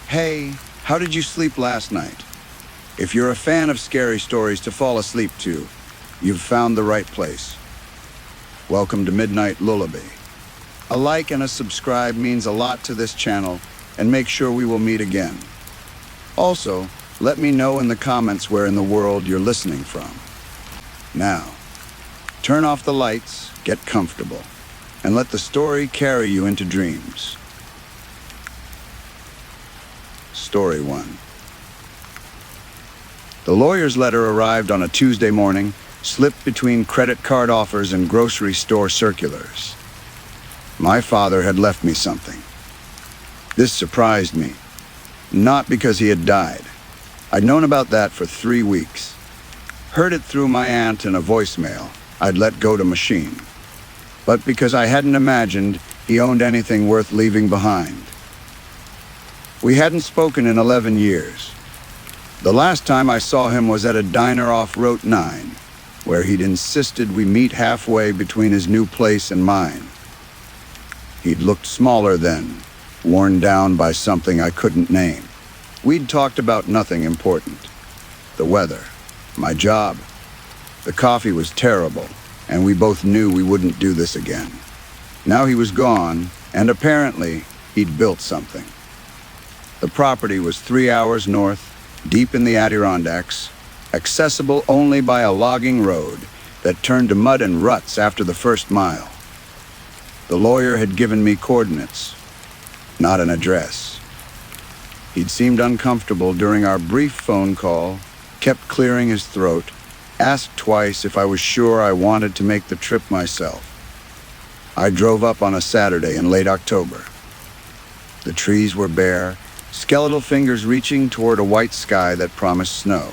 Hey, how did you sleep last night? If you're a fan of scary stories to fall asleep to, you've found the right place. Welcome to Midnight Lullaby. A like and a subscribe means a lot to this channel, and make sure we will meet again. Also, let me know in the comments where in the world you're listening from. Now, turn off the lights, get comfortable, and let the story carry you into dreams. Story 1. The lawyer's letter arrived on a Tuesday morning, slipped between credit card offers and grocery store circulars. My father had left me something. This surprised me, not because he had died. I'd known about that for 3 weeks. Heard it through my aunt in a voicemail I'd let go to machine. But because I hadn't imagined he owned anything worth leaving behind. We hadn't spoken in 11 years. The last time I saw him was at a diner off Route 9, where he'd insisted we meet halfway between his new place and mine. He'd looked smaller then, worn down by something I couldn't name. We'd talked about nothing important. The weather, my job. The coffee was terrible, and we both knew we wouldn't do this again. Now he was gone, and apparently he'd built something. The property was 3 hours north, deep in the Adirondacks, accessible only by a logging road that turned to mud and ruts after the first mile. The lawyer had given me coordinates, not an address. He'd seemed uncomfortable during our brief phone call, kept clearing his throat, asked twice if I was sure I wanted to make the trip myself. I drove up on a Saturday in late October. The trees were bare, skeletal fingers reaching toward a white sky that promised snow.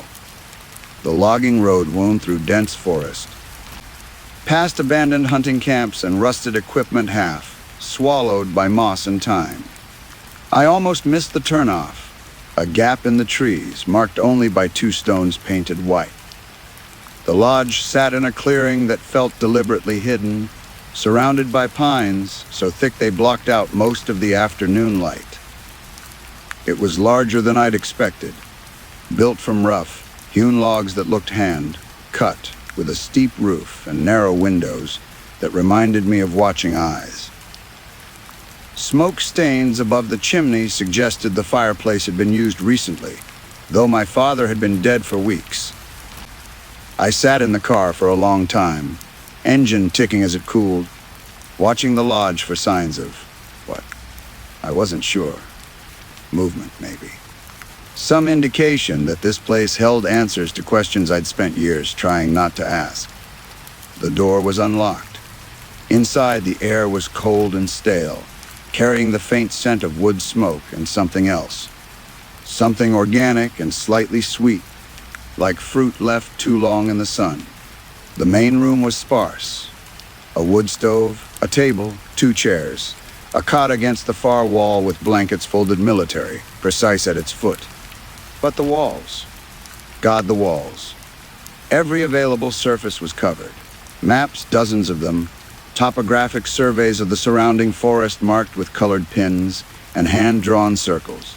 The logging road wound through dense forest. Past abandoned hunting camps and rusted equipment half, swallowed by moss and time. I almost missed the turnoff, a gap in the trees marked only by 2 stones painted white. The lodge sat in a clearing that felt deliberately hidden, surrounded by pines so thick they blocked out most of the afternoon light. It was larger than I'd expected, built from rough, hewn logs that looked hand-cut, with a steep roof and narrow windows that reminded me of watching eyes. Smoke stains above the chimney suggested the fireplace had been used recently, though my father had been dead for weeks. I sat in the car for a long time, engine ticking as it cooled, watching the lodge for signs of what? I wasn't sure. Movement, maybe. Some indication that this place held answers to questions I'd spent years trying not to ask. The door was unlocked. Inside, the air was cold and stale, carrying the faint scent of wood smoke and something else. Something organic and slightly sweet, like fruit left too long in the sun. The main room was sparse. A wood stove, a table, 2 chairs, a cot against the far wall with blankets folded military, precise at its foot. But the walls. God, the walls. Every available surface was covered. Maps, dozens of them, topographic surveys of the surrounding forest marked with colored pins and hand-drawn circles.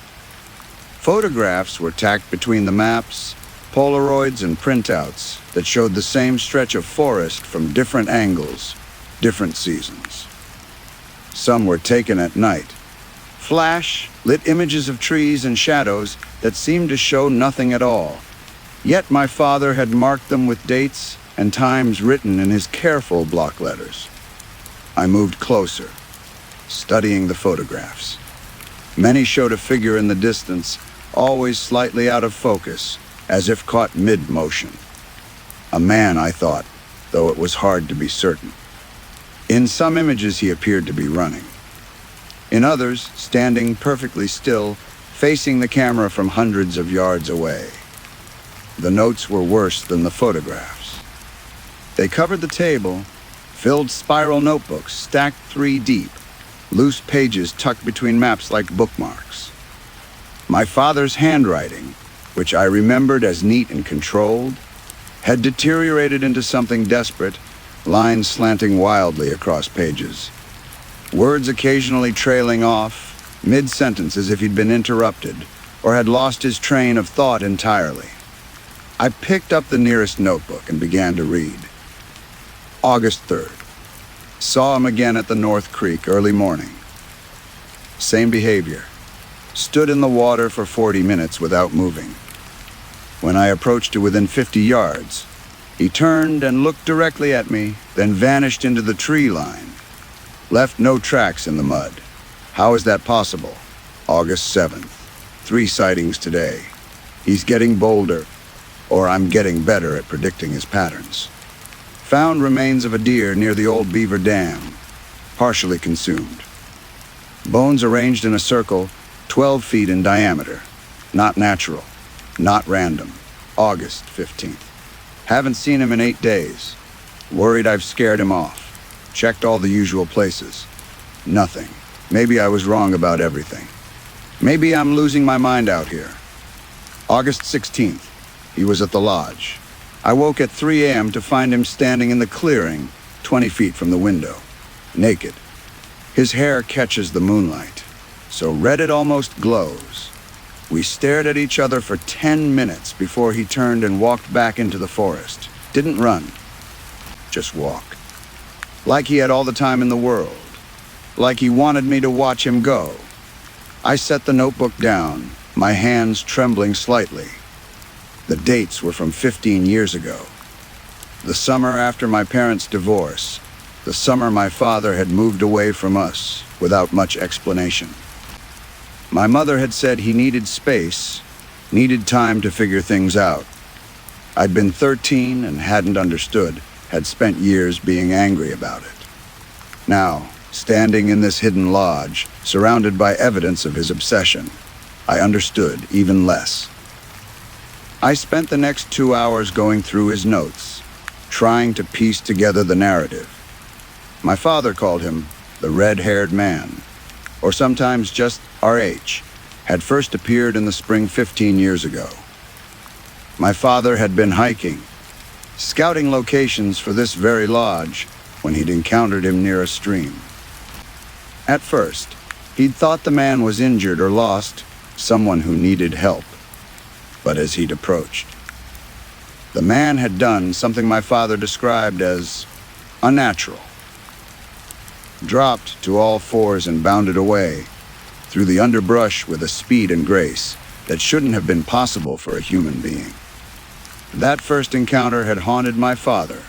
Photographs were tacked between the maps, Polaroids and printouts that showed the same stretch of forest from different angles, different seasons. Some were taken at night. Flash lit images of trees and shadows that seemed to show nothing at all. Yet my father had marked them with dates and times written in his careful block letters. I moved closer, studying the photographs. Many showed a figure in the distance, always slightly out of focus, as if caught mid-motion. A man, I thought, though it was hard to be certain. In some images he appeared to be running. In others, standing perfectly still, facing the camera from hundreds of yards away. The notes were worse than the photographs. They covered the table, filled spiral notebooks stacked 3 deep, loose pages tucked between maps like bookmarks. My father's handwriting, which I remembered as neat and controlled, had deteriorated into something desperate, lines slanting wildly across pages. Words occasionally trailing off, mid-sentence as if he'd been interrupted or had lost his train of thought entirely. I picked up the nearest notebook and began to read. August 3rd. Saw him again at the North Creek early morning. Same behavior. Stood in the water for 40 minutes without moving. When I approached to within 50 yards, he turned and looked directly at me, then vanished into the tree line. Left no tracks in the mud. How is that possible? August 7th. 3 sightings today. He's getting bolder, or I'm getting better at predicting his patterns. Found remains of a deer near the old beaver dam, partially consumed. Bones arranged in a circle, 12 feet in diameter. Not natural, not random. August 15th. Haven't seen him in 8 days. Worried I've scared him off. Checked all the usual places. Nothing. Maybe I was wrong about everything. Maybe I'm losing my mind out here. August 16th. He was at the lodge. I woke at 3 a.m. to find him standing in the clearing, 20 feet from the window, naked. His hair catches the moonlight, so red it almost glows. We stared at each other for 10 minutes before he turned and walked back into the forest. Didn't run, just walk. Like he had all the time in the world. Like he wanted me to watch him go. I set the notebook down, my hands trembling slightly. The dates were from 15 years ago. The summer after my parents' divorce. The summer my father had moved away from us without much explanation. My mother had said he needed space, needed time to figure things out. I'd been 13 and hadn't understood, had spent years being angry about it. Now, standing in this hidden lodge, surrounded by evidence of his obsession, I understood even less. I spent the next 2 hours going through his notes, trying to piece together the narrative. My father called him the red-haired man, or sometimes just RH, had first appeared in the spring 15 years ago. My father had been hiking, scouting locations for this very lodge when he'd encountered him near a stream. At first, he'd thought the man was injured or lost, someone who needed help. But as he'd approached, the man had done something my father described as unnatural. Dropped to all fours and bounded away through the underbrush with a speed and grace that shouldn't have been possible for a human being. That first encounter had haunted my father.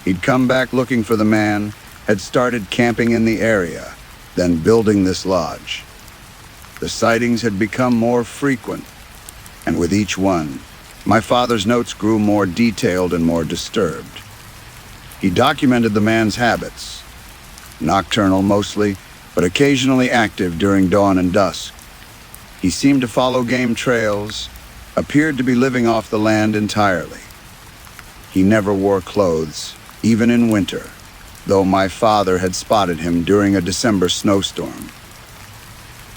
He'd come back looking for the man, had started camping in the area, then building this lodge. The sightings had become more frequent, and with each one, my father's notes grew more detailed and more disturbed. He documented the man's habits, nocturnal mostly, but occasionally active during dawn and dusk. He seemed to follow game trails, appeared to be living off the land entirely. He never wore clothes, even in winter, though my father had spotted him during a December snowstorm.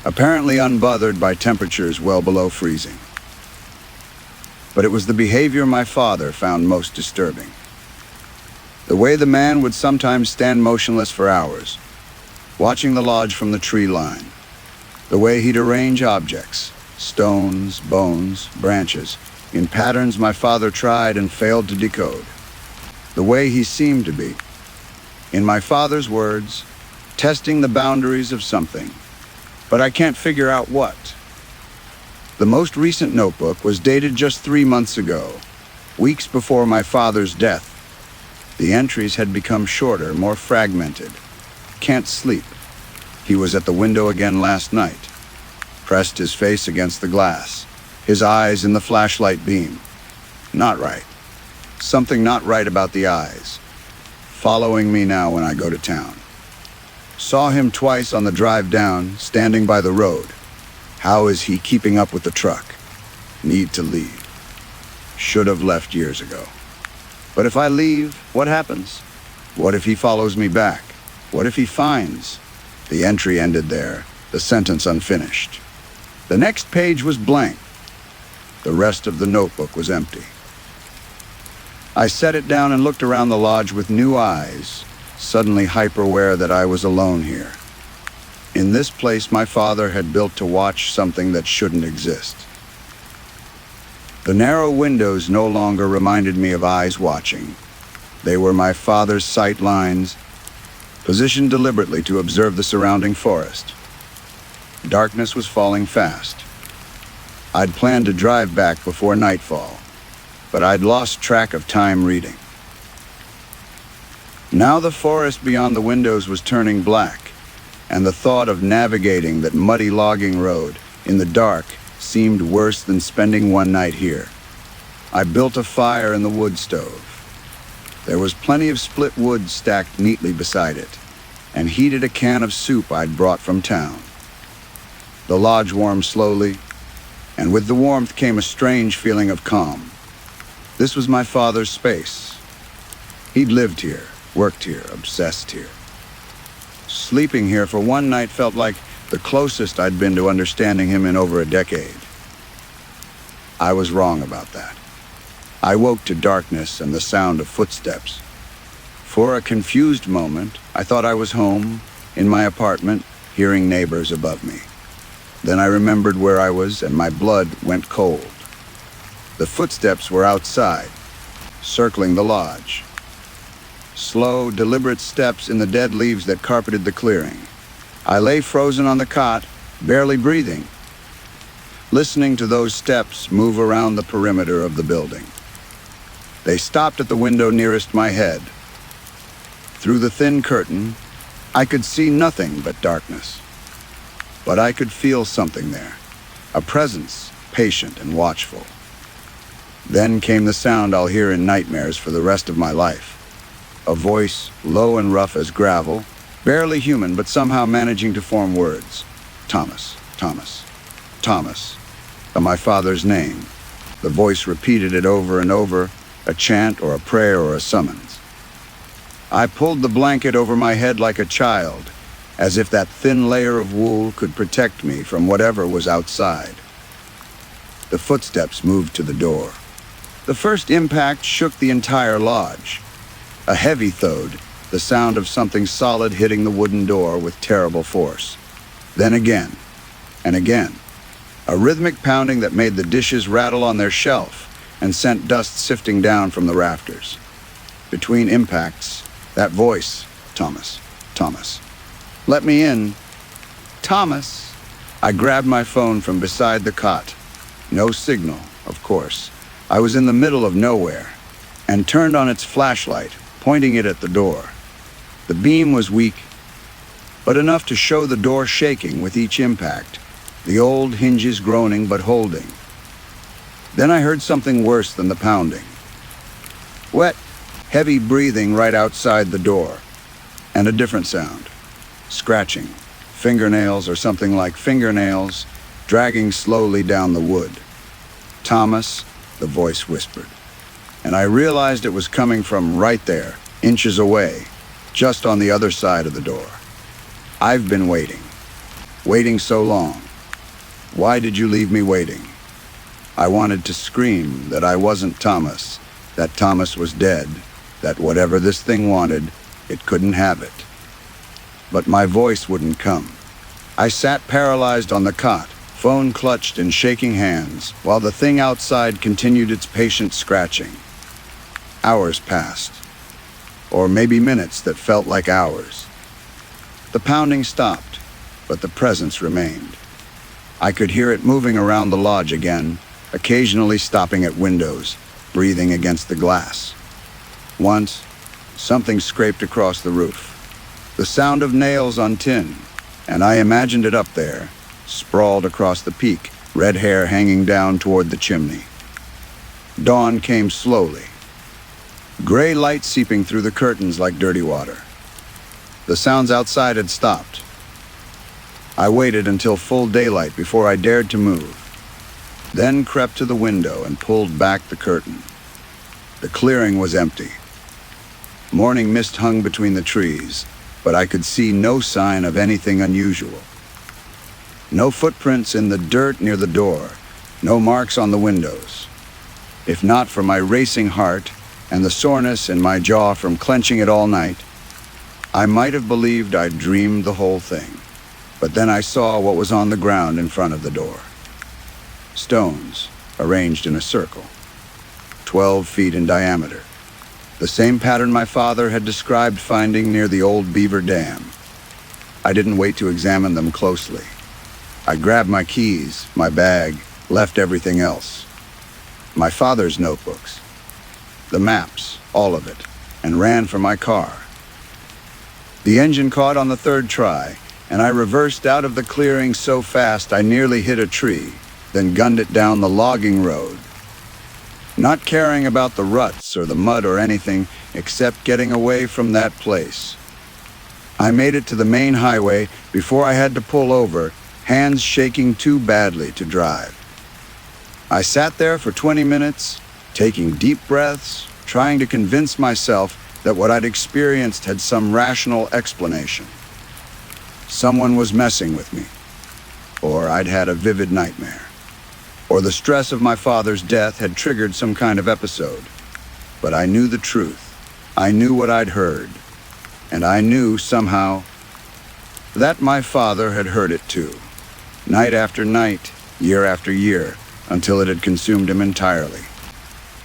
Apparently unbothered by temperatures well below freezing. But it was the behavior my father found most disturbing. The way the man would sometimes stand motionless for hours, watching the lodge from the tree line. The way he'd arrange objects, stones, bones, branches, in patterns my father tried and failed to decode. The way he seemed to be, in my father's words, testing the boundaries of something. But I can't figure out what. The most recent notebook was dated just 3 months ago, weeks before my father's death. The entries had become shorter, more fragmented. Can't sleep. He was at the window again last night. Pressed his face against the glass, his eyes in the flashlight beam. Not right. Something not right about the eyes. Following me now when I go to town. Saw him twice on the drive down, standing by the road. How is he keeping up with the truck? Need to leave. Should have left years ago. But if I leave, what happens? What if he follows me back? What if he finds? The entry ended there, the sentence unfinished. The next page was blank. The rest of the notebook was empty. I set it down and looked around the lodge with new eyes, suddenly hyper-aware that I was alone here. In this place my father had built to watch something that shouldn't exist. The narrow windows no longer reminded me of eyes watching. They were my father's sight lines, positioned deliberately to observe the surrounding forest. Darkness was falling fast. I'd planned to drive back before nightfall, but I'd lost track of time reading. Now the forest beyond the windows was turning black, and the thought of navigating that muddy logging road in the dark seemed worse than spending one night here. I built a fire in the wood stove. There was plenty of split wood stacked neatly beside it, and heated a can of soup I'd brought from town. The lodge warmed slowly, and with the warmth came a strange feeling of calm. This was my father's space. He'd lived here, worked here, obsessed here. Sleeping here for one night felt like the closest I'd been to understanding him in over a decade. I was wrong about that. I woke to darkness and the sound of footsteps. For a confused moment, I thought I was home, in my apartment, hearing neighbors above me. Then I remembered where I was, and my blood went cold. The footsteps were outside, circling the lodge. Slow, deliberate steps in the dead leaves that carpeted the clearing. I lay frozen on the cot, barely breathing, listening to those steps move around the perimeter of the building. They stopped at the window nearest my head. Through the thin curtain, I could see nothing but darkness. But I could feel something there, a presence, patient and watchful. Then came the sound I'll hear in nightmares for the rest of my life. A voice, low and rough as gravel, barely human but somehow managing to form words. Thomas, Thomas, Thomas, my father's name. The voice repeated it over and over, a chant or a prayer or a summons. I pulled the blanket over my head like a child, as if that thin layer of wool could protect me from whatever was outside. The footsteps moved to the door. The first impact shook the entire lodge. A heavy thud, the sound of something solid hitting the wooden door with terrible force. Then again, and again. A rhythmic pounding that made the dishes rattle on their shelf and sent dust sifting down from the rafters. Between impacts, that voice, Thomas, Thomas. Let me in. Thomas. I grabbed my phone from beside the cot. No signal, of course. I was in the middle of nowhere, and turned on its flashlight, pointing it at the door. The beam was weak, but enough to show the door shaking with each impact, the old hinges groaning but holding. Then I heard something worse than the pounding. Wet, heavy breathing right outside the door, and a different sound. Scratching, fingernails or something like fingernails, dragging slowly down the wood. Thomas, the voice whispered, and I realized it was coming from right there, inches away, just on the other side of the door. I've been waiting so long. Why did you leave me waiting? I wanted to scream that I wasn't Thomas, that Thomas was dead, that whatever this thing wanted, it couldn't have it. But my voice wouldn't come. I sat paralyzed on the cot, phone clutched in shaking hands, while the thing outside continued its patient scratching. Hours passed, or maybe minutes that felt like hours. The pounding stopped, but the presence remained. I could hear it moving around the lodge again, occasionally stopping at windows, breathing against the glass. Once, something scraped across the roof. The sound of nails on tin, and I imagined it up there, sprawled across the peak, red hair hanging down toward the chimney. Dawn came slowly. Gray light seeping through the curtains like dirty water. The sounds outside had stopped. I waited until full daylight before I dared to move, then crept to the window and pulled back the curtain. The clearing was empty. Morning mist hung between the trees, but I could see no sign of anything unusual. No footprints in the dirt near the door, no marks on the windows. If not for my racing heart and the soreness in my jaw from clenching it all night, I might have believed I'd dreamed the whole thing. But then I saw what was on the ground in front of the door. Stones, arranged in a circle, 12 feet in diameter. The same pattern my father had described finding near the old beaver dam. I didn't wait to examine them closely. I grabbed my keys, my bag, left everything else. My father's notebooks, the maps, all of it, and ran for my car. The engine caught on the third try, and I reversed out of the clearing so fast I nearly hit a tree, then gunned it down the logging road. Not caring about the ruts or the mud or anything except getting away from that place. I made it to the main highway before I had to pull over, hands shaking too badly to drive. I sat there for 20 minutes, taking deep breaths, trying to convince myself that what I'd experienced had some rational explanation. Someone was messing with me, or I'd had a vivid nightmare, or the stress of my father's death had triggered some kind of episode. But I knew the truth. I knew what I'd heard, and I knew somehow that my father had heard it too, night after night, year after year, until it had consumed him entirely.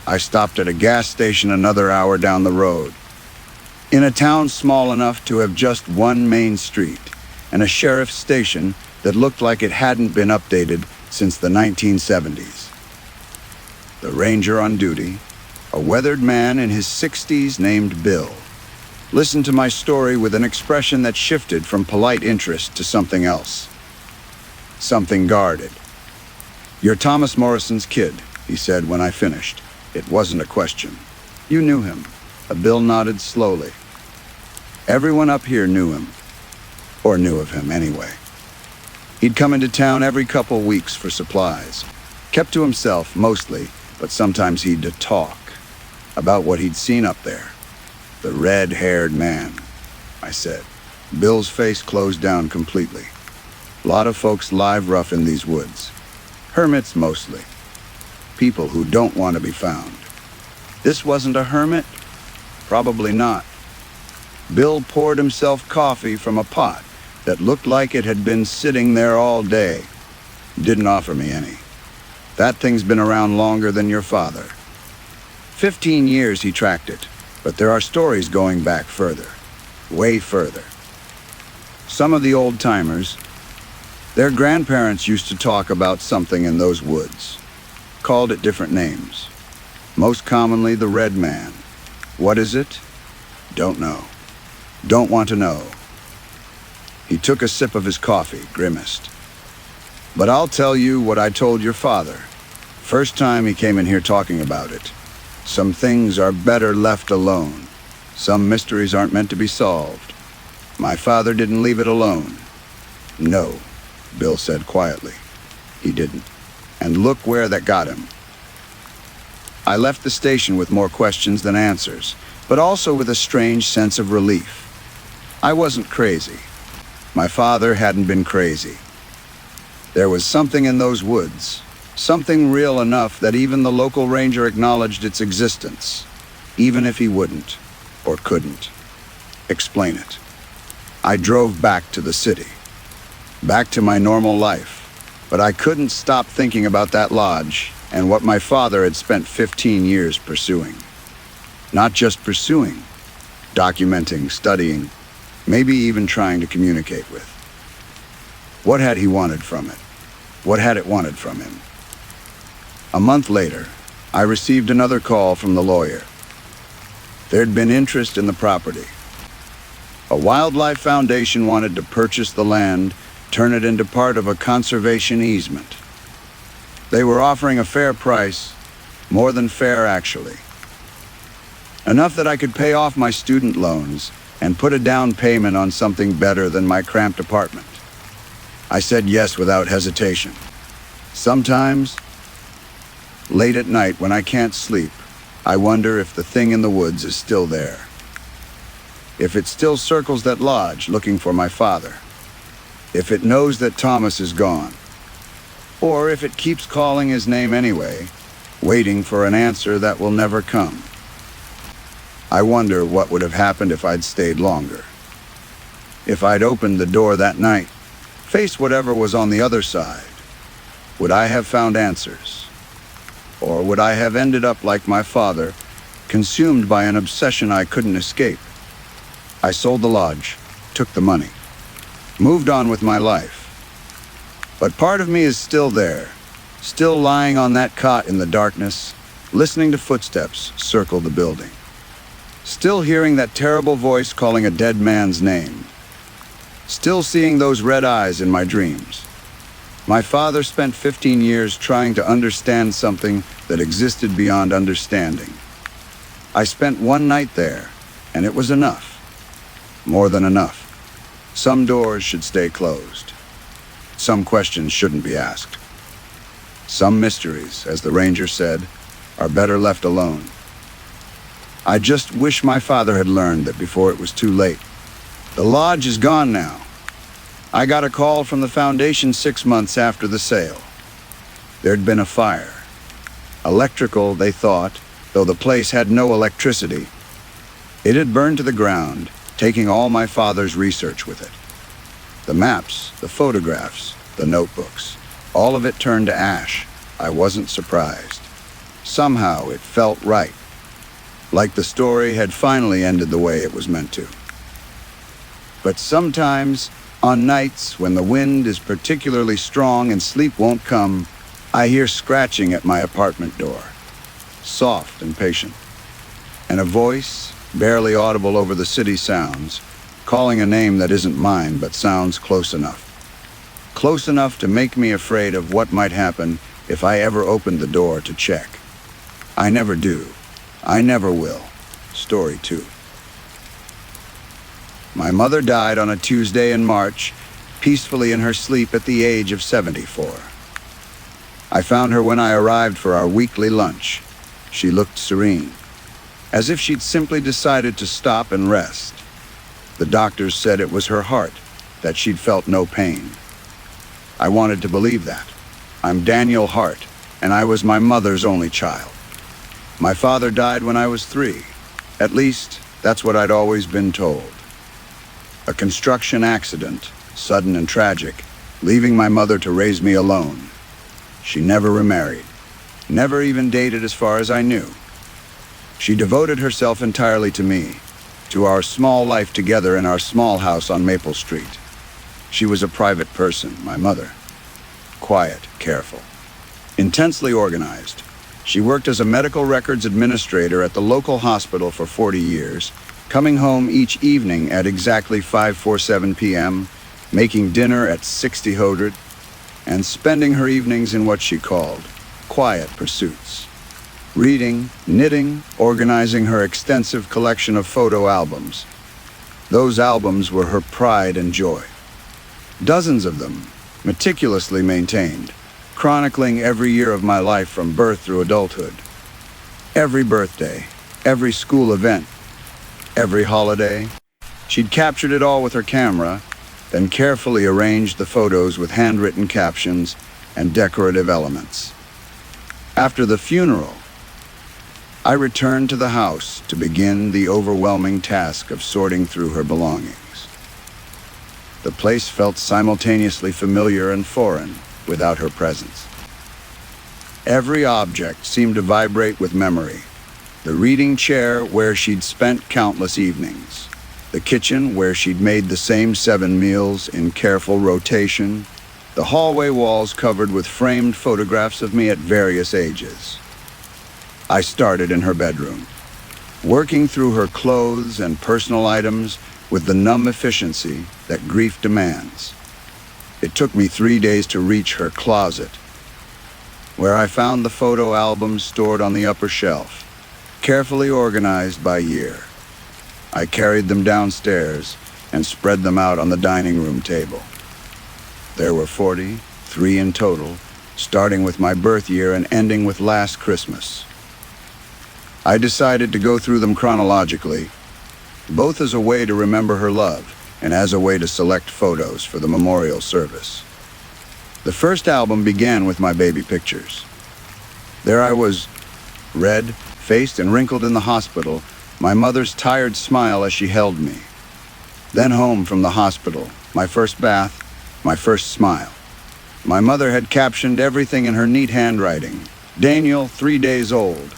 I stopped at a gas station another hour down the road, in a town small enough to have just one main street, and a sheriff's station that looked like it hadn't been updated since the 1970s. The ranger on duty, a weathered man in his 60s named Bill, listened to my story with an expression that shifted from polite interest to something else. Something guarded. "You're Thomas Morrison's kid," he said when I finished. It wasn't a question. "You knew him." Bill nodded slowly. Everyone up here knew him, or knew of him anyway. He'd come into town every couple weeks for supplies. Kept to himself mostly, but sometimes he'd talk about what he'd seen up there. "The red-haired man," I said. Bill's face closed down completely. "A lot of folks live rough in these woods. Hermits mostly. People who don't want to be found." This wasn't a hermit? Probably not. Bill poured himself coffee from a pot that looked like it had been sitting there all day. Didn't offer me any. "That thing's been around longer than your father. 15 years he tracked it, but there are stories going back further, way further. Some of the old-timers, their grandparents used to talk about something in those woods, called it different names. Most commonly the Red Man. What is it? Don't know. Don't want to know." He took a sip of his coffee, grimaced. "But I'll tell you what I told your father. First time he came in here talking about it. Some things are better left alone. Some mysteries aren't meant to be solved. My father didn't leave it alone." "No," Bill said quietly. "He didn't. And look where that got him." I left the station with more questions than answers, but also with a strange sense of relief. I wasn't crazy. My father hadn't been crazy. There was something in those woods, something real enough that even the local ranger acknowledged its existence, even if he wouldn't, or couldn't, explain it. I drove back to the city, back to my normal life, but I couldn't stop thinking about that lodge and what my father had spent 15 years pursuing. Not just pursuing, documenting, studying, maybe even trying to communicate with. What had he wanted from it? What had it wanted from him? A month later, I received another call from the lawyer. There'd been interest in the property. A wildlife foundation wanted to purchase the land, turn it into part of a conservation easement. They were offering a fair price, more than fair actually. Enough that I could pay off my student loans and put a down payment on something better than my cramped apartment. I said yes without hesitation. Sometimes, late at night when I can't sleep, I wonder if the thing in the woods is still there. If it still circles that lodge looking for my father. If it knows that Thomas is gone. Or if it keeps calling his name anyway, waiting for an answer that will never come. I wonder what would have happened if I'd stayed longer. If I'd opened the door that night, Face whatever was on the other side. Would I have found answers? Or would I have ended up like my father, consumed by an obsession I couldn't escape? I sold the lodge, took the money, moved on with my life. But part of me is still there, still lying on that cot in the darkness, listening to footsteps circle the building. Still hearing that terrible voice calling a dead man's name. Still seeing those red eyes in my dreams. My father spent 15 years trying to understand something that existed beyond understanding. I spent one night there, and it was enough. More than enough. Some doors should stay closed. Some questions shouldn't be asked. Some mysteries, as the ranger said, are better left alone. I just wish my father had learned that before it was too late. The lodge is gone now. I got a call from the foundation 6 months after the sale. There'd been a fire. Electrical, they thought, though the place had no electricity. It had burned to the ground, taking all my father's research with it. The maps, the photographs, the notebooks, all of it turned to ash. I wasn't surprised. Somehow it felt right. Like the story had finally ended the way it was meant to. But sometimes, on nights when the wind is particularly strong and sleep won't come, I hear scratching at my apartment door, soft and patient, and a voice, barely audible over the city sounds, calling a name that isn't mine but sounds close enough. Close enough to make me afraid of what might happen if I ever opened the door to check. I never do. I never will. Story 2. My mother died on a Tuesday in March, peacefully in her sleep at the age of 74. I found her when I arrived for our weekly lunch. She looked serene, as if she'd simply decided to stop and rest. The doctors said it was her heart, that she'd felt no pain. I wanted to believe that. I'm Daniel Hart, and I was my mother's only child. My father died when I was 3. At least, that's what I'd always been told. A construction accident, sudden and tragic, leaving my mother to raise me alone. She never remarried, never even dated as far as I knew. She devoted herself entirely to me, to our small life together in our small house on Maple Street. She was a private person, my mother. Quiet, careful, intensely organized. She worked as a medical records administrator at the local hospital for 40 years, coming home each evening at exactly 5:47 p.m., making dinner at 6:00, and spending her evenings in what she called quiet pursuits. Reading, knitting, organizing her extensive collection of photo albums. Those albums were her pride and joy. Dozens of them, meticulously maintained, chronicling every year of my life from birth through adulthood. Every birthday, every school event, every holiday. She'd captured it all with her camera, then carefully arranged the photos with handwritten captions and decorative elements. After the funeral, I returned to the house to begin the overwhelming task of sorting through her belongings. The place felt simultaneously familiar and foreign without her presence. Every object seemed to vibrate with memory. The reading chair where she'd spent countless evenings. The kitchen where she'd made the same 7 meals in careful rotation. The hallway walls covered with framed photographs of me at various ages. I started in her bedroom, working through her clothes and personal items with the numb efficiency that grief demands. It took me 3 days to reach her closet, where I found the photo albums stored on the upper shelf, carefully organized by year. I carried them downstairs and spread them out on the dining room table. There were 43 in total, starting with my birth year and ending with last Christmas. I decided to go through them chronologically, both as a way to remember her love and as a way to select photos for the memorial service. The first album began with my baby pictures. There I was, red-faced and wrinkled in the hospital, my mother's tired smile as she held me. Then home from the hospital, my first bath, My first smile. My mother had captioned everything in her neat handwriting. Daniel, 3 days old.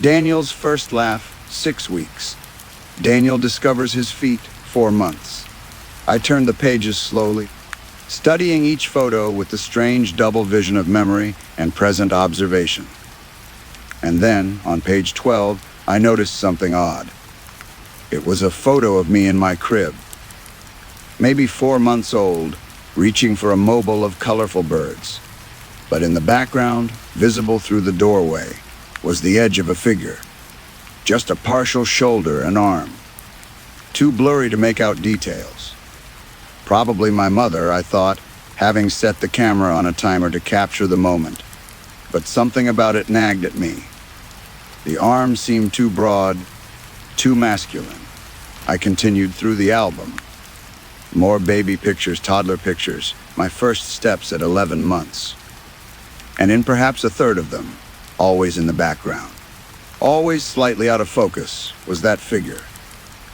Daniel's first laugh, 6 weeks. Daniel discovers his feet, 4 months. I turned the pages slowly, studying each photo with the strange double vision of memory and present observation. And then, on page 12, I noticed something odd. It was a photo of me in my crib, maybe 4 months old, reaching for a mobile of colorful birds. But in the background, visible through the doorway, was the edge of a figure. Just a partial shoulder and arm. Too blurry to make out details. Probably my mother, I thought, having set the camera on a timer to capture the moment. But something about it nagged at me. The arm seemed too broad, too masculine. I continued through the album. More baby pictures, toddler pictures, my first steps at 11 months. And in perhaps a third of them, always in the background, always slightly out of focus, was that figure.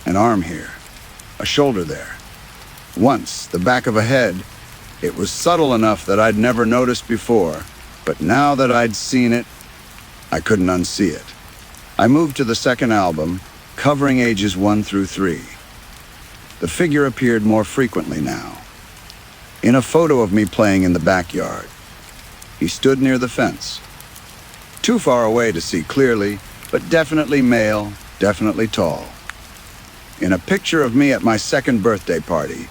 An arm here, a shoulder there. Once, the back of a head. It was subtle enough that I'd never noticed before, but now that I'd seen it, I couldn't unsee it. I moved to the second album, covering ages 1 through 3. The figure appeared more frequently now. In a photo of me playing in the backyard, he stood near the fence. Too far away to see clearly, but definitely male, definitely tall. In a picture of me at my second birthday party,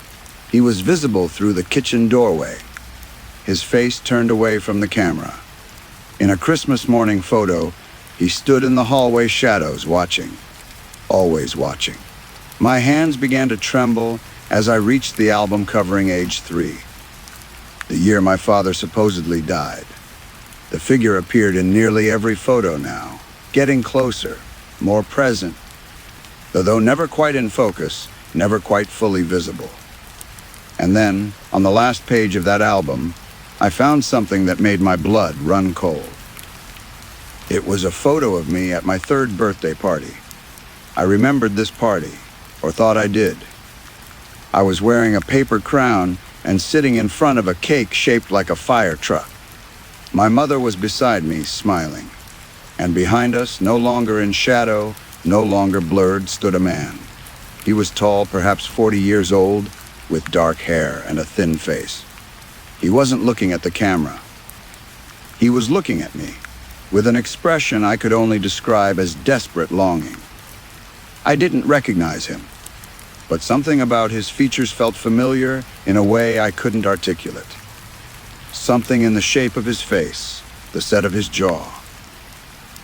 he was visible through the kitchen doorway, his face turned away from the camera. In a Christmas morning photo, he stood in the hallway shadows watching, always watching. My hands began to tremble as I reached the album covering age 3, the year my father supposedly died. The figure appeared in nearly every photo now, getting closer, more present, though never quite in focus, never quite fully visible. And then, on the last page of that album, I found something that made my blood run cold. It was a photo of me at my 3rd birthday party. I remembered this party, or thought I did. I was wearing a paper crown and sitting in front of a cake shaped like a fire truck. My mother was beside me, smiling. And behind us, no longer in shadow, no longer blurred, stood a man. He was tall, perhaps 40 years old, with dark hair and a thin face. He wasn't looking at the camera. He was looking at me, with an expression I could only describe as desperate longing. I didn't recognize him, but something about his features felt familiar in a way I couldn't articulate. Something in the shape of his face, the set of his jaw.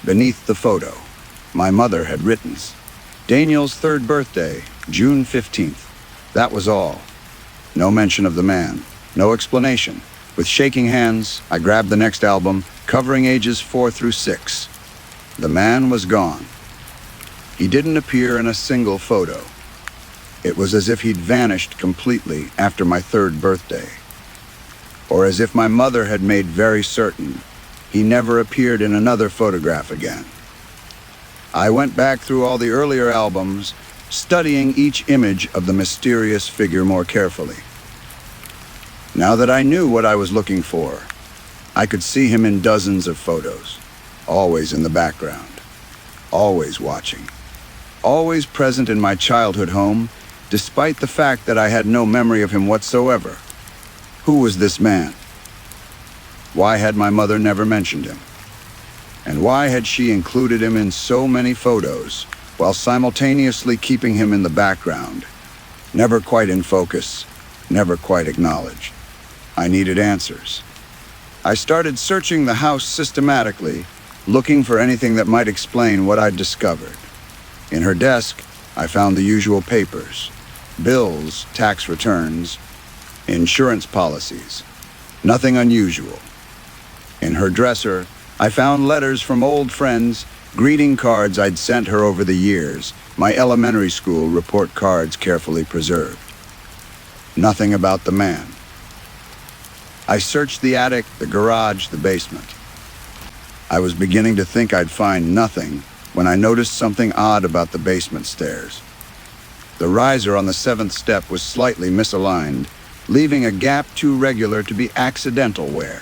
Beneath the photo, my mother had written, Daniel's 3rd birthday, June 15th. That was all. No mention of the man, no explanation. With shaking hands, I grabbed the next album, covering ages 4 through 6. The man was gone. He didn't appear in a single photo. It was as if he'd vanished completely after my 3rd birthday. Or as if my mother had made very certain he never appeared in another photograph again. I went back through all the earlier albums, studying each image of the mysterious figure more carefully. Now that I knew what I was looking for, I could see him in dozens of photos, always in the background, always watching, always present in my childhood home, despite the fact that I had no memory of him whatsoever. Who was this man? Why had my mother never mentioned him? And why had she included him in so many photos, while simultaneously keeping him in the background, never quite in focus, never quite acknowledged? I needed answers. I started searching the house systematically, looking for anything that might explain what I'd discovered. In her desk, I found the usual papers, bills, tax returns, insurance policies. Nothing unusual. In her dresser, I found letters from old friends, greeting cards I'd sent her over the years, my elementary school report cards carefully preserved. Nothing about the man. I searched the attic, the garage, the basement. I was beginning to think I'd find nothing when I noticed something odd about the basement stairs. The riser on the 7th step was slightly misaligned, and leaving a gap too regular to be accidental wear.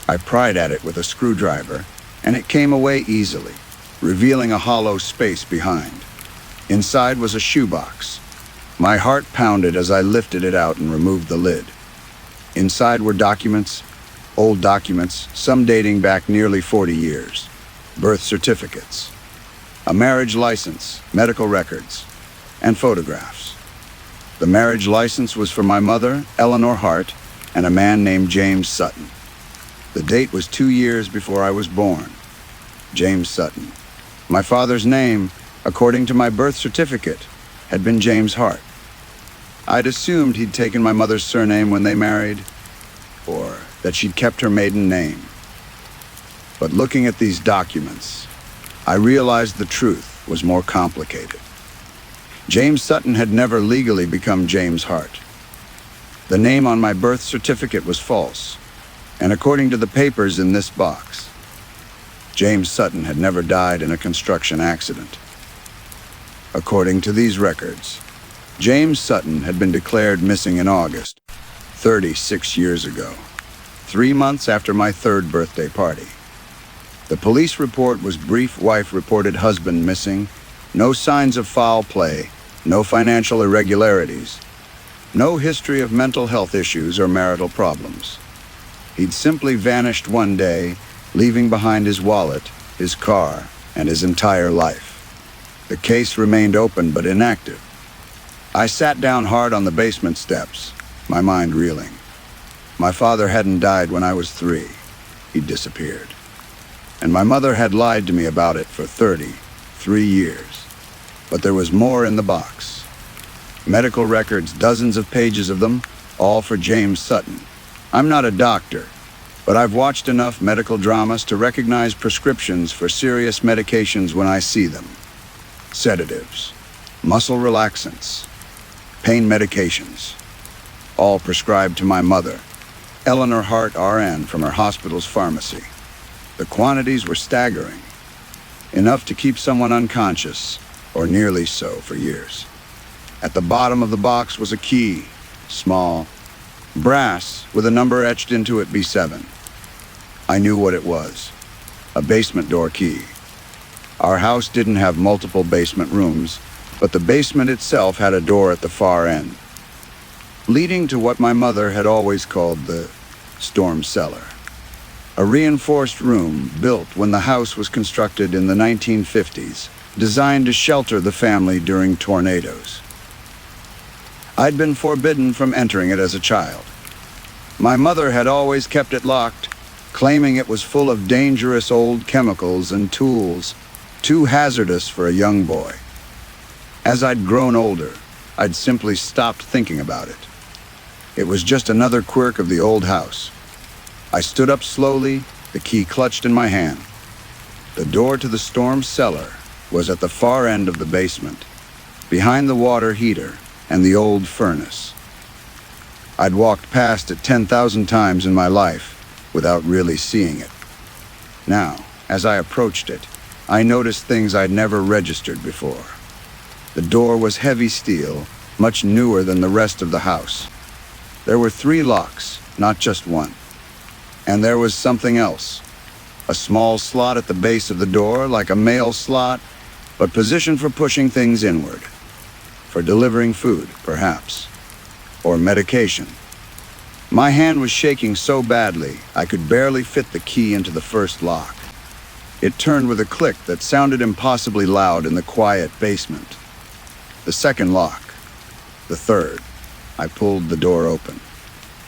I pried at it with a screwdriver, and it came away easily, revealing a hollow space behind. Inside was a shoebox. My heart pounded as I lifted it out and removed the lid. Inside were documents, old documents, some dating back nearly 40 years. Birth certificates, a marriage license, medical records, and photographs. The marriage license was for my mother, Eleanor Hart, and a man named James Sutton. The date was 2 years before I was born. James Sutton. My father's name, according to my birth certificate, had been James Hart. I'd assumed he'd taken my mother's surname when they married, or that she'd kept her maiden name. But looking at these documents, I realized the truth was more complicated. James Sutton had never legally become James Hart. The name on my birth certificate was false, and according to the papers in this box, James Sutton had never died in a construction accident. According to these records, James Sutton had been declared missing in August, 36 years ago, 3 months after my third birthday party. The police report was brief: wife reported husband missing, no signs of foul play, no financial irregularities, no history of mental health issues or marital problems. He'd simply vanished one day, leaving behind his wallet, his car, and his entire life. The case remained open but inactive. I sat down hard on the basement steps, my mind reeling. My father hadn't died when I was 3. He'd disappeared. And my mother had lied to me about it for 33 years. But there was more in the box. Medical records, dozens of pages of them, all for James Sutton. I'm not a doctor, but I've watched enough medical dramas to recognize prescriptions for serious medications when I see them. Sedatives, muscle relaxants, pain medications, all prescribed to my mother, Eleanor Hart, RN, from her hospital's pharmacy. The quantities were staggering, enough to keep someone unconscious, or nearly so, for years. At the bottom of the box was a key, small, brass, with a number etched into it, B7. I knew what it was, a basement door key. Our house didn't have multiple basement rooms, but the basement itself had a door at the far end, leading to what my mother had always called the storm cellar. A reinforced room built when the house was constructed in the 1950s, designed to shelter the family during tornadoes. I'd been forbidden from entering it as a child. My mother had always kept it locked, claiming it was full of dangerous old chemicals and tools, too hazardous for a young boy. As I'd grown older, I'd simply stopped thinking about it. It was just another quirk of the old house. I stood up slowly, the key clutched in my hand. The door to the storm cellar was at the far end of the basement, behind the water heater and the old furnace. I'd walked past it 10,000 times in my life without really seeing it. Now, as I approached it, I noticed things I'd never registered before. The door was heavy steel, much newer than the rest of the house. There were 3 locks, not just one. And there was something else. A small slot at the base of the door, like a mail slot, but positioned for pushing things inward. For delivering food, perhaps. Or medication. My hand was shaking so badly, I could barely fit the key into the first lock. It turned with a click that sounded impossibly loud in the quiet basement. The second lock. The third. I pulled the door open.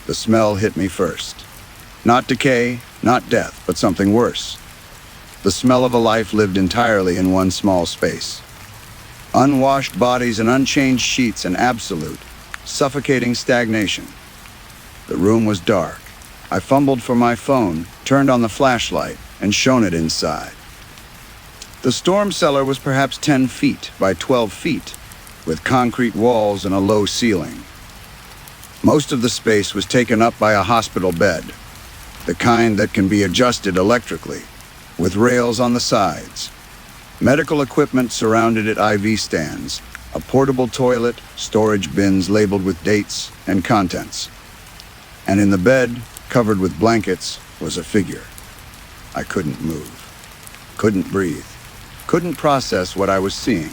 The smell hit me first. Not decay, not death, but something worse. The smell of a life lived entirely in one small space. Unwashed bodies and unchanged sheets and absolute, suffocating stagnation. The room was dark. I fumbled for my phone, turned on the flashlight, and shone it inside. The storm cellar was perhaps 10 feet by 12 feet, with concrete walls and a low ceiling. Most of the space was taken up by a hospital bed, the kind that can be adjusted electrically, with rails on the sides. Medical equipment surrounded it, IV stands, A portable toilet, storage bins labeled with dates and contents. And in the bed, covered with blankets, was a figure. I couldn't move, couldn't breathe, couldn't process what I was seeing.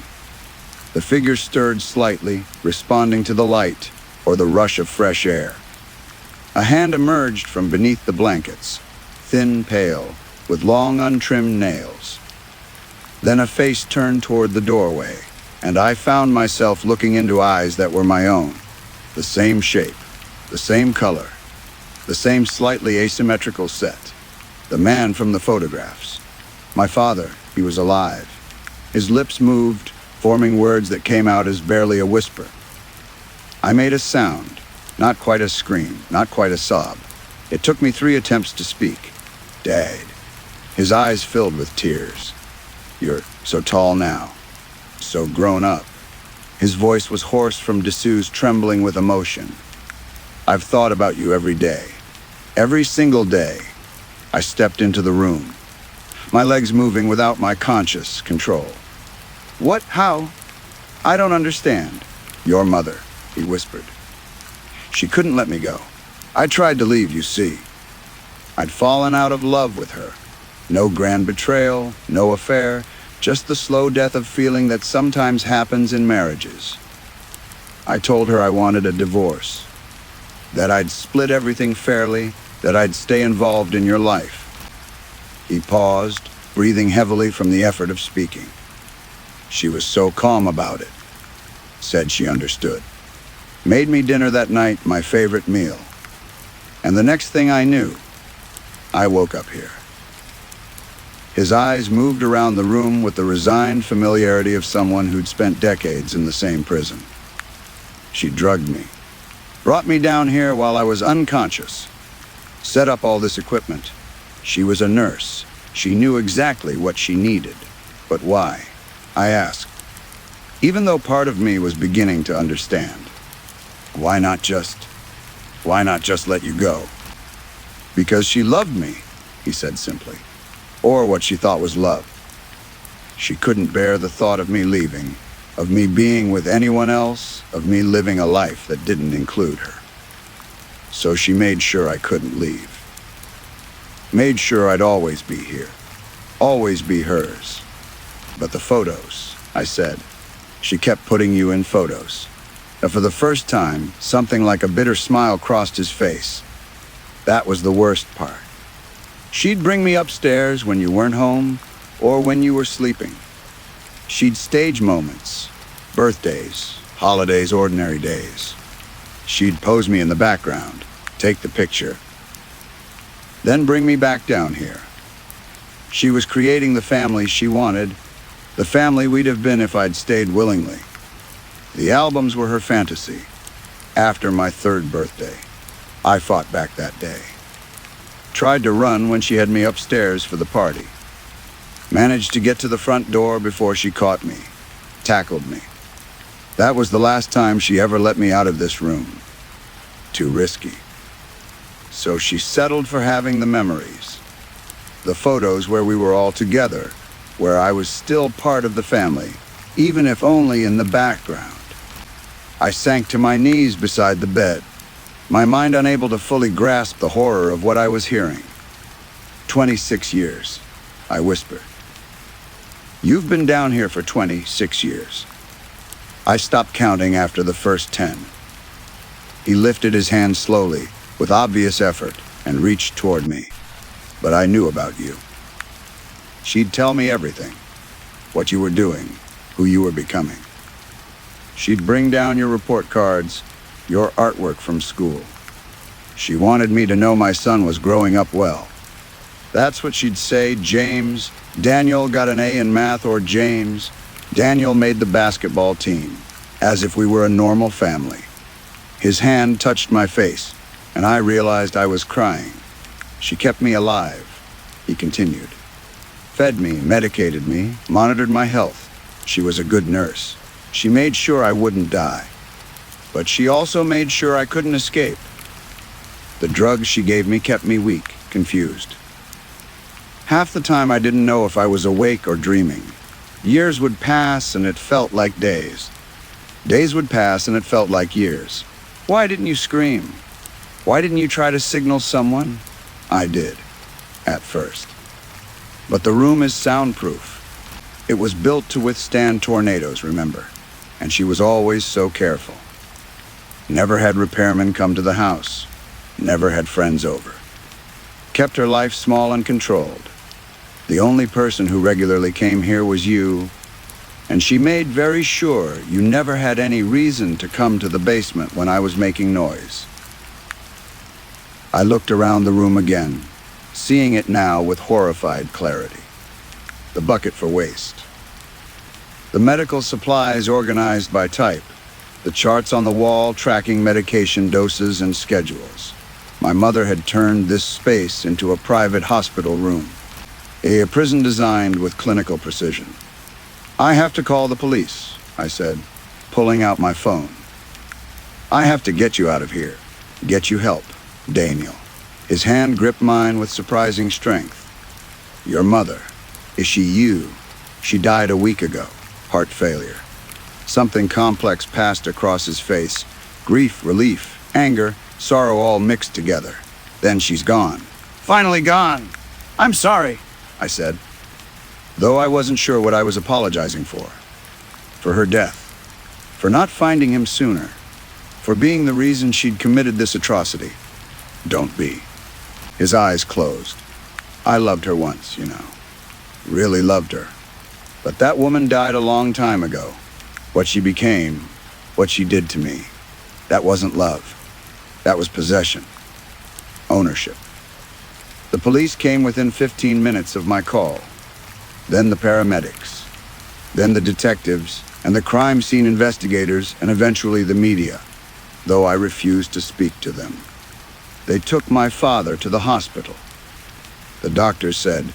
The figure stirred slightly, responding to the light or the rush of fresh air. A hand emerged from beneath the blankets, thin, pale, with long, untrimmed nails. Then a face turned toward the doorway, and I found myself looking into eyes that were my own. The same shape, the same color, the same slightly asymmetrical set. The man from the photographs. My father, he was alive. His lips moved, forming words that came out as barely a whisper. I made a sound, not quite a scream, not quite a sob. It took me 3 attempts to speak. Dad. His eyes filled with tears. You're so tall now, so grown up. His voice was hoarse from Dessou's, trembling with emotion. I've thought about you every day. Every single day. I stepped into the room, my legs moving without my conscious control. What? How? I don't understand. Your mother, he whispered. She couldn't let me go. I tried to leave, you see. I'd fallen out of love with her. No grand betrayal, no affair, just the slow death of feeling that sometimes happens in marriages. I told her I wanted a divorce, that I'd split everything fairly, that I'd stay involved in your life. He paused, breathing heavily from the effort of speaking. She was so calm about it. Said she understood. Made me dinner that night, my favorite meal. And the next thing I knew, I woke up here. His eyes moved around the room with the resigned familiarity of someone who'd spent decades in the same prison. She drugged me, brought me down here while I was unconscious, set up all this equipment. She was a nurse. She knew exactly what she needed. But why? I asked, even though part of me was beginning to understand. Why not just let you go? Because she loved me, he said simply. Or what she thought was love. She couldn't bear the thought of me leaving, of me being with anyone else, of me living a life that didn't include her. So she made sure I couldn't leave. Made sure I'd always be here, always be hers. But the photos, I said, she kept putting you in photos. And for the first time, something like a bitter smile crossed his face. That was the worst part. She'd bring me upstairs when you weren't home or when you were sleeping. She'd stage moments, birthdays, holidays, ordinary days. She'd pose me in the background, take the picture, then bring me back down here. She was creating the family she wanted, the family we'd have been if I'd stayed willingly. The albums were her fantasy. After my 3rd birthday, I fought back that day. Tried to run when she had me upstairs for the party. Managed to get to the front door before she caught me, tackled me. That was the last time she ever let me out of this room. Too risky. So she settled for having the memories. The photos where we were all together, where I was still part of the family, even if only in the background. I sank to my knees beside the bed, my mind unable to fully grasp the horror of what I was hearing. 26 years, I whispered. You've been down here for 26 years. I stopped counting after the first 10. He lifted his hand slowly, with obvious effort, and reached toward me. But I knew about you. She'd tell me everything. What you were doing, who you were becoming. She'd bring down your report cards, your artwork from school. She wanted me to know my son was growing up well. That's what she'd say. James, Daniel got an A in math, or James, Daniel made the basketball team, as if we were a normal family. His hand touched my face, and I realized I was crying. She kept me alive, he continued. Fed me, medicated me, monitored my health. She was a good nurse. She made sure I wouldn't die. But she also made sure I couldn't escape. The drugs she gave me kept me weak, confused. Half the time I didn't know if I was awake or dreaming. Years would pass and it felt like days. Days would pass and it felt like years. Why didn't you scream? Why didn't you try to signal someone? I did, at first. But the room is soundproof. It was built to withstand tornadoes, remember? And she was always so careful. Never had repairmen come to the house. Never had friends over. Kept her life small and controlled. The only person who regularly came here was you, and she made very sure you never had any reason to come to the basement when I was making noise. I looked around the room again, seeing it now with horrified clarity. The bucket for waste. The medical supplies organized by type. The charts on the wall tracking medication doses and schedules. My mother had turned this space into a private hospital room. A prison designed with clinical precision. I have to call the police, I said, pulling out my phone. I have to get you out of here. Get you help, Daniel. His hand gripped mine with surprising strength. Your mother. Is she you? She died a week ago. Heart failure. Something complex passed across his face. Grief, relief, anger, sorrow all mixed together. Then she's gone. Finally gone. I'm sorry, I said, though I wasn't sure what I was apologizing for. For her death. For not finding him sooner. For being the reason she'd committed this atrocity. Don't be. His eyes closed. I loved her once, you know. Really loved her. But that woman died a long time ago. What she became, what she did to me, that wasn't love. That was possession. Ownership. The police came within 15 minutes of my call. Then the paramedics. Then the detectives and the crime scene investigators and eventually the media, though I refused to speak to them. They took my father to the hospital. The doctor said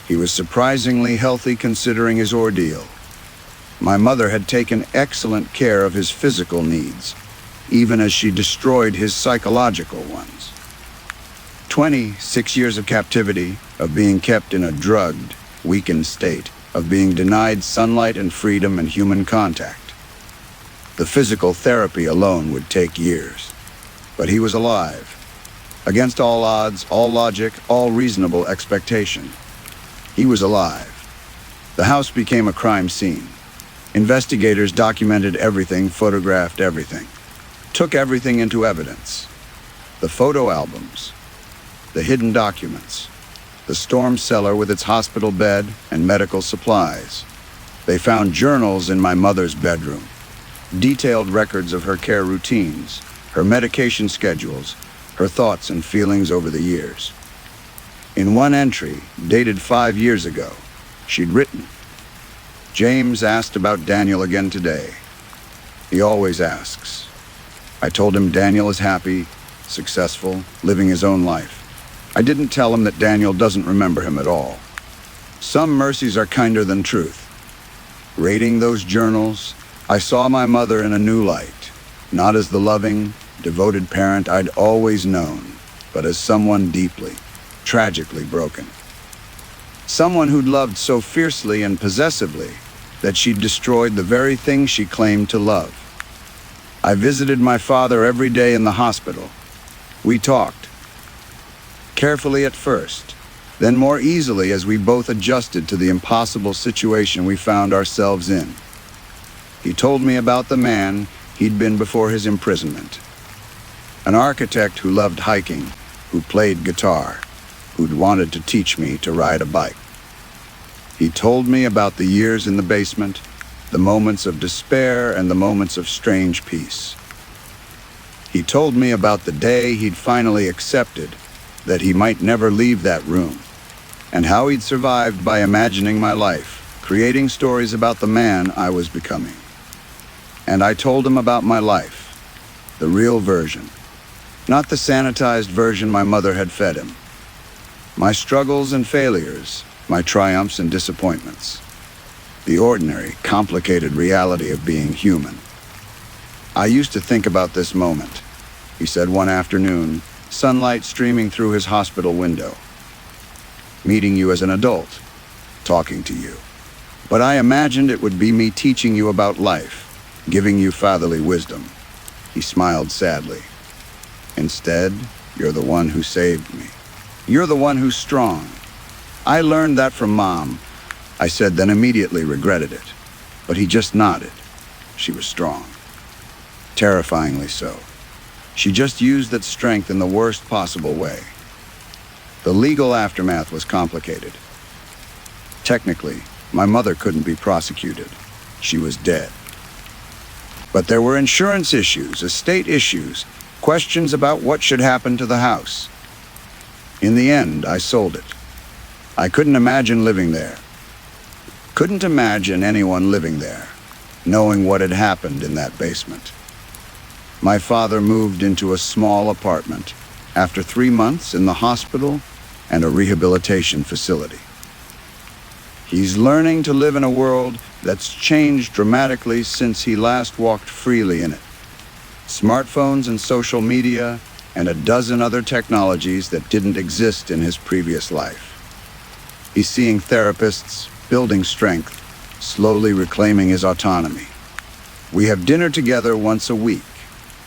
he was surprisingly healthy considering his ordeal. My mother had taken excellent care of his physical needs, even as she destroyed his psychological ones. 26 years of captivity, of being kept in a drugged, weakened state, of being denied sunlight and freedom and human contact. The physical therapy alone would take years, but he was alive. Against all odds, all logic, all reasonable expectation. He was alive. The house became a crime scene. Investigators documented everything, photographed everything, took everything into evidence. The photo albums, the hidden documents, the storm cellar with its hospital bed and medical supplies. They found journals in my mother's bedroom, detailed records of her care routines, her medication schedules, her thoughts and feelings over the years. In one entry, dated 5 years ago, she'd written, "James asked about Daniel again today. He always asks." I told him Daniel is happy, successful, living his own life. I didn't tell him that Daniel doesn't remember him at all. Some mercies are kinder than truth. Reading those journals, I saw my mother in a new light, not as the loving, devoted parent I'd always known, but as someone deeply, tragically broken. Someone who'd loved so fiercely and possessively that she'd destroyed the very thing she claimed to love. I visited my father every day in the hospital. We talked. Carefully at first, then more easily as we both adjusted to the impossible situation we found ourselves in. He told me about the man he'd been before his imprisonment. An architect who loved hiking, who played guitar, who'd wanted to teach me to ride a bike. He told me about the years in the basement, the moments of despair and the moments of strange peace. He told me about the day he'd finally accepted that he might never leave that room, and how he'd survived by imagining my life, creating stories about the man I was becoming. And I told him about my life, the real version, not the sanitized version my mother had fed him. My struggles and failures, my triumphs and disappointments. The ordinary, complicated reality of being human. I used to think about this moment, he said one afternoon, sunlight streaming through his hospital window. Meeting you as an adult, talking to you. But I imagined it would be me teaching you about life, giving you fatherly wisdom." He smiled sadly. "Instead, you're the one who saved me. You're the one who's strong." "I learned that from Mom," I said, then immediately regretted it. But he just nodded. She was strong. Terrifyingly so. She just used that strength in the worst possible way. The legal aftermath was complicated. Technically, my mother couldn't be prosecuted. She was dead. But there were insurance issues, estate issues, questions about what should happen to the house. In the end, I sold it. I couldn't imagine living there. Couldn't imagine anyone living there, knowing what had happened in that basement. My father moved into a small apartment after 3 months in the hospital and a rehabilitation facility. He's learning to live in a world that's changed dramatically since he last walked freely in it. Smartphones and social media and a dozen other technologies that didn't exist in his previous life. He's seeing therapists, building strength, slowly reclaiming his autonomy. We have dinner together once a week.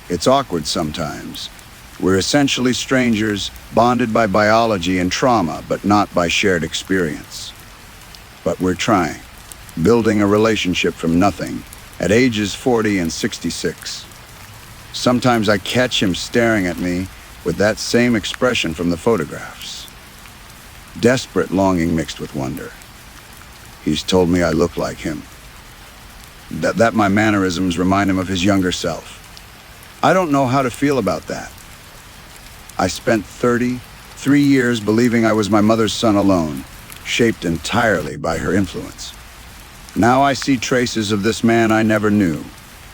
It's awkward sometimes. We're essentially strangers, bonded by biology and trauma, but not by shared experience. But we're trying, building a relationship from nothing, at ages 40 and 66. Sometimes I catch him staring at me with that same expression from the photographs. Desperate longing mixed with wonder. He's told me I look like him. That my mannerisms remind him of his younger self. I don't know how to feel about that. I spent 33 years believing I was my mother's son alone, shaped entirely by her influence. Now I see traces of this man I never knew.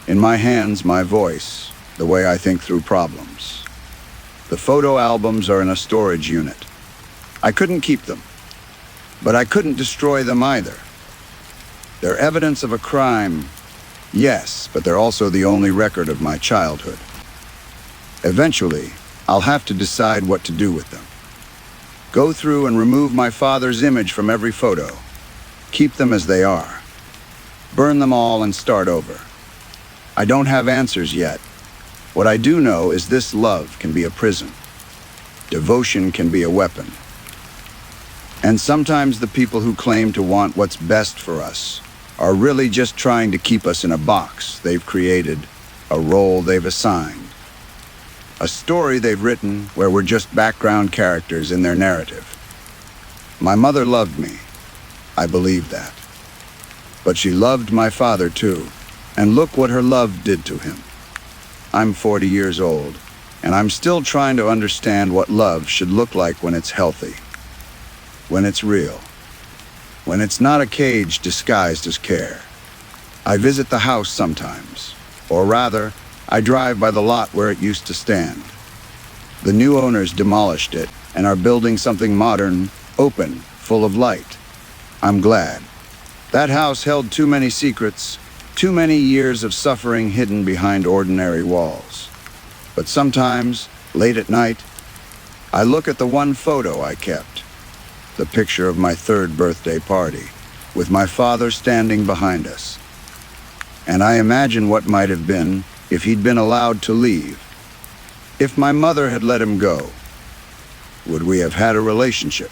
In my hands, my voice, the way I think through problems. The photo albums are in a storage unit. I couldn't keep them, but I couldn't destroy them either. They're evidence of a crime, yes, but they're also the only record of my childhood. Eventually, I'll have to decide what to do with them. Go through and remove my father's image from every photo. Keep them as they are. Burn them all and start over. I don't have answers yet. What I do know is this love can be a prison. Devotion can be a weapon. And sometimes the people who claim to want what's best for us are really just trying to keep us in a box they've created, a role they've assigned, a story they've written where we're just background characters in their narrative. My mother loved me. I believe that. But she loved my father too, and look what her love did to him. I'm 40 years old, and I'm still trying to understand what love should look like when it's healthy, when it's real, when it's not a cage disguised as care. I visit the house sometimes, or rather, I drive by the lot where it used to stand. The new owners demolished it and are building something modern, open, full of light. I'm glad. That house held too many secrets, too many years of suffering hidden behind ordinary walls. But sometimes, late at night, I look at the one photo I kept, the picture of my 3rd birthday party, with my father standing behind us. And I imagine what might have been if he'd been allowed to leave. If my mother had let him go, would we have had a relationship?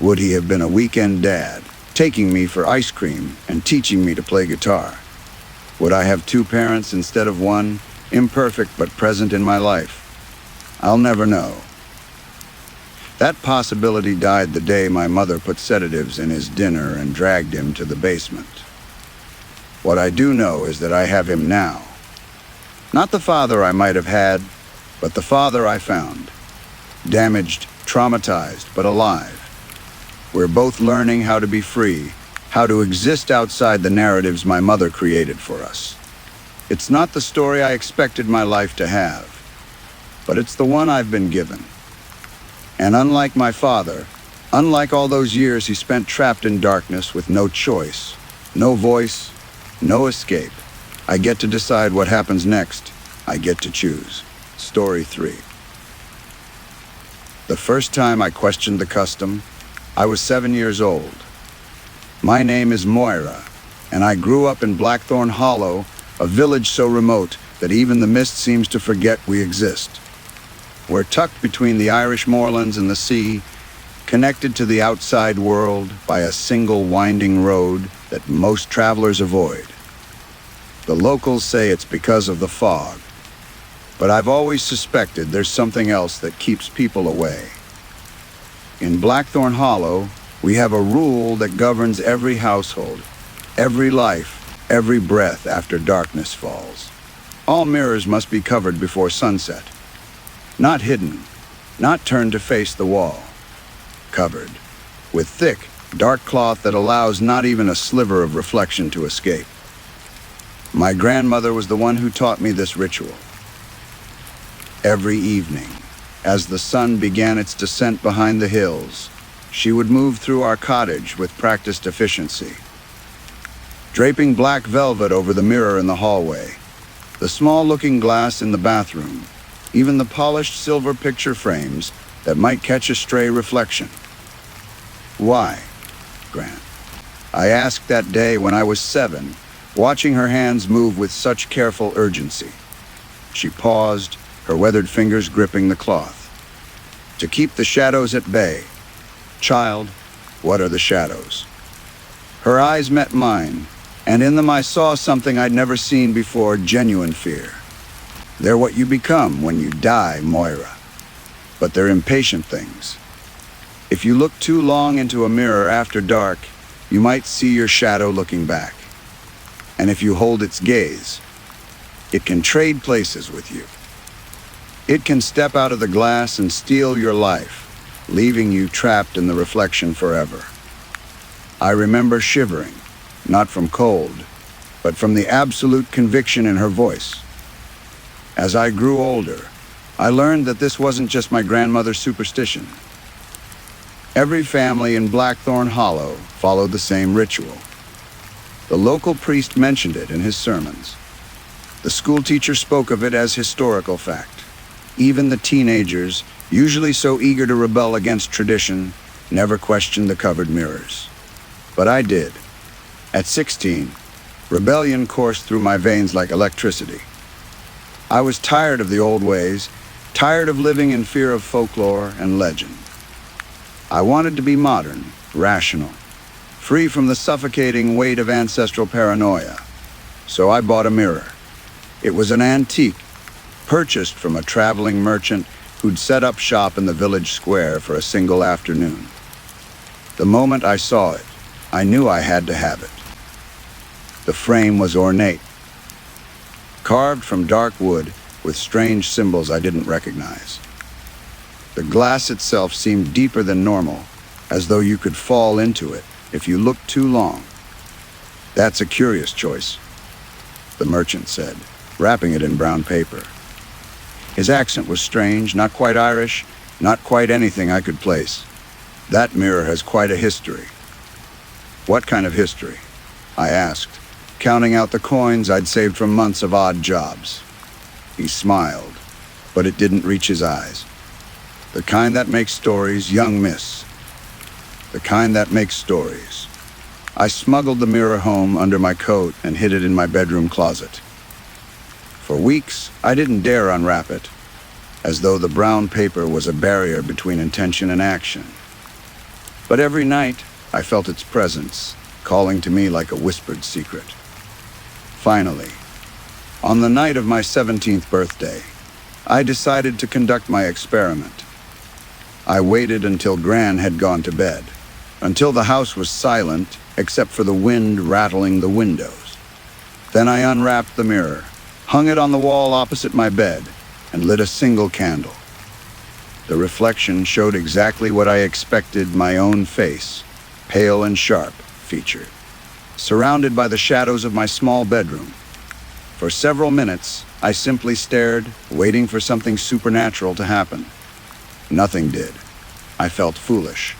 Would he have been a weekend dad, taking me for ice cream and teaching me to play guitar? Would I have 2 parents instead of 1, imperfect but present in my life? I'll never know. That possibility died the day my mother put sedatives in his dinner and dragged him to the basement. What I do know is that I have him now. Not the father I might have had, but the father I found. Damaged, traumatized, but alive. We're both learning how to be free, how to exist outside the narratives my mother created for us. It's not the story I expected my life to have, but it's the one I've been given. And unlike my father, unlike all those years he spent trapped in darkness with no choice, no voice, no escape, I get to decide what happens next. I get to choose. Story 3. The first time I questioned the custom, I was 7 years old. My name is Moira, and I grew up in Blackthorn Hollow, a village so remote that even the mist seems to forget we exist. We're tucked between the Irish moorlands and the sea, connected to the outside world by a single winding road that most travelers avoid. The locals say it's because of the fog, but I've always suspected there's something else that keeps people away. In Blackthorn Hollow, we have a rule that governs every household, every life, every breath after darkness falls. All mirrors must be covered before sunset. Not hidden, not turned to face the wall. Covered, with thick, dark cloth that allows not even a sliver of reflection to escape. My grandmother was the one who taught me this ritual. Every evening, as the sun began its descent behind the hills, she would move through our cottage with practiced efficiency. Draping black velvet over the mirror in the hallway, the small looking glass in the bathroom, even the polished silver picture frames that might catch a stray reflection. Why, Gran? I asked that day when I was 7, watching her hands move with such careful urgency. She paused, her weathered fingers gripping the cloth. To keep the shadows at bay. Child, what are the shadows? Her eyes met mine, and in them I saw something I'd never seen before, genuine fear. They're what you become when you die, Moira. But they're impatient things. If you look too long into a mirror after dark, you might see your shadow looking back. And if you hold its gaze, it can trade places with you. It can step out of the glass and steal your life, leaving you trapped in the reflection forever. I remember shivering, not from cold, but from the absolute conviction in her voice. As I grew older, I learned that this wasn't just my grandmother's superstition. Every family in Blackthorn Hollow followed the same ritual. The local priest mentioned it in his sermons. The school teacher spoke of it as historical fact. Even the teenagers, usually so eager to rebel against tradition, never questioned the covered mirrors. But I did. At 16, rebellion coursed through my veins like electricity. I was tired of the old ways, tired of living in fear of folklore and legend. I wanted to be modern, rational, free from the suffocating weight of ancestral paranoia. So I bought a mirror. It was an antique, purchased from a traveling merchant who'd set up shop in the village square for a single afternoon. The moment I saw it, I knew I had to have it. The frame was ornate, carved from dark wood with strange symbols I didn't recognize. The glass itself seemed deeper than normal, as though you could fall into it if you looked too long. That's a curious choice, the merchant said, wrapping it in brown paper. His accent was strange, not quite Irish, not quite anything I could place. That mirror has quite a history. What kind of history? I asked, counting out the coins I'd saved from months of odd jobs. He smiled, but it didn't reach his eyes. The kind that makes stories, young miss. The kind that makes stories. I smuggled the mirror home under my coat and hid it in my bedroom closet. For weeks, I didn't dare unwrap it, as though the brown paper was a barrier between intention and action. But every night, I felt its presence, calling to me like a whispered secret. Finally, on the night of my 17th birthday, I decided to conduct my experiment. I waited until Gran had gone to bed, until the house was silent except for the wind rattling the windows. Then I unwrapped the mirror, hung it on the wall opposite my bed, and lit a single candle. The reflection showed exactly what I expected my own face, pale and sharp, featured, surrounded by the shadows of my small bedroom. For several minutes, I simply stared, waiting for something supernatural to happen. Nothing did. I felt foolish.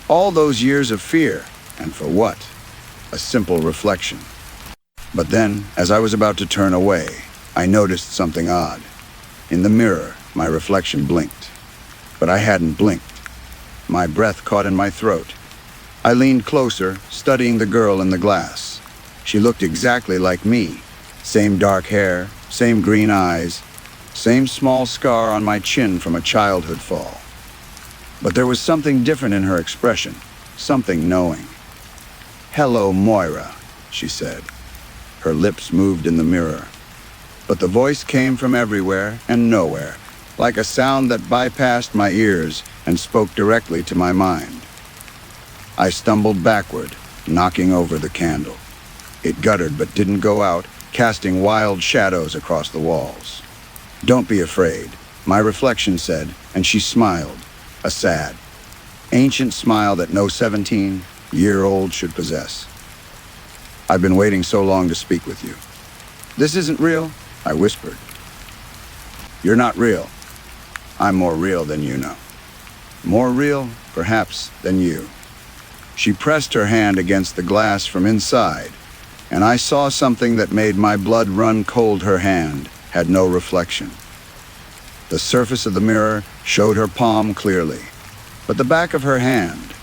All those years of fear, and for what? A simple reflection. But then, as I was about to turn away, I noticed something odd. In the mirror, my reflection blinked. But I hadn't blinked. My breath caught in my throat. I leaned closer, studying the girl in the glass. She looked exactly like me, Same dark hair, same green eyes, same small scar on my chin from a childhood fall. But there was something different in her expression, something knowing. "Hello, Moira," she said. Her lips moved in the mirror. But the voice came from everywhere and nowhere, like a sound that bypassed my ears and spoke directly to my mind. I stumbled backward, knocking over the candle. It guttered but didn't go out, casting wild shadows across the walls. "Don't be afraid," my reflection said, and she smiled, a sad, ancient smile that no 17-year-old should possess. "I've been waiting so long to speak with you." "This isn't real," I whispered. "You're not real. I'm more real than you know. More real, perhaps, than you." She pressed her hand against the glass from inside, and I saw something that made my blood run cold. Her hand had no reflection. The surface of the mirror showed her palm clearly, but the back of her hand,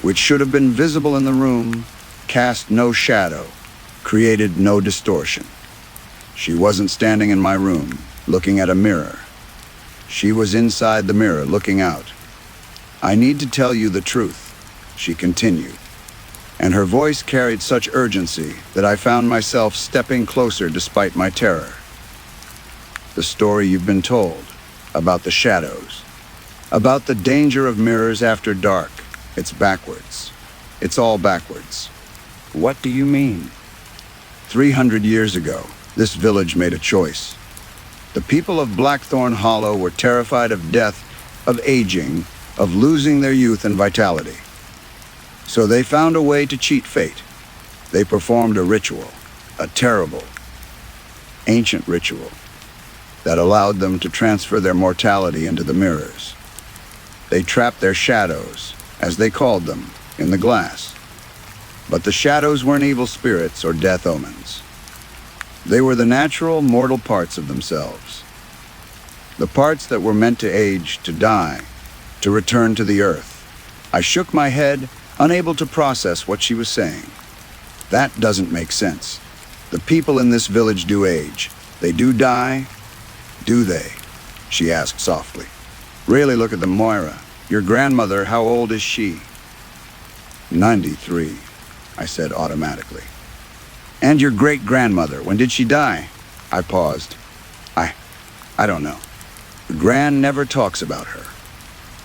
which should have been visible in the room, cast no shadow, created no distortion. She wasn't standing in my room, looking at a mirror. She was inside the mirror, looking out. "I need to tell you the truth," she continued, and her voice carried such urgency that I found myself stepping closer despite my terror. "The story you've been told, about the shadows, about the danger of mirrors after dark, it's backwards. It's all backwards." "What do you mean?" 300 years ago, this village made a choice. The people of Blackthorn Hollow were terrified of death, of aging, of losing their youth and vitality. So they found a way to cheat fate. They performed a ritual, a terrible, ancient ritual, that allowed them to transfer their mortality into the mirrors. They trapped their shadows, as they called them, in the glass. But the shadows weren't evil spirits or death omens. They were the natural, mortal parts of themselves. The parts that were meant to age, to die, to return to the earth. I shook my head, unable to process what she was saying. "That doesn't make sense. The people in this village do age. They do die, do they?" she asked softly. "Really, look at them, Moira. Your grandmother, how old is she?" 93, I said automatically. "And your great-grandmother, when did she die?" I paused. I don't know. Gran never talks about her,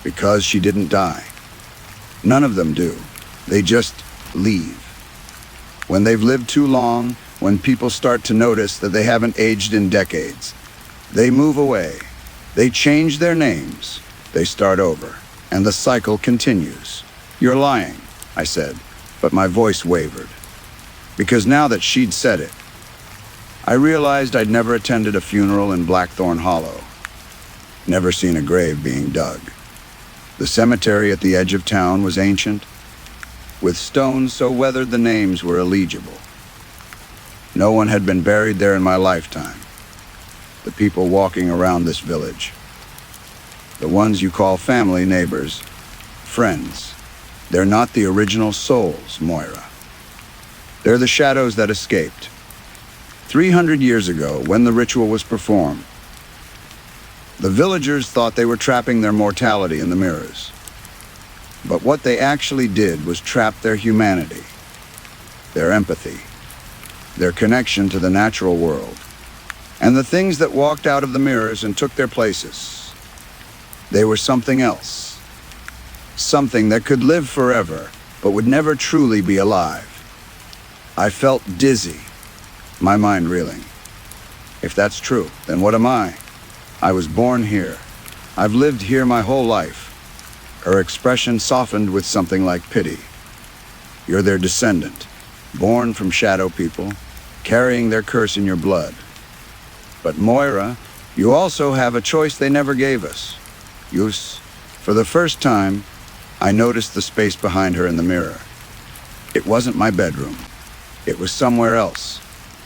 because she didn't die. None of them do. They just leave. When they've lived too long, when people start to notice that they haven't aged in decades, they move away. They change their names. They start over, and the cycle continues. "You're lying," I said, but my voice wavered. Because now that she'd said it, I realized I'd never attended a funeral in Blackthorn Hollow, never seen a grave being dug. The cemetery at the edge of town was ancient, with stones so weathered the names were illegible. No one had been buried there in my lifetime. The people walking around this village, the ones you call family, neighbors, friends, they're not the original souls, Moira. They're the shadows that escaped. 300 years ago, when the ritual was performed, the villagers thought they were trapping their mortality in the mirrors. But what they actually did was trap their humanity, their empathy, their connection to the natural world, and the things that walked out of the mirrors and took their places. They were something else, something that could live forever, but would never truly be alive. I felt dizzy, my mind reeling. If that's true, then what am I? I was born here. I've lived here my whole life. Her expression softened with something like pity. You're their descendant, born from shadow people, carrying their curse in your blood. But Moira, you also have a choice they never gave us. For the first time, I noticed the space behind her in the mirror. It wasn't my bedroom. It was somewhere else,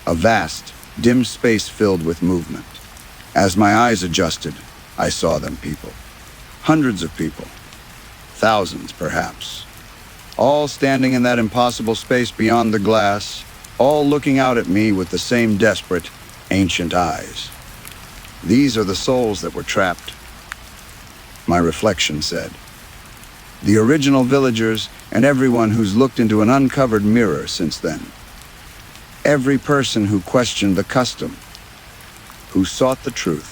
a vast, dim space filled with movement. As my eyes adjusted, I saw them people. Hundreds of people. Thousands, perhaps. All standing in that impossible space beyond the glass, all looking out at me with the same desperate, ancient eyes. These are the souls that were trapped, my reflection said. The original villagers and everyone who's looked into an uncovered mirror since then. Every person who questioned the custom, who sought the truth.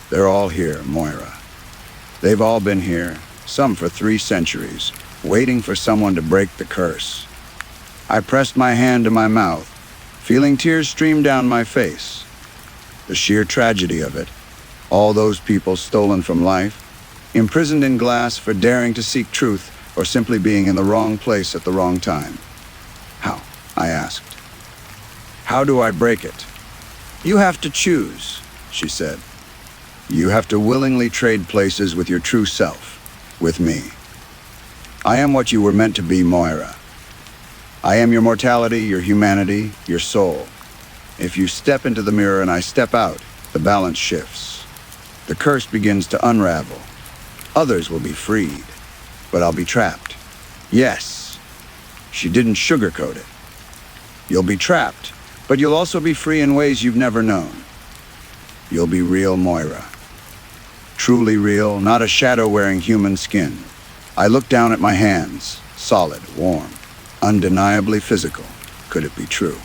They're all here, Moira. They've all been here, some for 3 centuries, waiting for someone to break the curse. I pressed my hand to my mouth, feeling tears stream down my face. The sheer tragedy of it, all those people stolen from life, imprisoned in glass for daring to seek truth or simply being in the wrong place at the wrong time. How? I asked. How do I break it? You have to choose, she said. You have to willingly trade places with your true self, with me. I am what you were meant to be, Moira. I am your mortality, your humanity, your soul. If you step into the mirror and I step out, the balance shifts. The curse begins to unravel. Others will be freed, but I'll be trapped. Yes, she didn't sugarcoat it. You'll be trapped, but you'll also be free in ways you've never known. You'll be real, Moira. Truly real, not a shadow-wearing human skin. I looked down at my hands, solid, warm, undeniably physical. Could it be true?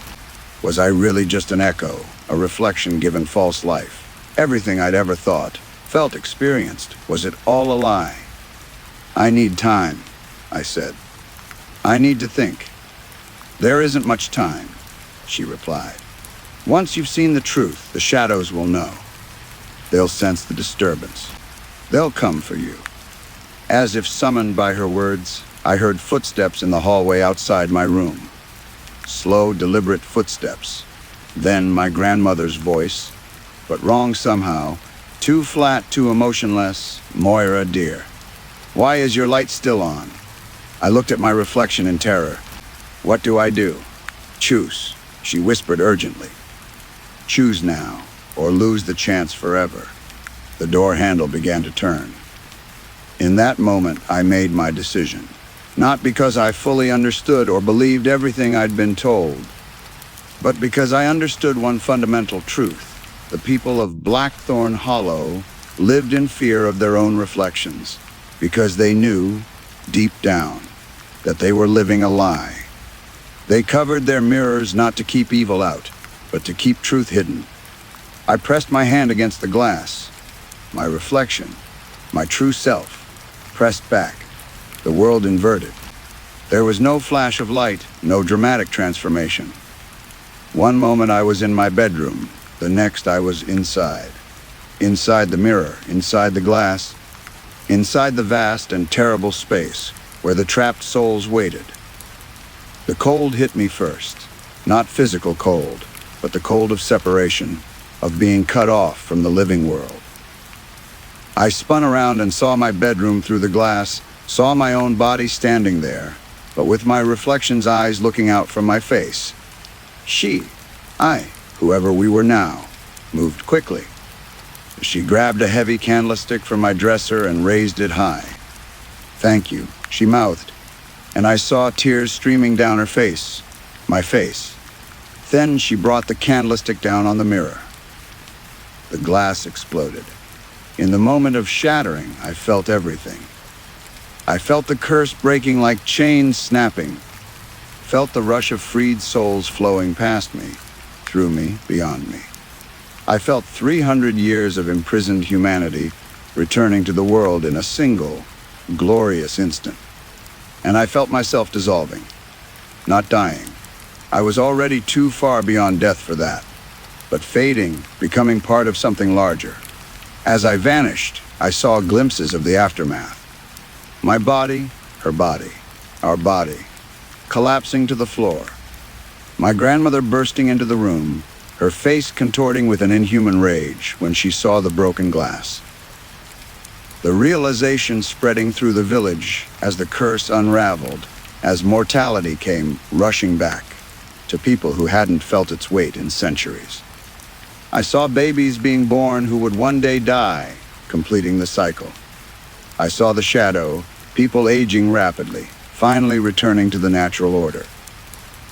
Was I really just an echo, a reflection given false life? Everything I'd ever thought, felt, experienced, was it all a lie? I need time, I said. I need to think. There isn't much time, she replied. Once you've seen the truth, the shadows will know. They'll sense the disturbance. They'll come for you. As if summoned by her words, I heard footsteps in the hallway outside my room. Slow, deliberate footsteps. Then my grandmother's voice, but wrong somehow. Too flat, too emotionless. Moira, dear, why is your light still on? I looked at my reflection in terror. What do I do? Choose, she whispered urgently. Choose now, or lose the chance forever. The door handle began to turn. In that moment, I made my decision. Not because I fully understood or believed everything I'd been told, but because I understood one fundamental truth. The people of Blackthorn Hollow lived in fear of their own reflections, because they knew, deep down, that they were living a lie. They covered their mirrors not to keep evil out, but to keep truth hidden. I pressed my hand against the glass. My reflection, my true self, pressed back, the world inverted. There was no flash of light, no dramatic transformation. One moment I was in my bedroom, the next I was inside. Inside the mirror, inside the glass, inside the vast and terrible space where the trapped souls waited. The cold hit me first, not physical cold, but the cold of separation, of being cut off from the living world. I spun around and saw my bedroom through the glass, saw my own body standing there, but with my reflection's eyes looking out from my face. She, I, whoever we were now, moved quickly. She grabbed a heavy candlestick from my dresser and raised it high. Thank you, she mouthed, and I saw tears streaming down her face, my face. Then she brought the candlestick down on the mirror. The glass exploded. In the moment of shattering, I felt everything. I felt the curse breaking like chains snapping, felt the rush of freed souls flowing past me, through me, beyond me. I felt 300 years of imprisoned humanity returning to the world in a single, glorious instant. And I felt myself dissolving, not dying. I was already too far beyond death for that, but fading, becoming part of something larger. As I vanished, I saw glimpses of the aftermath. My body, her body, our body, collapsing to the floor. My grandmother bursting into the room, her face contorting with an inhuman rage when she saw the broken glass. The realization spreading through the village as the curse unraveled, as mortality came rushing back to people who hadn't felt its weight in centuries. I saw babies being born who would one day die, completing the cycle. I saw the shadow, people aging rapidly, finally returning to the natural order.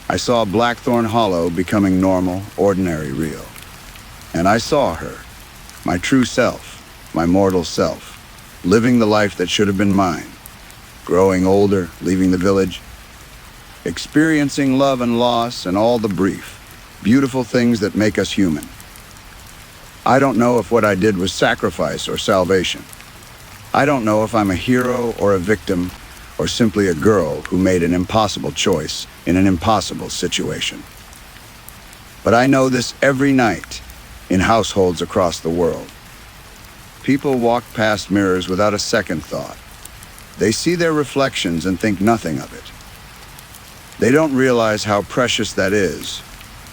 I saw Blackthorn Hollow becoming normal, ordinary, real. And I saw her, my true self, my mortal self, living the life that should have been mine, growing older, leaving the village, experiencing love and loss and all the brief, beautiful things that make us human. I don't know if what I did was sacrifice or salvation. I don't know if I'm a hero or a victim or simply a girl who made an impossible choice in an impossible situation. But I know this every night in households across the world. People walk past mirrors without a second thought. They see their reflections and think nothing of it. They don't realize how precious that is,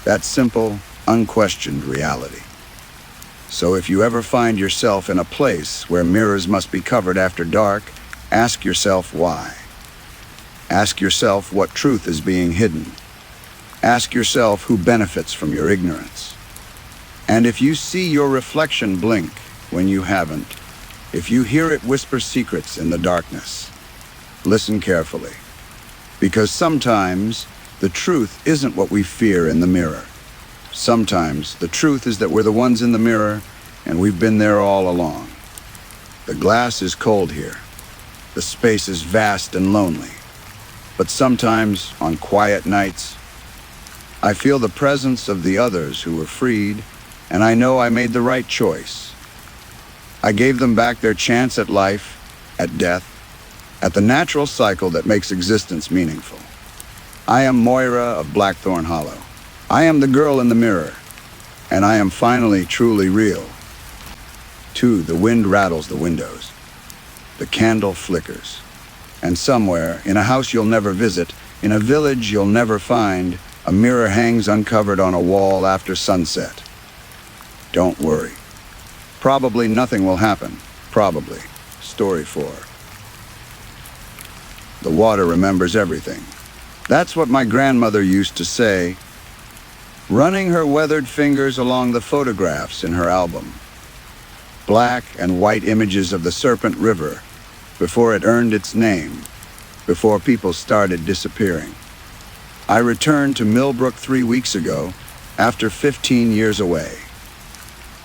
that simple, unquestioned reality. So if you ever find yourself in a place where mirrors must be covered after dark, ask yourself why. Ask yourself what truth is being hidden. Ask yourself who benefits from your ignorance. And if you see your reflection blink when you haven't, if you hear it whisper secrets in the darkness, listen carefully. Because sometimes the truth isn't what we fear in the mirror. Sometimes the truth is that we're the ones in the mirror and we've been there all along. The glass is cold here. The space is vast and lonely. But sometimes, on quiet nights, I feel the presence of the others who were freed, and I know I made the right choice. I gave them back their chance at life, at death, at the natural cycle that makes existence meaningful. I am Moira of Blackthorn Hollow. I am the girl in the mirror, and I am finally truly real. 2, the wind rattles the windows. The candle flickers. And somewhere, in a house you'll never visit, in a village you'll never find, a mirror hangs uncovered on a wall after sunset. Don't worry. Probably nothing will happen. Probably. Story 4. The water remembers everything. That's what my grandmother used to say, running her weathered fingers along the photographs in her album. Black and white images of the Serpent River before it earned its name, before people started disappearing. I returned to Millbrook 3 weeks ago, after 15 years away.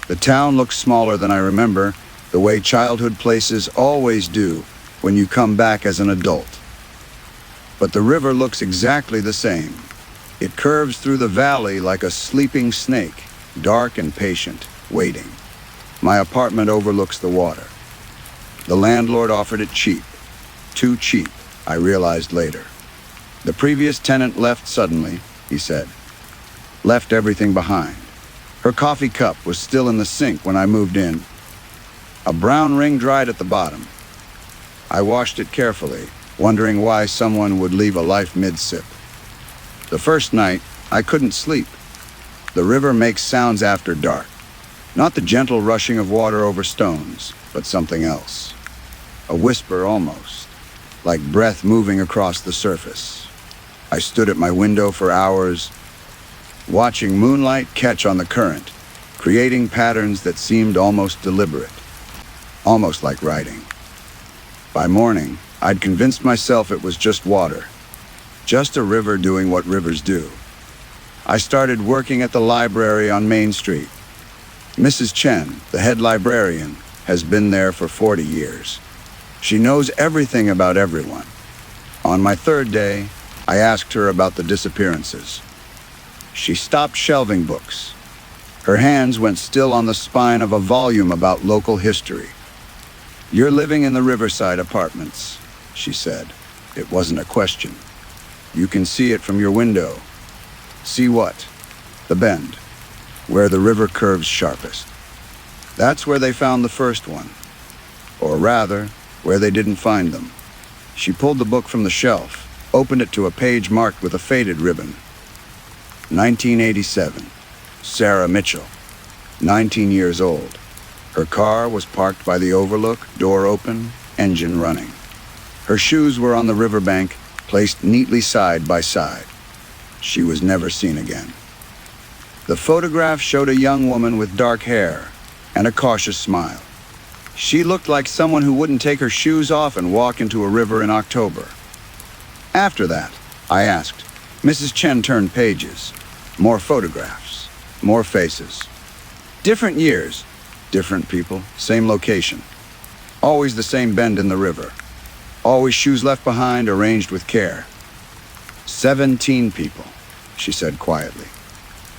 The town looks smaller than I remember, the way childhood places always do when you come back as an adult. But the river looks exactly the same. It curves through the valley like a sleeping snake, dark and patient, waiting. My apartment overlooks the water. The landlord offered it cheap. Too cheap, I realized later. The previous tenant left suddenly, he said. Left everything behind. Her coffee cup was still in the sink when I moved in. A brown ring dried at the bottom. I washed it carefully, wondering why someone would leave a life mid-sip. The first night, I couldn't sleep. The river makes sounds after dark. Not the gentle rushing of water over stones, but something else. A whisper almost, like breath moving across the surface. I stood at my window for hours, watching moonlight catch on the current, creating patterns that seemed almost deliberate, almost like writing. By morning, I'd convinced myself it was just water, just a river doing what rivers do. I started working at the library on Main Street. Mrs. Chen, the head librarian, has been there for 40 years. She knows everything about everyone. On my 3rd day, I asked her about the disappearances. She stopped shelving books. Her hands went still on the spine of a volume about local history. "You're living in the Riverside apartments," she said. It wasn't a question. "You can see it from your window." "See what?" "The bend, where the river curves sharpest. That's where they found the first one. Or rather, where they didn't find them." She pulled the book from the shelf, opened it to a page marked with a faded ribbon. 1987. Sarah Mitchell, 19 years old. Her car was parked by the overlook, door open, engine running. Her shoes were on the riverbank, placed neatly side by side. She was never seen again. The photograph showed a young woman with dark hair and a cautious smile. She looked like someone who wouldn't take her shoes off and walk into a river in October. After that, I asked, Mrs. Chen turned pages. More photographs, more faces. Different years, different people, same location. Always the same bend in the river. Always shoes left behind, arranged with care. 17 people, she said quietly,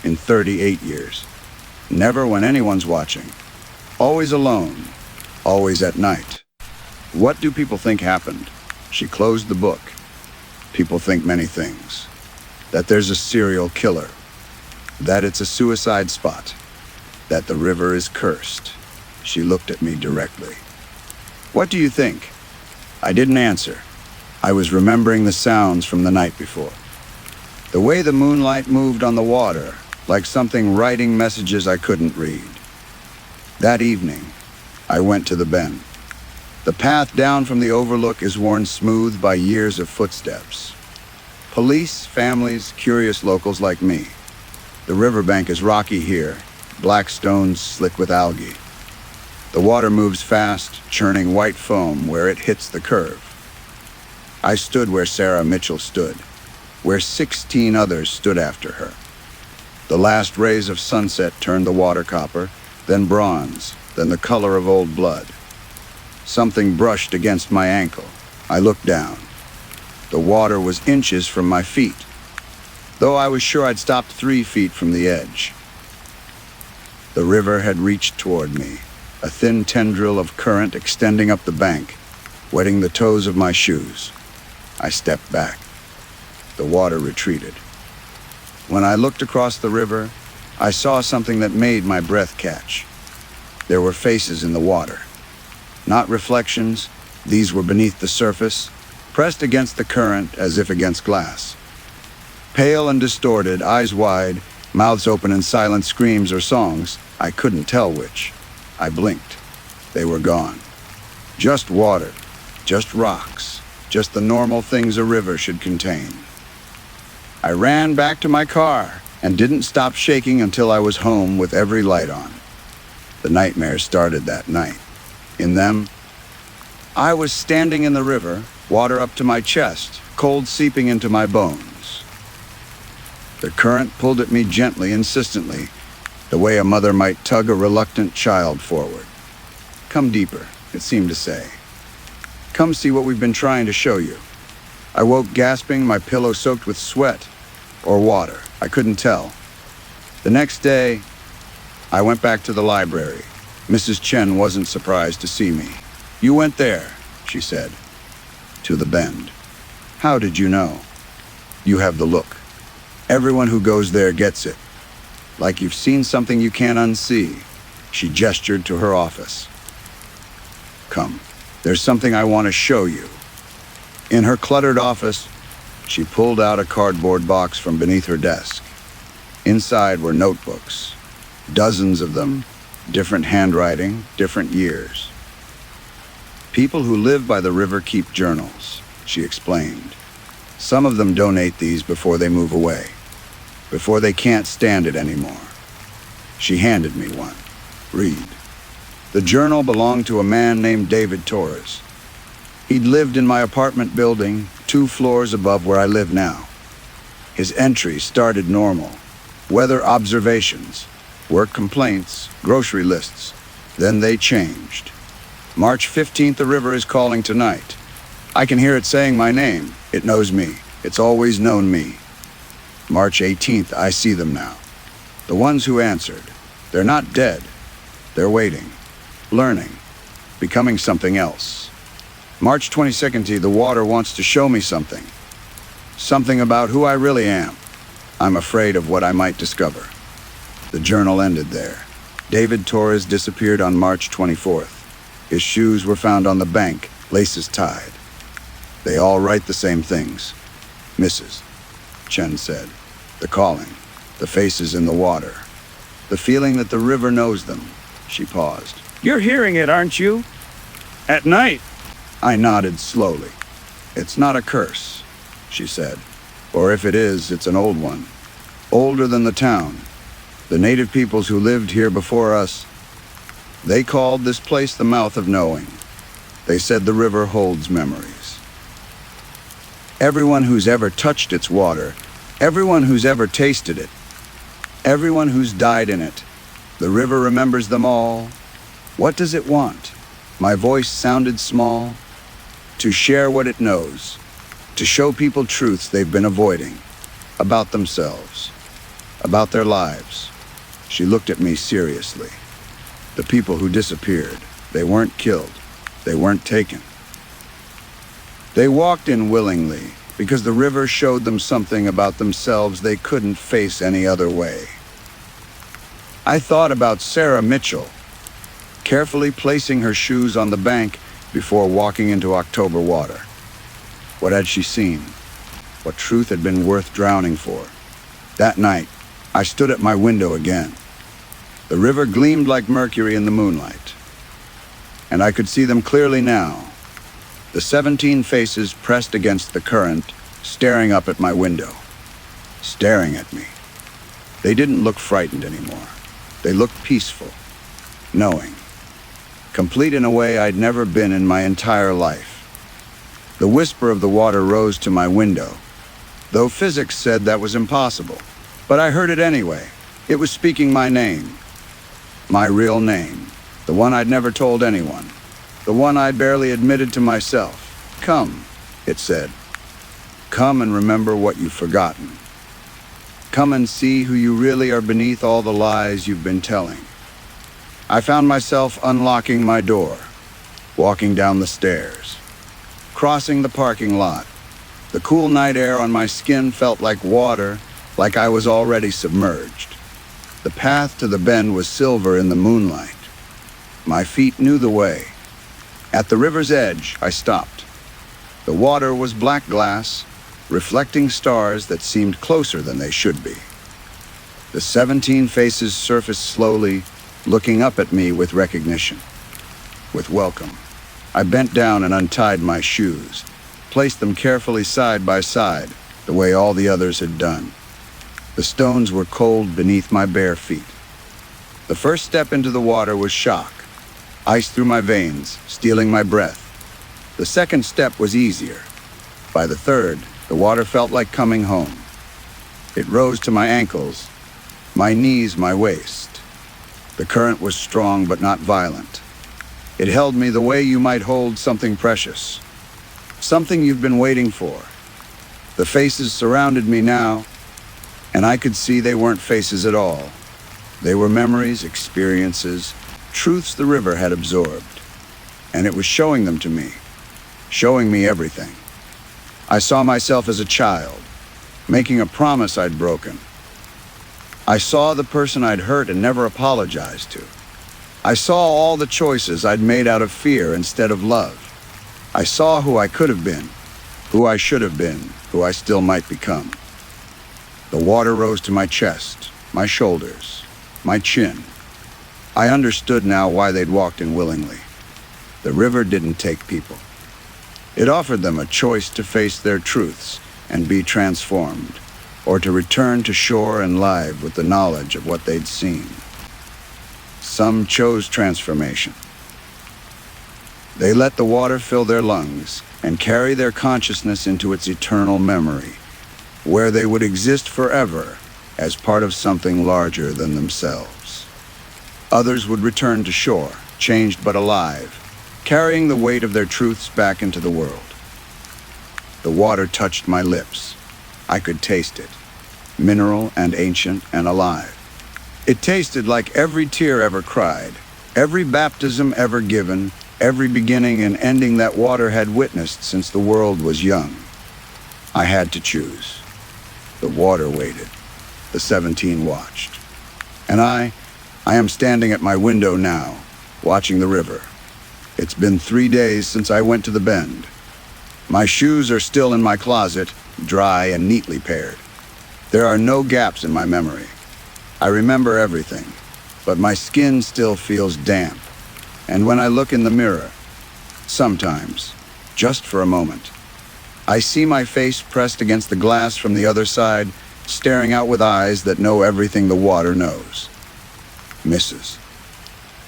in 38 years. Never when anyone's watching. Always alone, always at night. What do people think happened? She closed the book. People think many things. That there's a serial killer. That it's a suicide spot. That the river is cursed. She looked at me directly. What do you think? I didn't answer. I was remembering the sounds from the night before. The way the moonlight moved on the water, like something writing messages I couldn't read. That evening, I went to the bend. The path down from the overlook is worn smooth by years of footsteps. Police, families, curious locals like me. The riverbank is rocky here, black stones slick with algae. The water moves fast, churning white foam where it hits the curve. I stood where Sarah Mitchell stood, where 16 others stood after her. The last rays of sunset turned the water copper, then bronze, then the color of old blood. Something brushed against my ankle. I looked down. The water was inches from my feet, though I was sure I'd stopped 3 feet from the edge. The river had reached toward me, a thin tendril of current extending up the bank, wetting the toes of my shoes. I stepped back. The water retreated. When I looked across the river, I saw something that made my breath catch. There were faces in the water. Not reflections, these were beneath the surface, pressed against the current as if against glass. Pale and distorted, eyes wide, mouths open in silent screams or songs, I couldn't tell which. I blinked. They were gone. Just water, just rocks, just the normal things a river should contain. I ran back to my car and didn't stop shaking until I was home with every light on. The nightmares started that night. In them, I was standing in the river, water up to my chest, cold seeping into my bones. The current pulled at me gently, insistently, the way a mother might tug a reluctant child forward. Come deeper, it seemed to say. Come see what we've been trying to show you. I woke gasping, my pillow soaked with sweat or water. I couldn't tell. The next day, I went back to the library. Mrs. Chen wasn't surprised to see me. You went there, she said. To the bend. How did you know? You have the look. Everyone who goes there gets it. Like you've seen something you can't unsee. She gestured to her office. Come, there's something I want to show you. In her cluttered office, she pulled out a cardboard box from beneath her desk. Inside were notebooks, dozens of them, different handwriting, different years. People who live by the river keep journals, she explained. Some of them donate these before they move away, before they can't stand it anymore. She handed me one. Read. The journal belonged to a man named David Torres. He'd lived in my apartment building, 2 floors above where I live now. His entries started normal. Weather observations, work complaints, grocery lists. Then they changed. March 15th, the river is calling tonight. I can hear it saying my name. It knows me. It's always known me. March 18th, I see them now. The ones who answered. They're not dead. They're waiting, learning, becoming something else. March 22nd, the water wants to show me something. Something about who I really am. I'm afraid of what I might discover. The journal ended there. David Torres disappeared on March 24th. His shoes were found on the bank, laces tied. They all write the same things. Mrs. Chen said. The calling, the faces in the water, the feeling that the river knows them. She paused. You're hearing it, aren't you? At night. I nodded slowly. It's not a curse, she said. Or if it is, it's an old one. Older than the town. The native peoples who lived here before us, they called this place the mouth of knowing. They said the river holds memories. Everyone who's ever touched its water, everyone who's ever tasted it, everyone who's died in it, The river remembers them all. What does it want? My voice sounded small. To share what it knows. To show people truths they've been avoiding. About themselves. About their lives. She looked at me seriously. The people who disappeared, they weren't killed. They weren't taken. They walked in willingly because the river showed them something about themselves they couldn't face any other way. I thought about Sarah Mitchell, carefully placing her shoes on the bank before walking into October water. What had she seen? What truth had been worth drowning for? That night, I stood at my window again. The river gleamed like mercury in the moonlight, and I could see them clearly now. The 17 faces pressed against the current, staring up at my window. Staring at me. They didn't look frightened anymore. They looked peaceful, knowing, complete in a way I'd never been in my entire life. The whisper of the water rose to my window, though physics said that was impossible. But I heard it anyway. It was speaking my name. My real name. The one I'd never told anyone. The one I'd barely admitted to myself. Come, it said. Come and remember what you've forgotten. Come and see who you really are beneath all the lies you've been telling. I found myself unlocking my door, walking down the stairs, crossing the parking lot. The cool night air on my skin felt like water, like I was already submerged. The path to the bend was silver in the moonlight. My feet knew the way. At the river's edge, I stopped. The water was black glass, reflecting stars that seemed closer than they should be. The 17 faces surfaced slowly, looking up at me with recognition, with welcome. I bent down and untied my shoes, placed them carefully side by side, the way all the others had done. The stones were cold beneath my bare feet. The first step into the water was shock, ice through my veins, stealing my breath. The second step was easier. By the third, the water felt like coming home. It rose to my ankles, my knees, my waist. The current was strong but not violent. It held me the way you might hold something precious, something you've been waiting for. The faces surrounded me now, and I could see they weren't faces at all. They were memories, experiences, truths the river had absorbed, and it was showing them to me, showing me everything. I saw myself as a child, making a promise I'd broken. I saw the person I'd hurt and never apologized to. I saw all the choices I'd made out of fear instead of love. I saw who I could have been, who I should have been, who I still might become. The water rose to my chest, my shoulders, my chin. I understood now why they'd walked in willingly. The river didn't take people. It offered them a choice to face their truths and be transformed, or to return to shore and live with the knowledge of what they'd seen. Some chose transformation. They let the water fill their lungs and carry their consciousness into its eternal memory, where they would exist forever as part of something larger than themselves. Others would return to shore, changed but alive, carrying the weight of their truths back into the world. The water touched my lips. I could taste it, mineral and ancient and alive. It tasted like every tear ever cried, every baptism ever given, every beginning and ending that water had witnessed since the world was young. I had to choose. The water waited. The 17 watched. And I am standing at my window now, watching the river. It's been 3 days since I went to the bend. My shoes are still in my closet, dry and neatly paired. There are no gaps in my memory. I remember everything, but my skin still feels damp. And when I look in the mirror, sometimes, just for a moment, I see my face pressed against the glass from the other side, staring out with eyes that know everything the water knows. Misses.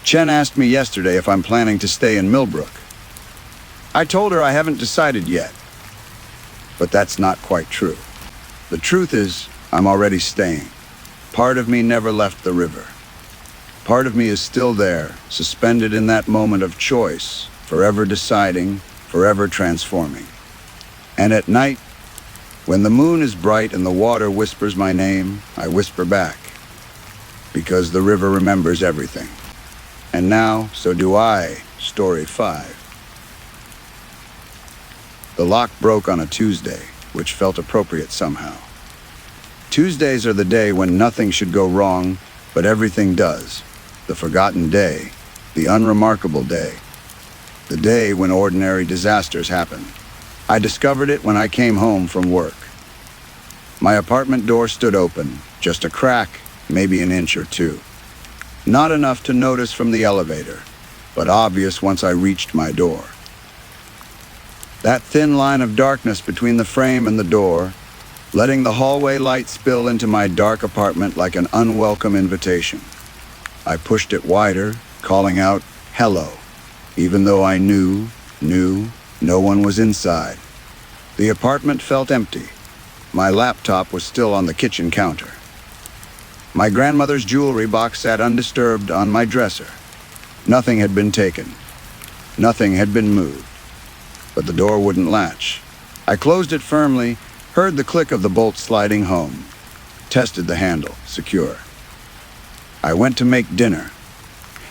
Chen asked me yesterday if I'm planning to stay in Millbrook. I told her I haven't decided yet, but that's not quite true. The truth is, I'm already staying. Part of me never left the river. Part of me is still there, suspended in that moment of choice, forever deciding, forever transforming. And at night, when the moon is bright and the water whispers my name, I whisper back, because the river remembers everything. And now, so do I, Story 5. The lock broke on a Tuesday, which felt appropriate somehow. Tuesdays are the day when nothing should go wrong, but everything does. The forgotten day, the unremarkable day, the day when ordinary disasters happen. I discovered it when I came home from work. My apartment door stood open, just a crack, maybe an inch or two. Not enough to notice from the elevator, but obvious once I reached my door. That thin line of darkness between the frame and the door, letting the hallway light spill into my dark apartment like an unwelcome invitation. I pushed it wider, calling out, "Hello," even though I knew no one was inside. The apartment felt empty. My laptop was still on the kitchen counter. My grandmother's jewelry box sat undisturbed on my dresser. Nothing had been taken. Nothing had been moved. But the door wouldn't latch. I closed it firmly, heard the click of the bolt sliding home, tested the handle, secure. I went to make dinner,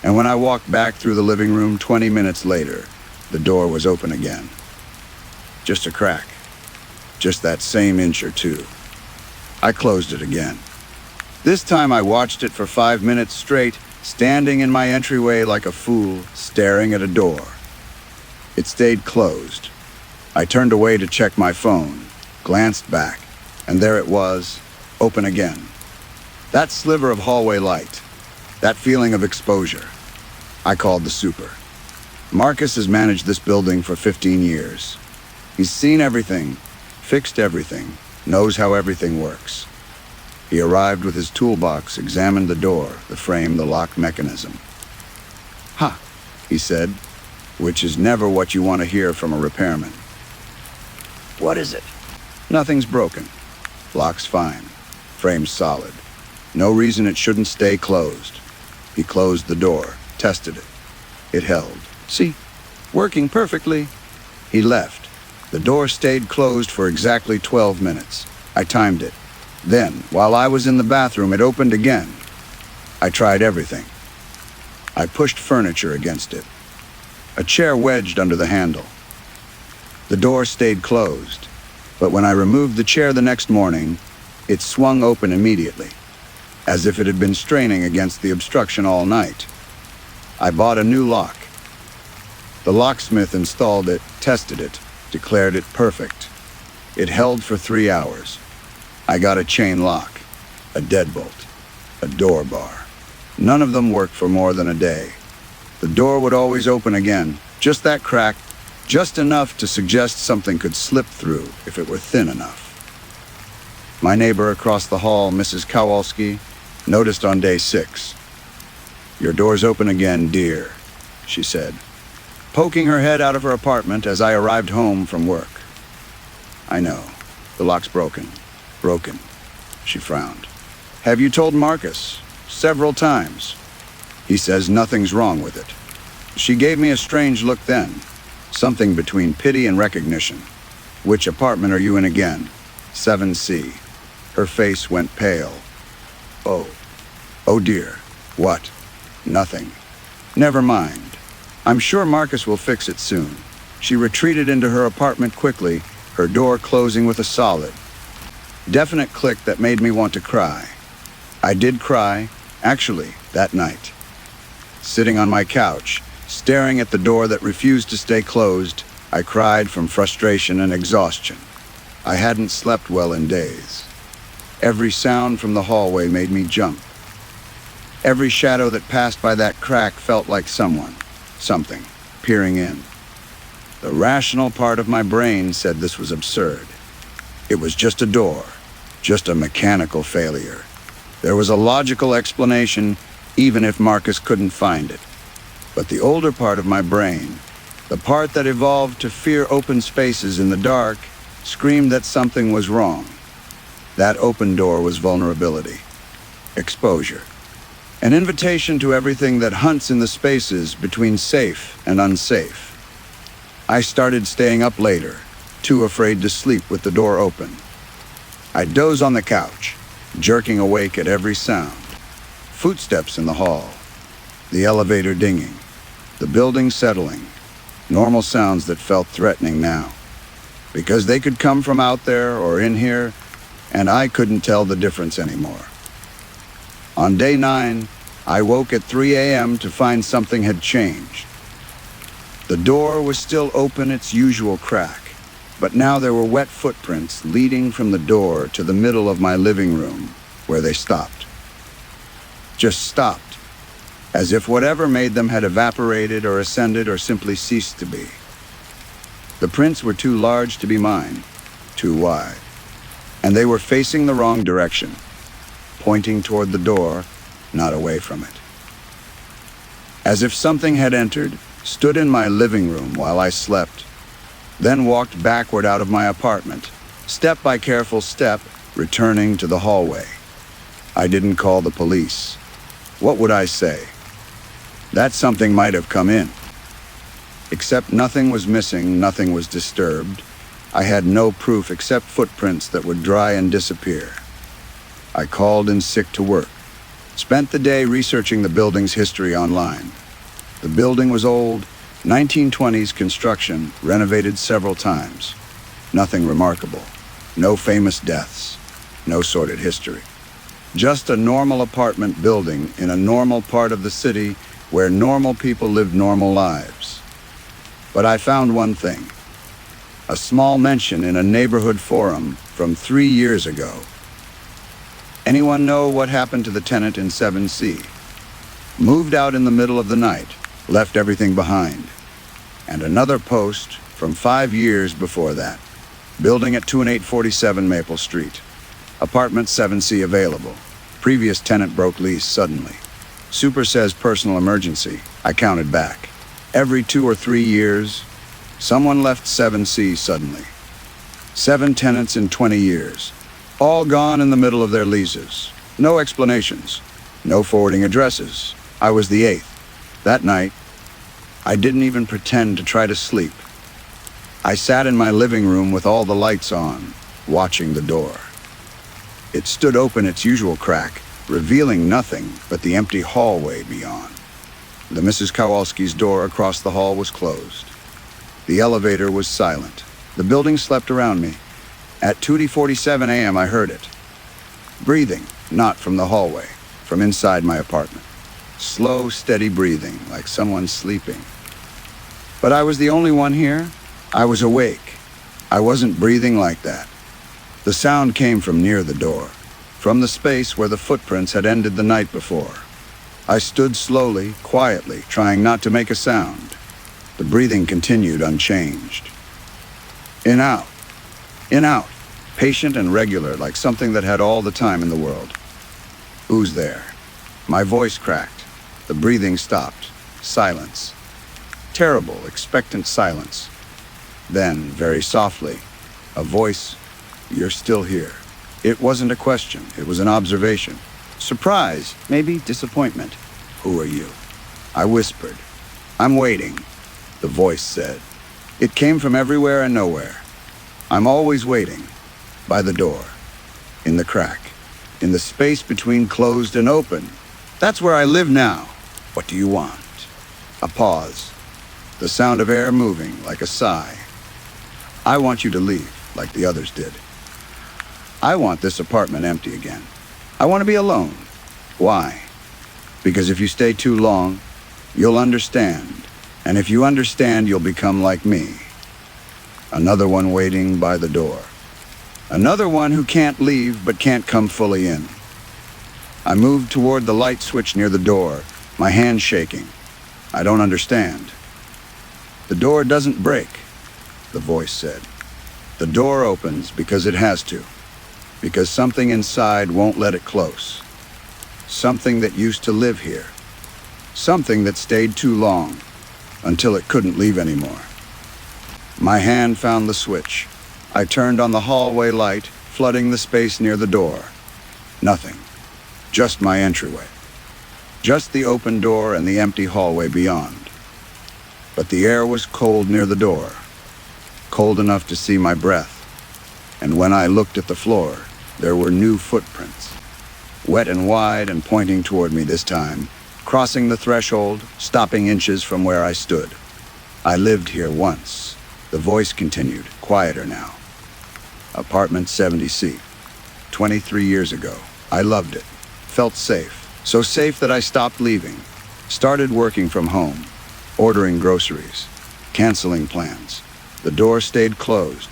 and when I walked back through the living room 20 minutes later, the door was open again. Just a crack. Just that same inch or two. I closed it again. This time I watched it for 5 minutes straight, standing in my entryway like a fool, staring at a door. It stayed closed. I turned away to check my phone, glanced back, and there it was, open again. That sliver of hallway light, that feeling of exposure. I called the super. Marcus has managed this building for 15 years. He's seen everything, fixed everything, knows how everything works. He arrived with his toolbox, examined the door, the frame, the lock mechanism. "Ha," he said, which is never what you want to hear from a repairman. "What is it?" "Nothing's broken. Lock's fine. Frame's solid. No reason it shouldn't stay closed." He closed the door, tested it. It held. "See? Working perfectly." He left. The door stayed closed for exactly 12 minutes. I timed it. Then, while I was in the bathroom, it opened again. I tried everything. I pushed furniture against it. A chair wedged under the handle. The door stayed closed, but when I removed the chair the next morning, it swung open immediately, as if it had been straining against the obstruction all night. I bought a new lock. The locksmith installed it, tested it, declared it perfect. It held for 3 hours. I got a chain lock, a deadbolt, a door bar. None of them worked for more than a day. The door would always open again, just that crack, just enough to suggest something could slip through if it were thin enough. My neighbor across the hall, Mrs. Kowalski, noticed on day 6. "Your door's open again, dear," she said, poking her head out of her apartment as I arrived home from work. "I know. The lock's broken. Broken," she frowned. "Have you told Marcus?" "Several times. He says nothing's wrong with it." She gave me a strange look then, something between pity and recognition. "Which apartment are you in again?" 7C. Her face went pale. Oh dear. What?" "Nothing." "Never mind. I'm sure Marcus will fix it soon." She retreated into her apartment quickly, her door closing with a solid, definite click that made me want to cry. I did cry, actually, that night. Sitting on my couch, staring at the door that refused to stay closed, I cried from frustration and exhaustion. I hadn't slept well in days. Every sound from the hallway made me jump. Every shadow that passed by that crack felt like something, peering in. The rational part of my brain said this was absurd. It was just a door, just a mechanical failure. There was a logical explanation, even if Marcus couldn't find it. But the older part of my brain, the part that evolved to fear open spaces in the dark, screamed that something was wrong. That open door was vulnerability, exposure. An invitation to everything that hunts in the spaces between safe and unsafe. I started staying up later, too afraid to sleep with the door open. I'd doze on the couch, jerking awake at every sound. Footsteps in the hall, the elevator dinging, the building settling, normal sounds that felt threatening now. Because they could come from out there or in here, and I couldn't tell the difference anymore. On day 9, I woke at 3 a.m. to find something had changed. The door was still open its usual crack, but now there were wet footprints leading from the door to the middle of my living room, where they stopped. Just stopped, as if whatever made them had evaporated or ascended or simply ceased to be. The prints were too large to be mine, too wide, and they were facing the wrong direction, pointing toward the door, not away from it. As if something had entered, stood in my living room while I slept, then walked backward out of my apartment, step by careful step, returning to the hallway. I didn't call the police. What would I say? That something might have come in. Except nothing was missing, nothing was disturbed. I had no proof except footprints that would dry and disappear. I called in sick to work. Spent the day researching the building's history online. The building was old, 1920s construction, renovated several times. Nothing remarkable. No famous deaths. No sordid history. Just a normal apartment building in a normal part of the city where normal people lived normal lives. But I found one thing. A small mention in a neighborhood forum from 3 years ago. Anyone know what happened to the tenant in 7C? Moved out in the middle of the night, left everything behind. And another post from 5 years before that. Building at 2847 Maple Street. Apartment 7C available. Previous tenant broke lease suddenly. Super says personal emergency. I counted back. Every 2 or 3 years, someone left 7C suddenly. 7 tenants in 20 years. All gone in the middle of their leases. No explanations. No forwarding addresses. I was the 8th. That night, I didn't even pretend to try to sleep. I sat in my living room with all the lights on, watching the door. It stood open its usual crack, revealing nothing but the empty hallway beyond. The Mrs. Kowalski's door across the hall was closed. The elevator was silent. The building slept around me. At 2:47 a.m. I heard it. Breathing, not from the hallway, from inside my apartment. Slow, steady breathing, like someone sleeping. But I was the only one here. I was awake. I wasn't breathing like that. The sound came from near the door, from the space where the footprints had ended the night before. I stood slowly, quietly, trying not to make a sound. The breathing continued unchanged. In, out. In, out. Patient and regular, like something that had all the time in the world. Who's there? My voice cracked. The breathing stopped. Silence. Terrible, expectant silence. Then, very softly, a voice, "You're still here." It wasn't a question, it was an observation. Surprise, maybe disappointment. "Who are you?" I whispered. "I'm waiting," the voice said. It came from everywhere and nowhere. "I'm always waiting. By the door. In the crack. In the space between closed and open. That's where I live now. What do you want?" A pause. The sound of air moving, like a sigh. "I want you to leave, like the others did. I want this apartment empty again. I want to be alone." "Why?" "Because if you stay too long, you'll understand. And if you understand, you'll become like me." Another one waiting by the door. Another one who can't leave but can't come fully in. I moved toward the light switch near the door, my hand shaking. "I don't understand." "The door doesn't break," the voice said. "The door opens because it has to. Because something inside won't let it close. Something that used to live here. Something that stayed too long, until it couldn't leave anymore." My hand found the switch. I turned on the hallway light, flooding the space near the door. Nothing. Just my entryway. Just the open door and the empty hallway beyond. But the air was cold near the door, cold enough to see my breath. And when I looked at the floor, there were new footprints, wet and wide and pointing toward me this time, crossing the threshold, stopping inches from where I stood. I lived here once, the voice continued, quieter now. Apartment 70C. 23 years ago. I loved it. Felt safe. So safe that I stopped leaving. Started working from home. Ordering groceries. Canceling plans. The door stayed closed.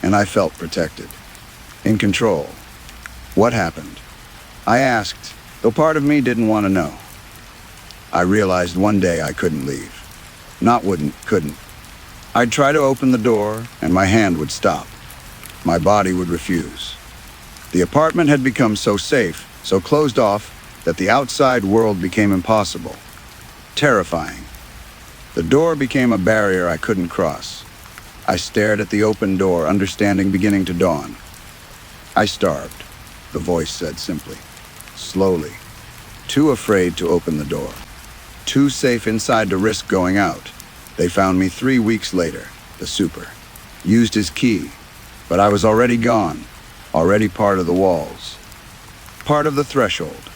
And I felt protected. In control. What happened? I asked, though part of me didn't want to know. I realized one day I couldn't leave. Couldn't. I'd try to open the door, and my hand would stop. My body would refuse. The apartment had become so safe, so closed off, that the outside world became impossible. Terrifying. The door became a barrier I couldn't cross. I stared at the open door, understanding beginning to dawn. I starved, the voice said simply, slowly. Too afraid to open the door. Too safe inside to risk going out. They found me 3 weeks later, the super. Used his key, but I was already gone, already part of the walls. Part of the threshold.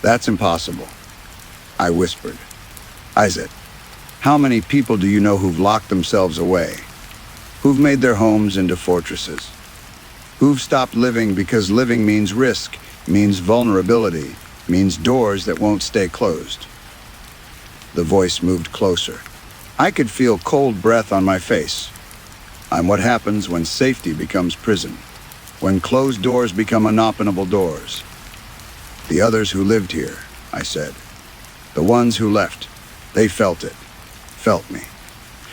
That's impossible. I whispered. Isaac, how many people do you know who've locked themselves away? Who've made their homes into fortresses? Who've stopped living because living means risk, means vulnerability, means doors that won't stay closed? The voice moved closer. I could feel cold breath on my face. I'm what happens when safety becomes prison, when closed doors become unopenable doors. The others who lived here, I said. The ones who left, they felt it, felt me.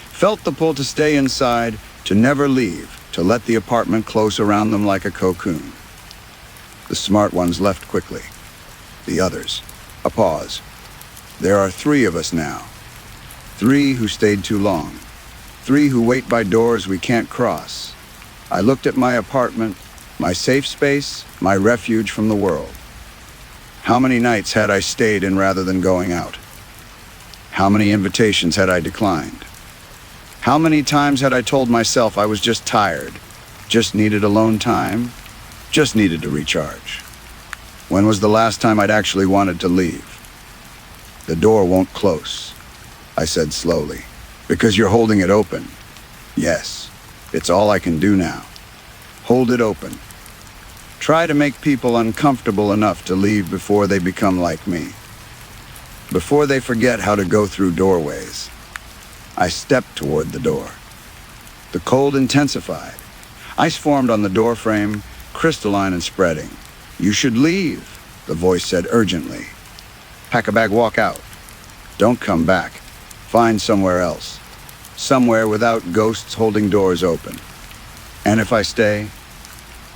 Felt the pull to stay inside, to never leave, to let the apartment close around them like a cocoon. The smart ones left quickly. The others, a pause. There are 3 of us now. 3 who stayed too long. 3 who wait by doors we can't cross. I looked at my apartment, my safe space, my refuge from the world. How many nights had I stayed in rather than going out? How many invitations had I declined? How many times had I told myself I was just tired, just needed alone time, just needed to recharge? When was the last time I'd actually wanted to leave? The door won't close, I said slowly, because you're holding it open. Yes, it's all I can do now. Hold it open. Try to make people uncomfortable enough to leave before they become like me. Before they forget how to go through doorways. I stepped toward the door. The cold intensified. Ice formed on the door frame, crystalline and spreading. You should leave, the voice said urgently. Pack a bag, walk out. Don't come back. Find somewhere else. Somewhere without ghosts holding doors open. And if I stay,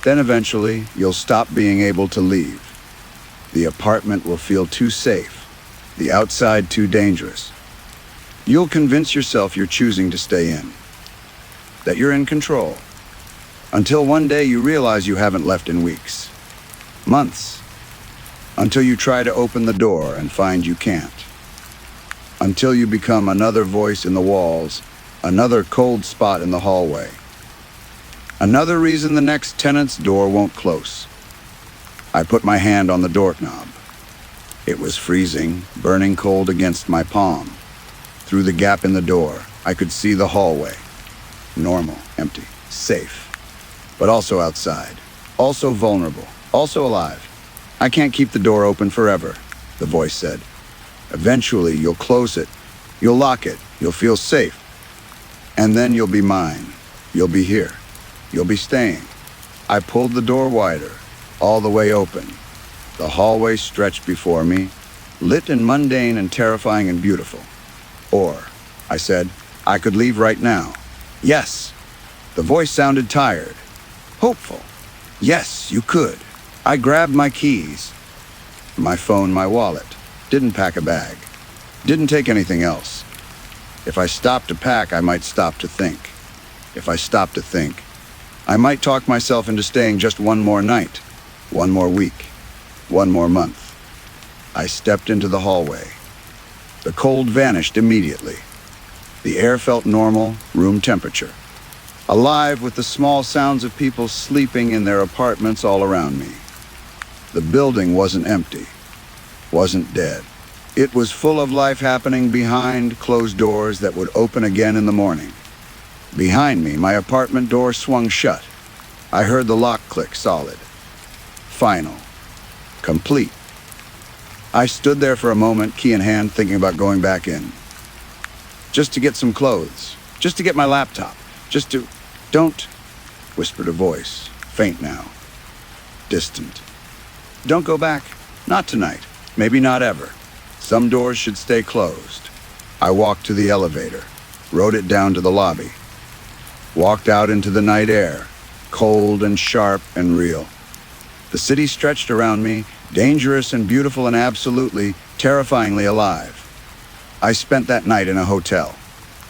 then eventually you'll stop being able to leave. The apartment will feel too safe, the outside too dangerous. You'll convince yourself you're choosing to stay in, that you're in control, until one day you realize you haven't left in weeks, months, until you try to open the door and find you can't, until you become another voice in the walls, another cold spot in the hallway. Another reason the next tenant's door won't close. I put my hand on the doorknob. It was freezing, burning cold against my palm. Through the gap in the door, I could see the hallway. Normal, empty, safe. But also outside. Also vulnerable. Also alive. I can't keep the door open forever, the voice said. Eventually, you'll close it. You'll lock it. You'll feel safe. And then you'll be mine. You'll be here. You'll be staying. I pulled the door wider, all the way open. The hallway stretched before me, lit and mundane and terrifying and beautiful. Or, I said, I could leave right now. Yes. The voice sounded tired, hopeful. Yes, you could. I grabbed my keys, my phone, my wallet. Didn't pack a bag. Didn't take anything else. If I stopped to pack, I might stop to think. If I stopped to think, I might talk myself into staying just one more night, one more week, one more month. I stepped into the hallway. The cold vanished immediately. The air felt normal, room temperature. Alive with the small sounds of people sleeping in their apartments all around me. The building wasn't empty, wasn't dead. It was full of life happening behind closed doors that would open again in the morning. Behind me, my apartment door swung shut. I heard the lock click solid. Final. Complete. I stood there for a moment, key in hand, thinking about going back in. Just to get some clothes. Just to get my laptop. Just to... Don't, whispered a voice, faint now, distant. Don't go back. Not tonight. Maybe not ever. Some doors should stay closed. I walked to the elevator, rode it down to the lobby, walked out into the night air, cold and sharp and real. The city stretched around me, dangerous and beautiful and absolutely, terrifyingly alive. I spent that night in a hotel.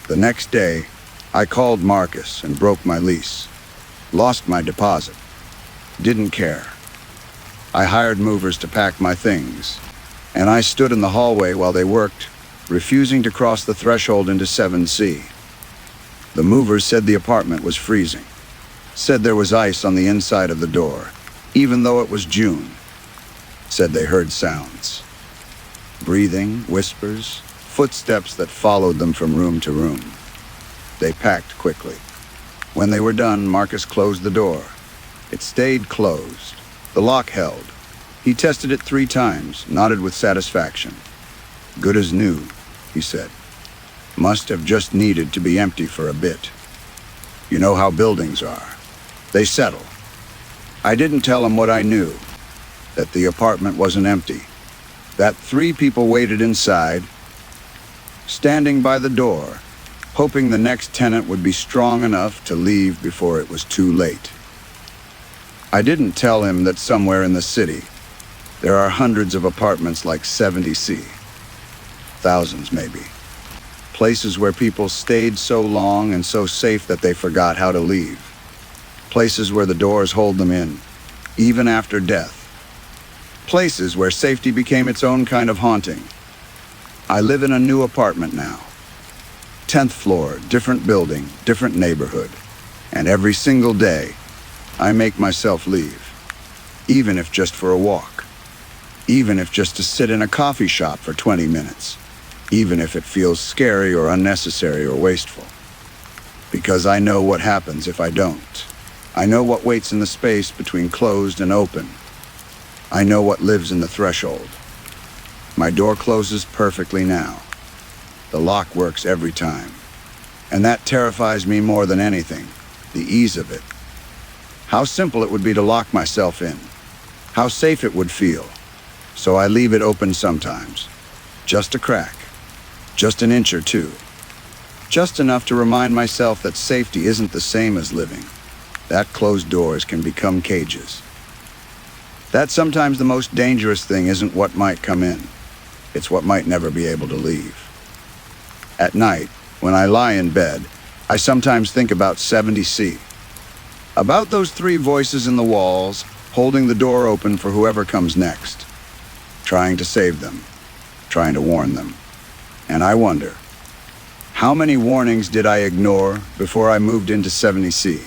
The next day, I called Marcus and broke my lease. Lost my deposit. Didn't care. I hired movers to pack my things, and I stood in the hallway while they worked, refusing to cross the threshold into 7C. The movers said the apartment was freezing, said there was ice on the inside of the door, even though it was June. Said they heard sounds. Breathing, whispers, footsteps that followed them from room to room. They packed quickly. When they were done, Marcus closed the door. It stayed closed. The lock held. He tested it 3 times, nodded with satisfaction. Good as new, he said. Must have just needed to be empty for a bit. You know how buildings are. They settle. I didn't tell him what I knew, that the apartment wasn't empty, that 3 people waited inside, standing by the door, hoping the next tenant would be strong enough to leave before it was too late. I didn't tell him that somewhere in the city, there are hundreds of apartments like 70C. Thousands, maybe. Places where people stayed so long and so safe that they forgot how to leave. Places where the doors hold them in, even after death. Places where safety became its own kind of haunting. I live in a new apartment now. 10th floor, different building, different neighborhood. And every single day, I make myself leave. Even if just for a walk. Even if just to sit in a coffee shop for 20 minutes. Even if it feels scary or unnecessary or wasteful. Because I know what happens if I don't. I know what waits in the space between closed and open. I know what lives in the threshold. My door closes perfectly now. The lock works every time. And that terrifies me more than anything, the ease of it. How simple it would be to lock myself in. How safe it would feel. So I leave it open sometimes. Just a crack. Just an inch or two. Just enough to remind myself that safety isn't the same as living. That closed doors can become cages. That sometimes the most dangerous thing isn't what might come in. It's what might never be able to leave. At night, when I lie in bed, I sometimes think about 70C. About those 3 voices in the walls, holding the door open for whoever comes next. Trying to save them. Trying to warn them. And I wonder, how many warnings did I ignore before I moved into 70C?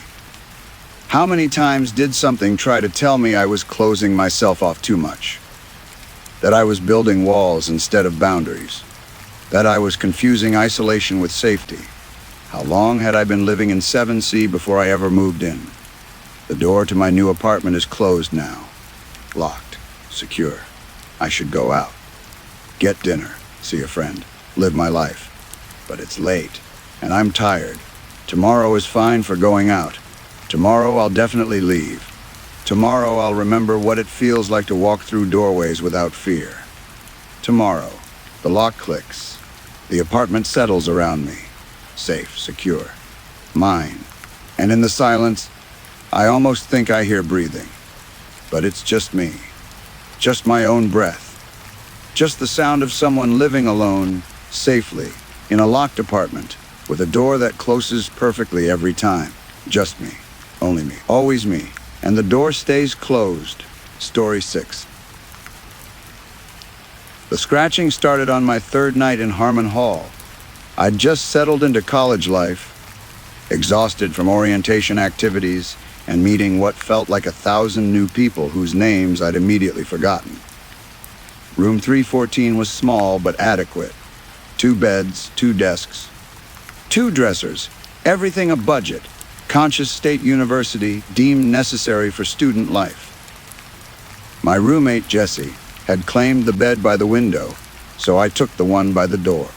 How many times did something try to tell me I was closing myself off too much? That I was building walls instead of boundaries? That I was confusing isolation with safety? How long had I been living in 7C before I ever moved in? The door to my new apartment is closed now. Locked. Secure. I should go out. Get dinner. See a friend. Live my life. But it's late, and I'm tired. Tomorrow is fine for going out. Tomorrow I'll definitely leave. Tomorrow I'll remember what it feels like to walk through doorways without fear. Tomorrow, the lock clicks. The apartment settles around me. Safe, secure. Mine. And in the silence, I almost think I hear breathing. But it's just me. Just my own breath. Just the sound of someone living alone, safely, in a locked apartment, with a door that closes perfectly every time. Just me. Only me. Always me. And the door stays closed. Story 6. The scratching started on my third night in Harmon Hall. I'd just settled into college life, exhausted from orientation activities and meeting what felt like 1,000 new people whose names I'd immediately forgotten. Room 314 was small but adequate. 2 beds, 2 desks, 2 dressers, everything a budget. Conscious State University deemed necessary for student life. My roommate, Jesse, had claimed the bed by the window, so I took the one by the door.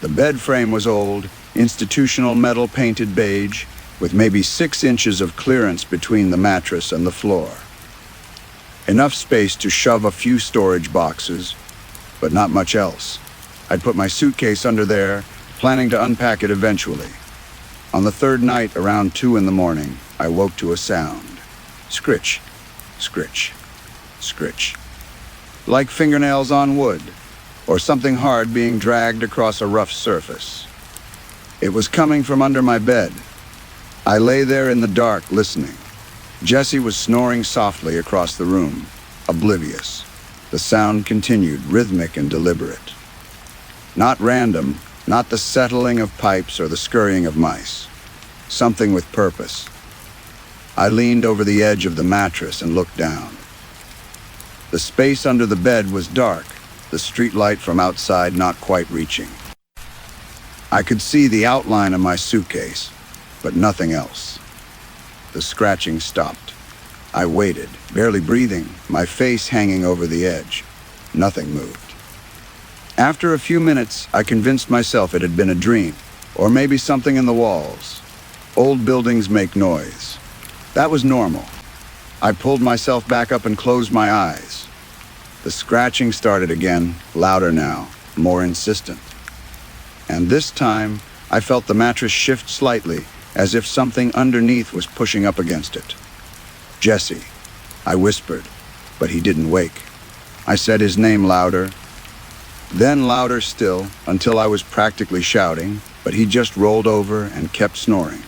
The bed frame was old, institutional metal painted beige, with maybe 6 inches of clearance between the mattress and the floor. Enough space to shove a few storage boxes, but not much else. I'd put my suitcase under there, planning to unpack it eventually. On the third night, around 2 in the morning, I woke to a sound. Scritch, scritch, scritch. Like fingernails on wood, or something hard being dragged across a rough surface. It was coming from under my bed. I lay there in the dark, listening. Jesse was snoring softly across the room, oblivious. The sound continued, rhythmic and deliberate. Not random, not the settling of pipes or the scurrying of mice. Something with purpose. I leaned over the edge of the mattress and looked down. The space under the bed was dark, the streetlight from outside not quite reaching. I could see the outline of my suitcase, but nothing else. The scratching stopped. I waited, barely breathing, my face hanging over the edge. Nothing moved. After a few minutes, I convinced myself it had been a dream, or maybe something in the walls. Old buildings make noise. That was normal. I pulled myself back up and closed my eyes. The scratching started again, louder now, more insistent. And this time, I felt the mattress shift slightly, as if something underneath was pushing up against it. Jesse, I whispered, but he didn't wake. I said his name louder, then louder still, until I was practically shouting, but he just rolled over and kept snoring.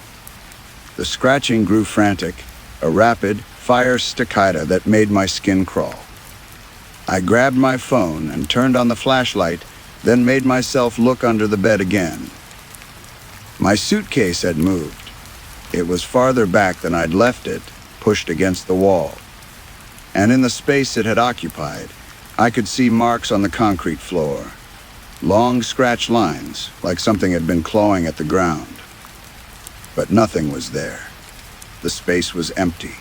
The scratching grew frantic, a rapid, fire staccato that made my skin crawl. I grabbed my phone and turned on the flashlight, then made myself look under the bed again. My suitcase had moved. It was farther back than I'd left it, pushed against the wall. And in the space it had occupied, I could see marks on the concrete floor. Long scratch lines, like something had been clawing at the ground. But nothing was there. The space was empty.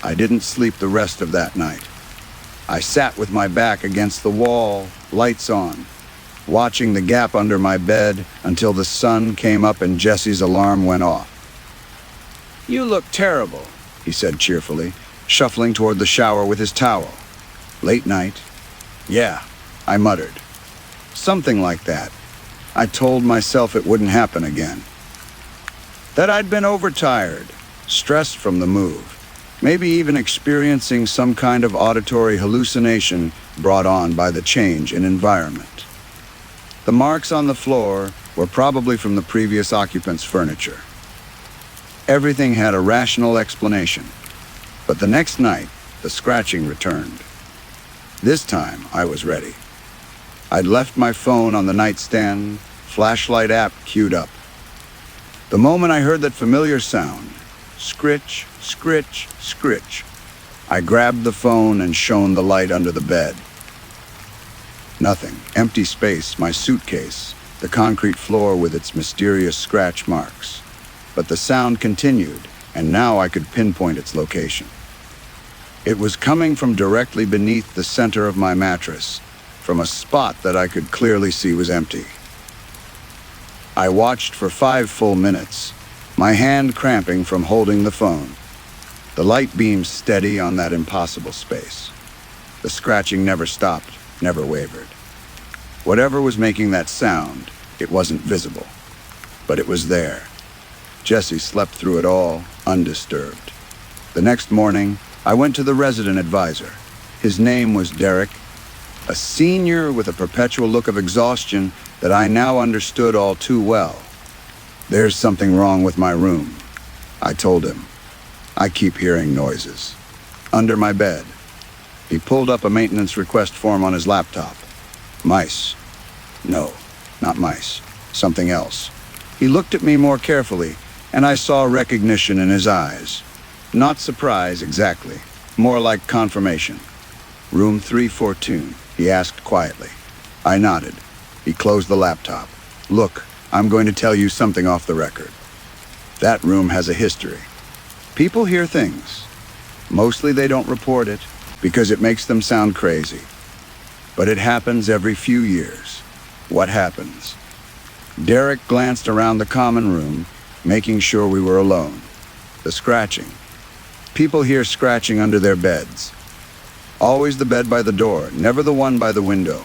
I didn't sleep the rest of that night. I sat with my back against the wall, lights on, watching the gap under my bed until the sun came up and Jesse's alarm went off. "You look terrible," he said cheerfully, shuffling toward the shower with his towel. "Late night?" "Yeah," I muttered. Something like that. I told myself it wouldn't happen again. That I'd been overtired, stressed from the move, maybe even experiencing some kind of auditory hallucination brought on by the change in environment. The marks on the floor were probably from the previous occupant's furniture. Everything had a rational explanation, but the next night, the scratching returned. This time, I was ready. I'd left my phone on the nightstand, flashlight app queued up. The moment I heard that familiar sound, scritch, scritch, scritch, I grabbed the phone and shone the light under the bed. Nothing, empty space, my suitcase, the concrete floor with its mysterious scratch marks. But the sound continued, and now I could pinpoint its location. It was coming from directly beneath the center of my mattress, from a spot that I could clearly see was empty. I watched for 5 full minutes, my hand cramping from holding the phone. The light beamed steady on that impossible space. The scratching never stopped, never wavered. Whatever was making that sound, it wasn't visible, but it was there. Jesse slept through it all, undisturbed. The next morning, I went to the resident advisor. His name was Derek, a senior with a perpetual look of exhaustion that I now understood all too well. "There's something wrong with my room," I told him. "I keep hearing noises. Under my bed." He pulled up a maintenance request form on his laptop. Mice. No, not mice. Something else. He looked at me more carefully, and I saw recognition in his eyes. Not surprise, exactly. More like confirmation. Room 342, he asked quietly. I nodded. He closed the laptop. Look, I'm going to tell you something off the record. That room has a history. People hear things. Mostly they don't report it, because it makes them sound crazy. But it happens every few years. What happens? Derek glanced around the common room, making sure we were alone. The scratching. People hear scratching under their beds. Always the bed by the door, never the one by the window.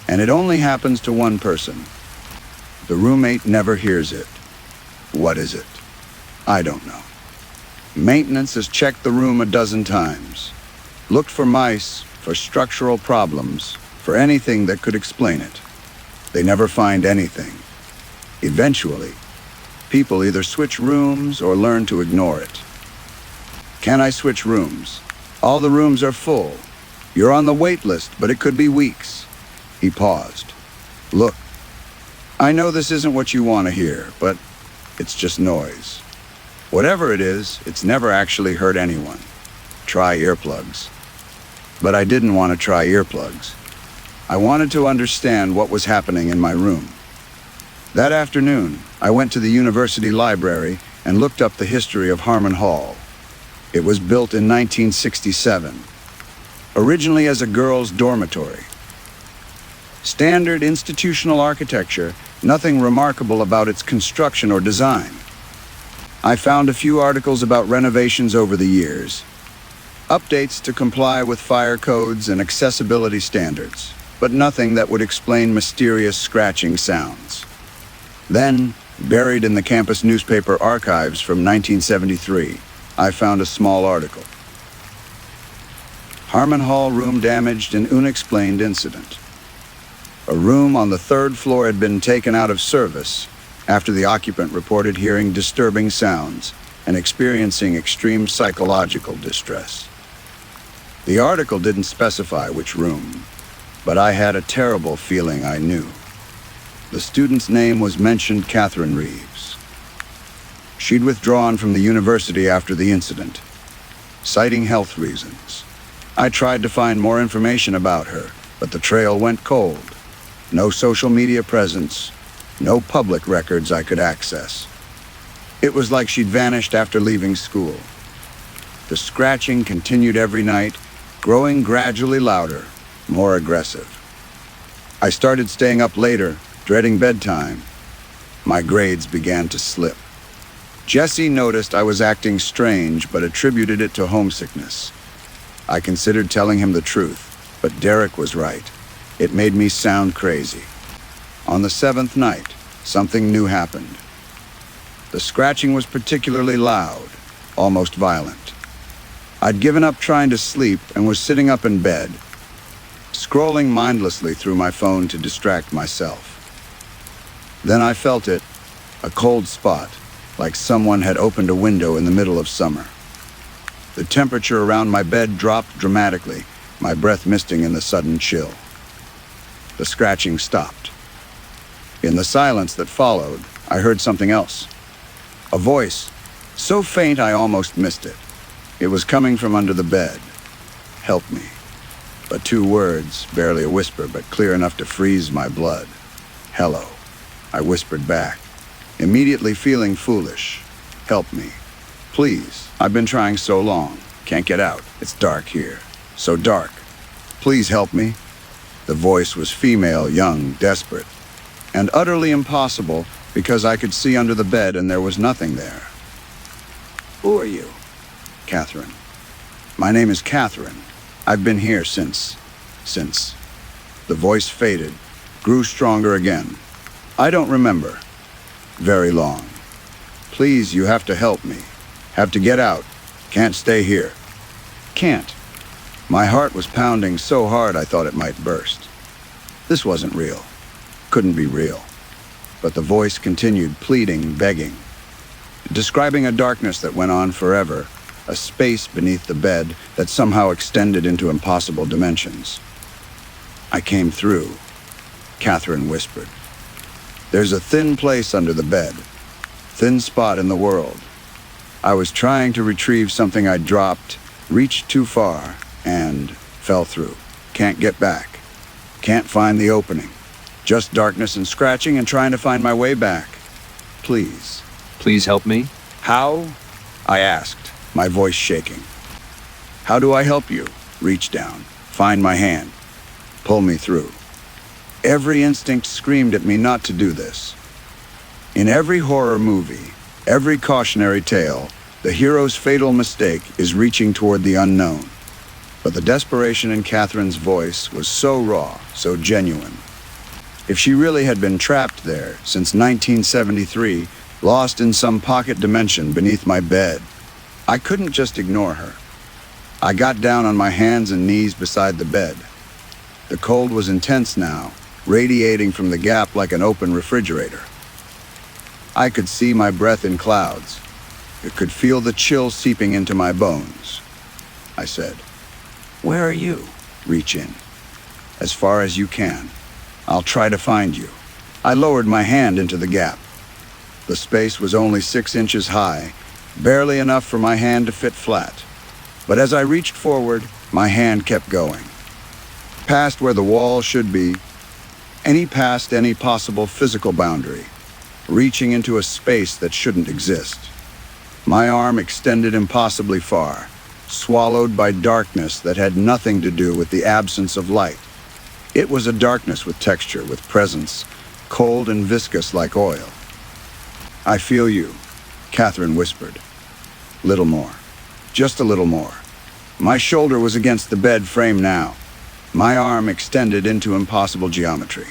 And it only happens to one person. The roommate never hears it. What is it? I don't know. Maintenance has checked the room a dozen times. Looked for mice, for structural problems, for anything that could explain it. They never find anything. Eventually, people either switch rooms or learn to ignore it. Can I switch rooms? All the rooms are full. You're on the wait list, but it could be weeks. He paused. Look, I know this isn't what you want to hear, but it's just noise. Whatever it is, it's never actually hurt anyone. Try earplugs. But I didn't want to try earplugs. I wanted to understand what was happening in my room. That afternoon, I went to the university library and looked up the history of Harmon Hall. It was built in 1967, originally as a girls' dormitory. Standard institutional architecture, nothing remarkable about its construction or design. I found a few articles about renovations over the years, updates to comply with fire codes and accessibility standards, but nothing that would explain mysterious scratching sounds. Then, buried in the campus newspaper archives from 1973, I found a small article. Harmon Hall room damaged in unexplained incident. A room on the third floor had been taken out of service after the occupant reported hearing disturbing sounds and experiencing extreme psychological distress. The article didn't specify which room, but I had a terrible feeling I knew. The student's name was mentioned, Catherine Reeves. She'd withdrawn from the university after the incident, citing health reasons. I tried to find more information about her, but the trail went cold. No social media presence, no public records I could access. It was like she'd vanished after leaving school. The scratching continued every night, growing gradually louder, more aggressive. I started staying up later, dreading bedtime. My grades began to slip. Jesse noticed I was acting strange, but attributed it to homesickness. I considered telling him the truth, but Derek was right. It made me sound crazy. On the 7th night, something new happened. The scratching was particularly loud, almost violent. I'd given up trying to sleep and was sitting up in bed, scrolling mindlessly through my phone to distract myself. Then I felt it, a cold spot, like someone had opened a window in the middle of summer. The temperature around my bed dropped dramatically, my breath misting in the sudden chill. The scratching stopped. In the silence that followed, I heard something else. A voice, so faint I almost missed it. It was coming from under the bed. Help me. But 2 words, barely a whisper, but clear enough to freeze my blood. Hello, I whispered back, immediately feeling foolish. Help me. Please, I've been trying so long. Can't get out. It's dark here. So dark. Please help me. The voice was female, young, desperate, and utterly impossible because I could see under the bed and there was nothing there. Who are you? Catherine. My name is Catherine. I've been here since. The voice faded, grew stronger again. I don't remember. Very long. Please, you have to help me. Have to get out. Can't stay here. Can't. My heart was pounding so hard I thought it might burst. This wasn't real. Couldn't be real. But the voice continued, pleading, begging, describing a darkness that went on forever, a space beneath the bed that somehow extended into impossible dimensions. "I came through," Catherine whispered. "There's a thin place under the bed, thin spot in the world. I was trying to retrieve something I dropped, reached too far, and fell through. Can't get back. Can't find the opening. Just darkness and scratching and trying to find my way back. Please." Please help me? "How?" I asked, my voice shaking. "How do I help you?" Reach down, find my hand, pull me through. Every instinct screamed at me not to do this. In every horror movie, every cautionary tale, the hero's fatal mistake is reaching toward the unknown. But the desperation in Catherine's voice was so raw, so genuine. If she really had been trapped there since 1973, lost in some pocket dimension beneath my bed, I couldn't just ignore her. I got down on my hands and knees beside the bed. The cold was intense now, radiating from the gap like an open refrigerator. I could see my breath in clouds. I could feel the chill seeping into my bones. I said, "Where are you?" "Reach in. As far as you can. I'll try to find you." I lowered my hand into the gap. The space was only 6 inches high, barely enough for my hand to fit flat. But as I reached forward, my hand kept going. Past where the wall should be, past any possible physical boundary, reaching into a space that shouldn't exist. My arm extended impossibly far, swallowed by darkness that had nothing to do with the absence of light. It was a darkness with texture, with presence, cold and viscous like oil. "I feel you," Catherine whispered. "Little more. Just a little more." My shoulder was against the bed frame now. My arm extended into impossible geometry.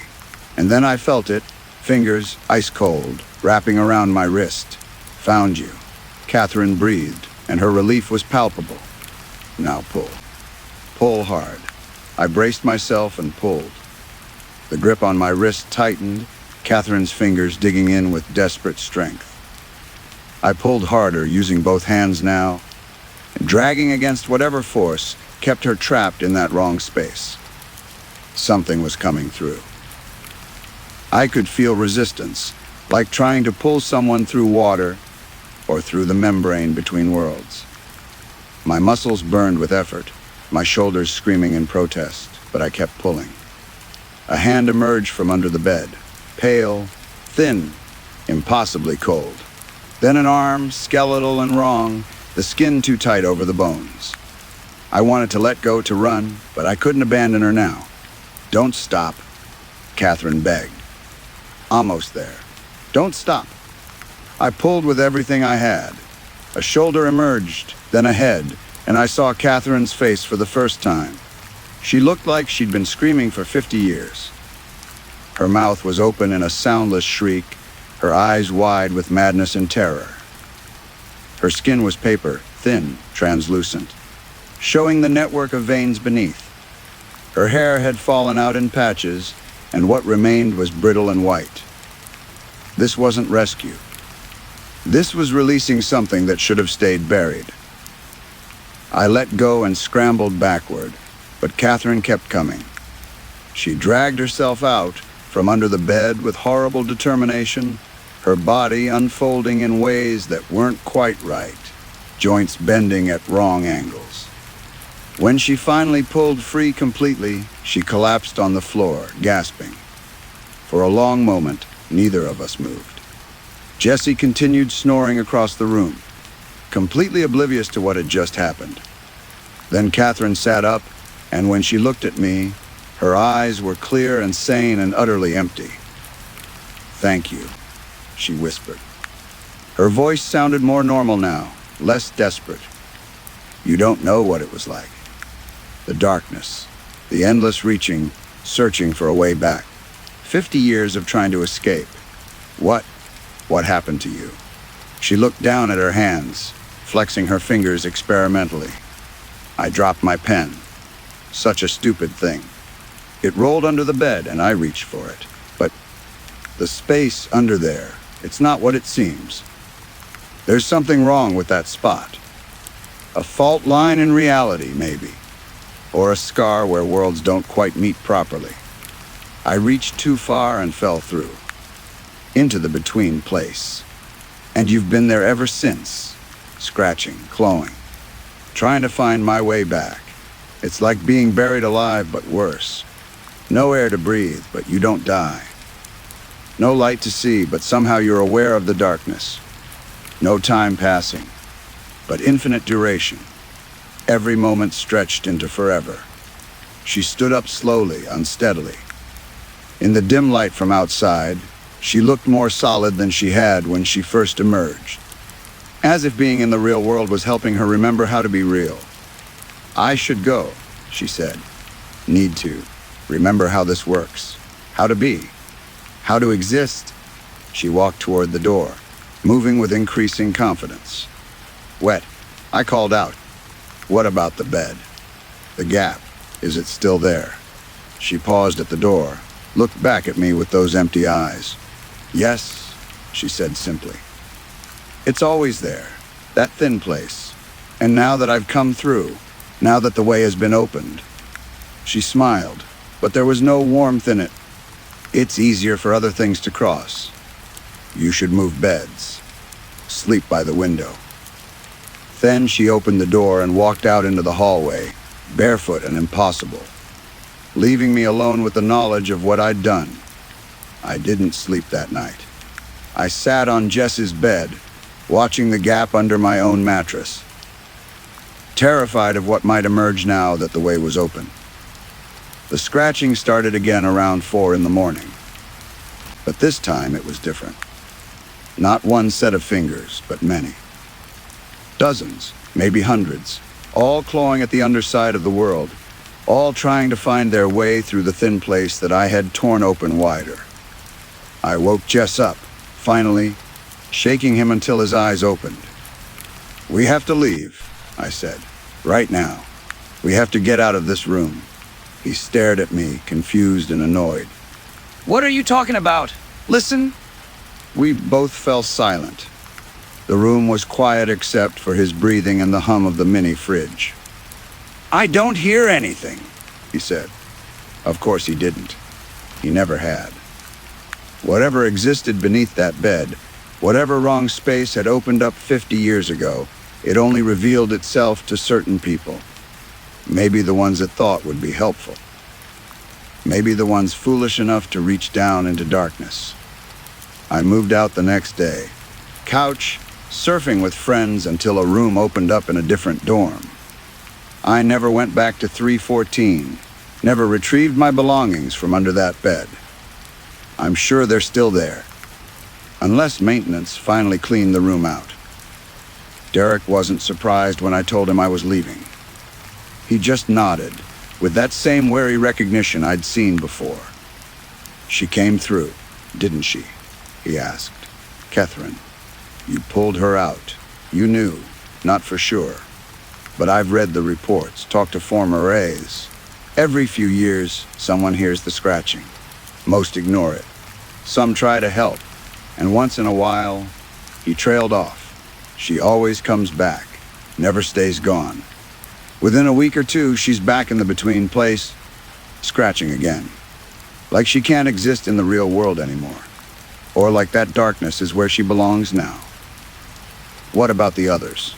And then I felt it, fingers ice cold, wrapping around my wrist. "Found you." Catherine breathed, and her relief was palpable. "Now pull. Pull hard." I braced myself and pulled. The grip on my wrist tightened, Catherine's fingers digging in with desperate strength. I pulled harder, using both hands now, and dragging against whatever force kept her trapped in that wrong space. Something was coming through. I could feel resistance, like trying to pull someone through water or through the membrane between worlds. My muscles burned with effort, my shoulders screaming in protest, but I kept pulling. A hand emerged from under the bed, pale, thin, impossibly cold. Then an arm, skeletal and wrong, the skin too tight over the bones. I wanted to let go to run, but I couldn't abandon her now. "Don't stop," Catherine begged. "Almost there. Don't stop." I pulled with everything I had. A shoulder emerged, then a head, and I saw Catherine's face for the first time. She looked like she'd been screaming for 50 years. Her mouth was open in a soundless shriek, her eyes wide with madness and terror. Her skin was paper, thin, translucent, showing the network of veins beneath. Her hair had fallen out in patches, and what remained was brittle and white. This wasn't rescue. This was releasing something that should have stayed buried. I let go and scrambled backward, but Catherine kept coming. She dragged herself out from under the bed with horrible determination, her body unfolding in ways that weren't quite right, joints bending at wrong angles. When she finally pulled free completely, she collapsed on the floor, gasping. For a long moment, neither of us moved. Jessie continued snoring across the room, completely oblivious to what had just happened. Then Catherine sat up, and when she looked at me, her eyes were clear and sane and utterly empty. "Thank you," she whispered. Her voice sounded more normal now, less desperate. "You don't know what it was like. The darkness, the endless reaching, searching for a way back. 50 years of trying to escape. What happened to you?" She looked down at her hands, flexing her fingers experimentally. I dropped my pen. Such a stupid thing. It rolled under the bed and I reached for it. But the space under there, it's not what it seems. There's something wrong with that spot. A fault line in reality, maybe. Or a scar where worlds don't quite meet properly. I reached too far and fell through. Into the between place. And you've been there ever since. Scratching, clawing. Trying to find my way back. It's like being buried alive, but worse. No air to breathe, but you don't die. No light to see, but somehow you're aware of the darkness. No time passing, but infinite duration. Every moment stretched into forever. She stood up slowly, unsteadily. In the dim light from outside, she looked more solid than she had when she first emerged. As if being in the real world was helping her remember how to be real. I should go, she said. Need to. Remember how this works. How to be. How to exist. She walked toward the door, moving with increasing confidence. Wet. I called out. What about the bed? The gap. Is it still there? She paused at the door, looked back at me with those empty eyes. Yes, she said simply. It's always there, that thin place. And now that I've come through, now that the way has been opened. She smiled, but there was no warmth in it. It's easier for other things to cross. You should move beds. Sleep by the window. Then she opened the door and walked out into the hallway, barefoot and impossible, leaving me alone with the knowledge of what I'd done. I didn't sleep that night. I sat on Jess's bed, watching the gap under my own mattress, terrified of what might emerge now that the way was open. The scratching started again around 4 in the morning. But this time it was different. Not one set of fingers, but many. Dozens, maybe hundreds, all clawing at the underside of the world, all trying to find their way through the thin place that I had torn open wider. I woke Jess up, finally, shaking him until his eyes opened. We have to leave, I said, right now. We have to get out of this room. He stared at me, confused and annoyed. What are you talking about? Listen. We both fell silent. The room was quiet except for his breathing and the hum of the mini fridge. I don't hear anything, he said. Of course he didn't. He never had. Whatever existed beneath that bed, whatever wrong space had opened up 50 years ago, it only revealed itself to certain people. Maybe the ones that thought would be helpful. Maybe the ones foolish enough to reach down into darkness. I moved out the next day. Couch, surfing with friends until a room opened up in a different dorm. I never went back to 314, never retrieved my belongings from under that bed. I'm sure they're still there, unless maintenance finally cleaned the room out. Derek wasn't surprised when I told him I was leaving. He just nodded, with that same wary recognition I'd seen before. She came through, didn't she? He asked. Catherine, you pulled her out. You knew, not for sure. But I've read the reports, talked to former A's. Every few years, someone hears the scratching. Most ignore it. Some try to help. And once in a while, he trailed off. She always comes back, never stays gone. Within a week or two, she's back in the between place, scratching again. Like she can't exist in the real world anymore. Or like that darkness is where she belongs now. What about the others?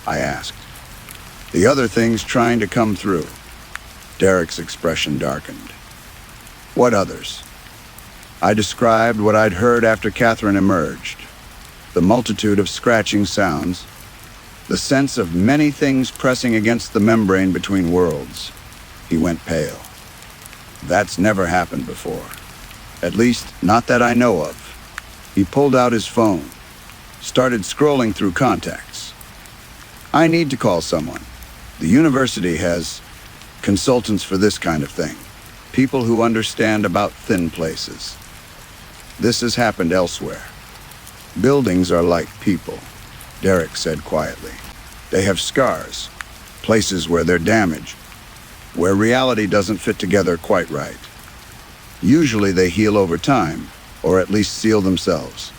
I asked. The other things trying to come through. Derek's expression darkened. What others? I described what I'd heard after Catherine emerged. The multitude of scratching sounds. The sense of many things pressing against the membrane between worlds. He went pale. That's never happened before. At least, not that I know of. He pulled out his phone, started scrolling through contacts. I need to call someone. The university has consultants for this kind of thing. People who understand about thin places. This has happened elsewhere. Buildings are like people, Derek said quietly. They have scars, places where they're damaged, where reality doesn't fit together quite right. Usually they heal over time, or at least seal themselves.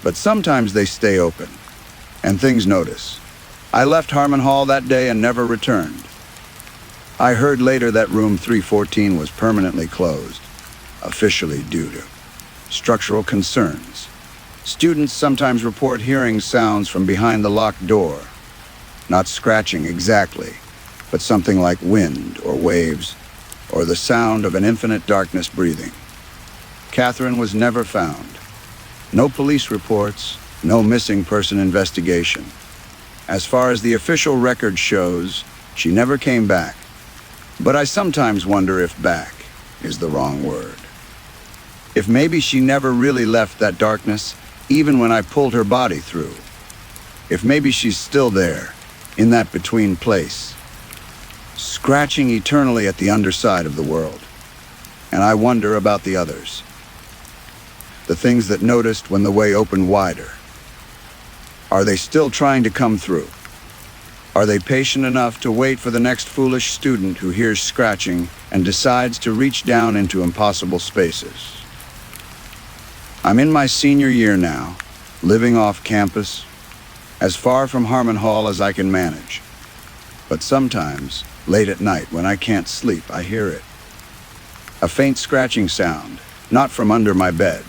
But sometimes they stay open, and things notice. I left Harmon Hall that day and never returned. I heard later that room 314 was permanently closed, officially due to structural concerns. Students sometimes report hearing sounds from behind the locked door. Not scratching exactly, but something like wind or waves, or the sound of an infinite darkness breathing. Catherine was never found. No police reports, no missing person investigation. As far as the official record shows, she never came back. But I sometimes wonder if back is the wrong word. If maybe she never really left that darkness, even when I pulled her body through. If maybe she's still there, in that between place, scratching eternally at the underside of the world. And I wonder about the others. The things that noticed when the way opened wider. Are they still trying to come through? Are they patient enough to wait for the next foolish student who hears scratching and decides to reach down into impossible spaces? I'm in my senior year now, living off campus, as far from Harmon Hall as I can manage. But sometimes, late at night when I can't sleep, I hear it. A faint scratching sound, not from under my bed.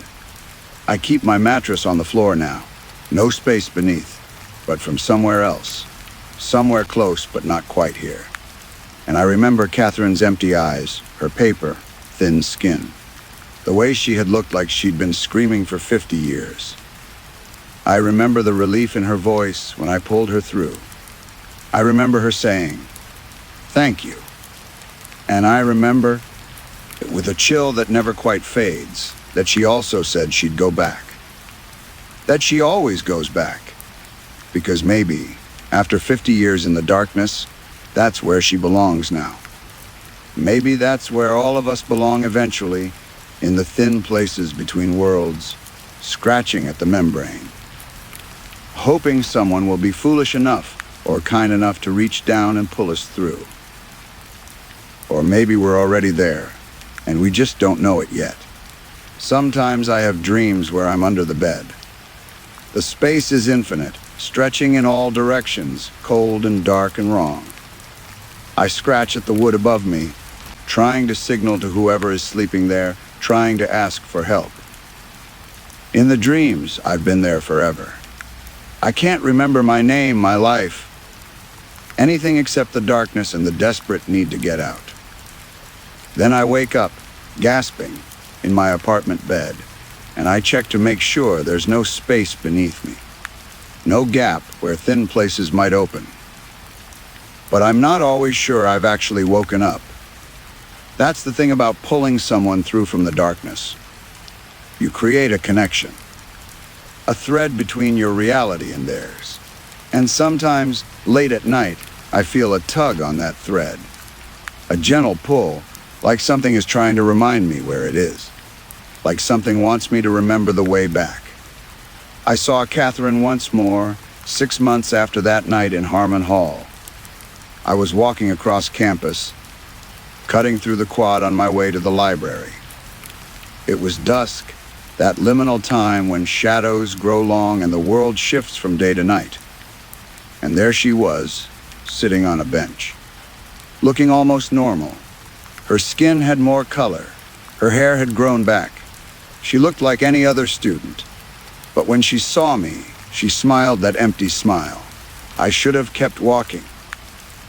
I keep my mattress on the floor now, no space beneath, but from somewhere else. Somewhere close, but not quite here. And I remember Catherine's empty eyes, her paper, thin skin. The way she had looked like she'd been screaming for 50 years. I remember the relief in her voice when I pulled her through. I remember her saying, "Thank you." And I remember, with a chill that never quite fades, that she also said she'd go back. That she always goes back. Because maybe, after 50 years in the darkness, that's where she belongs now. Maybe that's where all of us belong eventually, in the thin places between worlds, scratching at the membrane. Hoping someone will be foolish enough or kind enough to reach down and pull us through. Or maybe we're already there, and we just don't know it yet. Sometimes I have dreams where I'm under the bed. The space is infinite, stretching in all directions, cold and dark and wrong. I scratch at the wood above me, trying to signal to whoever is sleeping there, trying to ask for help. In the dreams, I've been there forever. I can't remember my name, my life, anything except the darkness and the desperate need to get out. Then I wake up, gasping, in my apartment bed, and I check to make sure there's no space beneath me, no gap where thin places might open. But I'm not always sure I've actually woken up. That's the thing about pulling someone through from the darkness. You create a connection, a thread between your reality and theirs. And sometimes, late at night, I feel a tug on that thread, a gentle pull, like something is trying to remind me where it is, like something wants me to remember the way back. I saw Catherine once more, 6 months after that night in Harmon Hall. I was walking across campus, cutting through the quad on my way to the library. It was dusk, that liminal time when shadows grow long and the world shifts from day to night. And there she was, sitting on a bench, looking almost normal. Her skin had more color. Her hair had grown back. She looked like any other student. But when she saw me, she smiled that empty smile. I should have kept walking.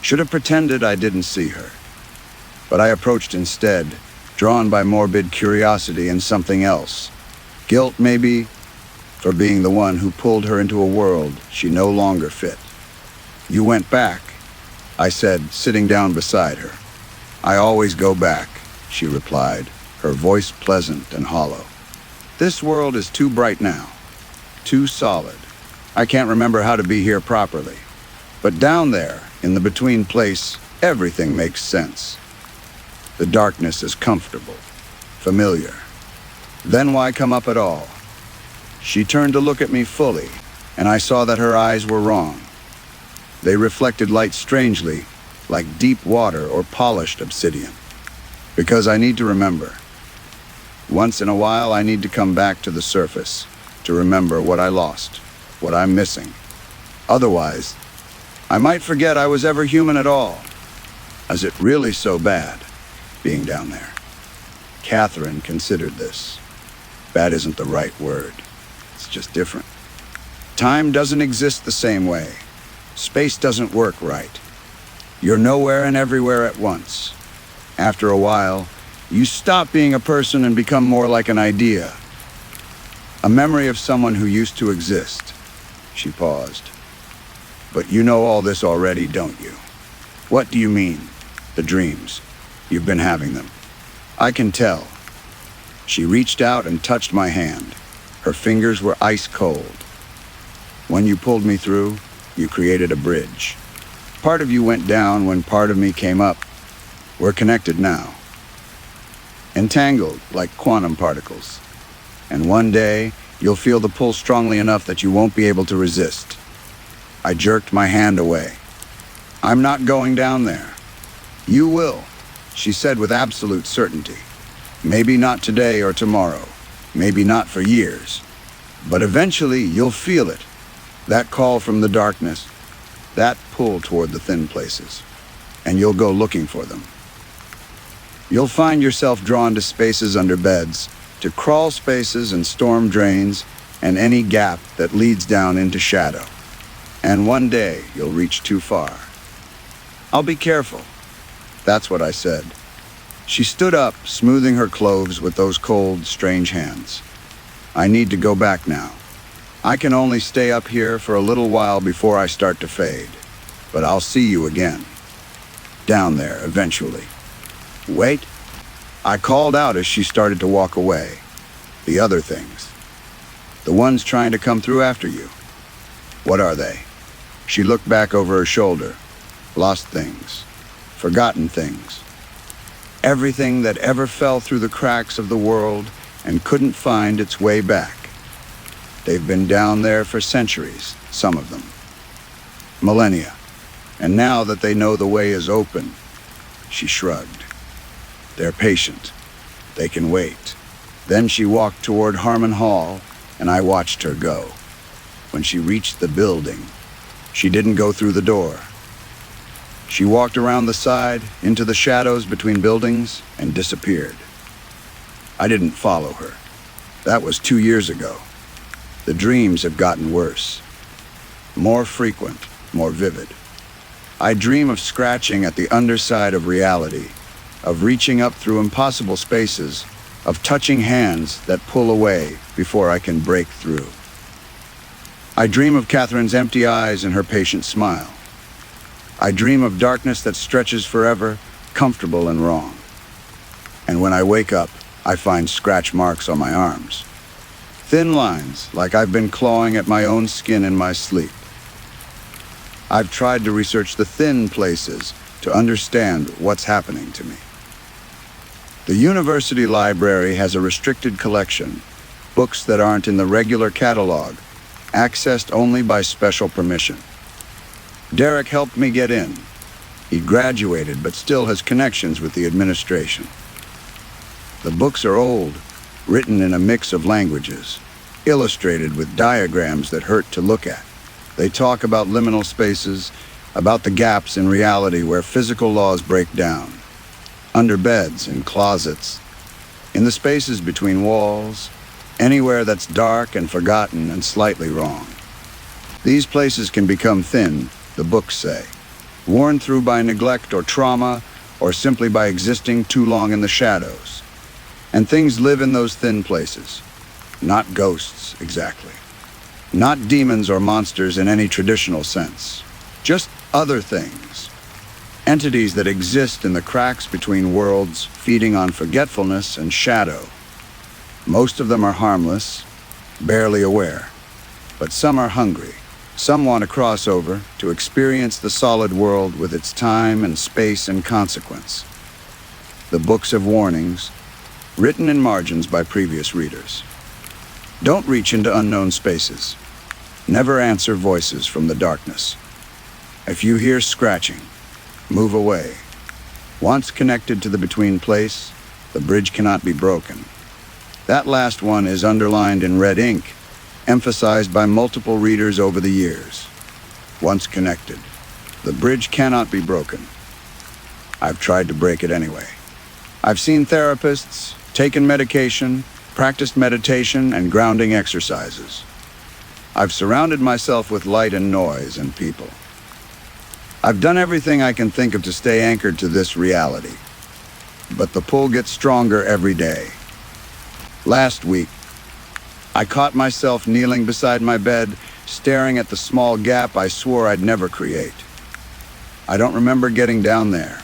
Should have pretended I didn't see her. But I approached instead, drawn by morbid curiosity and something else. Guilt, maybe, for being the one who pulled her into a world she no longer fit. "You went back," I said, sitting down beside her. "I always go back," she replied, her voice pleasant and hollow. "This world is too bright now, too solid. I can't remember how to be here properly. But down there, in the between place, everything makes sense. The darkness is comfortable, familiar. Then why come up at all?" She turned to look at me fully, and I saw that her eyes were wrong. They reflected light strangely, like deep water or polished obsidian. Because I need to remember. Once in a while, I need to come back to the surface, to remember what I lost, what I'm missing. Otherwise, I might forget I was ever human at all. Is it really so bad, being down there? Catherine considered this. Bad isn't the right word. It's just different. Time doesn't exist the same way. Space doesn't work right. You're nowhere and everywhere at once. After a while, you stop being a person and become more like an idea. A memory of someone who used to exist. She paused. But you know all this already, don't you? What do you mean? The dreams. You've been having them. I can tell. She reached out and touched my hand. Her fingers were ice cold. When you pulled me through, you created a bridge. Part of you went down when part of me came up. We're connected now. Entangled like quantum particles. And one day, you'll feel the pull strongly enough that you won't be able to resist. I jerked my hand away. I'm not going down there. You will, she said with absolute certainty. Maybe not today or tomorrow. Maybe not for years. But eventually, you'll feel it. That call from the darkness. That pull toward the thin places. And you'll go looking for them. You'll find yourself drawn to spaces under beds, to crawl spaces and storm drains, and any gap that leads down into shadow. And one day, you'll reach too far. I'll be careful. That's what I said. She stood up, smoothing her clothes with those cold, strange hands. I need to go back now. I can only stay up here for a little while before I start to fade. But I'll see you again. Down there, eventually. Wait. I called out as she started to walk away. The other things. The ones trying to come through after you. What are they? She looked back over her shoulder. Lost things. Forgotten things. Everything that ever fell through the cracks of the world and couldn't find its way back. They've been down there for centuries, some of them. Millennia. And now that they know the way is open, she shrugged. They're patient. They can wait. Then she walked toward Harmon Hall, and I watched her go. When she reached the building, she didn't go through the door. She walked around the side, into the shadows between buildings, and disappeared. I didn't follow her. That was 2 years ago. The dreams have gotten worse. More frequent, more vivid. I dream of scratching at the underside of reality, of reaching up through impossible spaces, of touching hands that pull away before I can break through. I dream of Catherine's empty eyes and her patient smile. I dream of darkness that stretches forever, comfortable and wrong. And when I wake up, I find scratch marks on my arms. Thin lines, like I've been clawing at my own skin in my sleep. I've tried to research the thin places to understand what's happening to me. The university library has a restricted collection, books that aren't in the regular catalog, accessed only by special permission. Derek helped me get in. He graduated but still has connections with the administration. The books are old, written in a mix of languages, illustrated with diagrams that hurt to look at. They talk about liminal spaces, about the gaps in reality where physical laws break down, under beds and closets, in the spaces between walls, anywhere that's dark and forgotten and slightly wrong. These places can become thin, the books say, worn through by neglect or trauma, or simply by existing too long in the shadows. And things live in those thin places. Not ghosts, exactly. Not demons or monsters in any traditional sense. Just other things. Entities that exist in the cracks between worlds, feeding on forgetfulness and shadow. Most of them are harmless, barely aware. But some are hungry. Some want to cross over to experience the solid world with its time and space and consequence. The books have warnings, written in margins by previous readers. Don't reach into unknown spaces. Never answer voices from the darkness. If you hear scratching, move away. Once connected to the between place, the bridge cannot be broken. That last one is underlined in red ink, emphasized by multiple readers over the years. Once connected, The bridge cannot be broken. I've tried to break it anyway. I've seen therapists, taken medication, practiced meditation and grounding exercises. I've surrounded myself with light and noise and people. I've done everything I can think of to stay anchored to this reality. But the pull gets stronger every day. Last week, I caught myself kneeling beside my bed, staring at the small gap I swore I'd never create. I don't remember getting down there.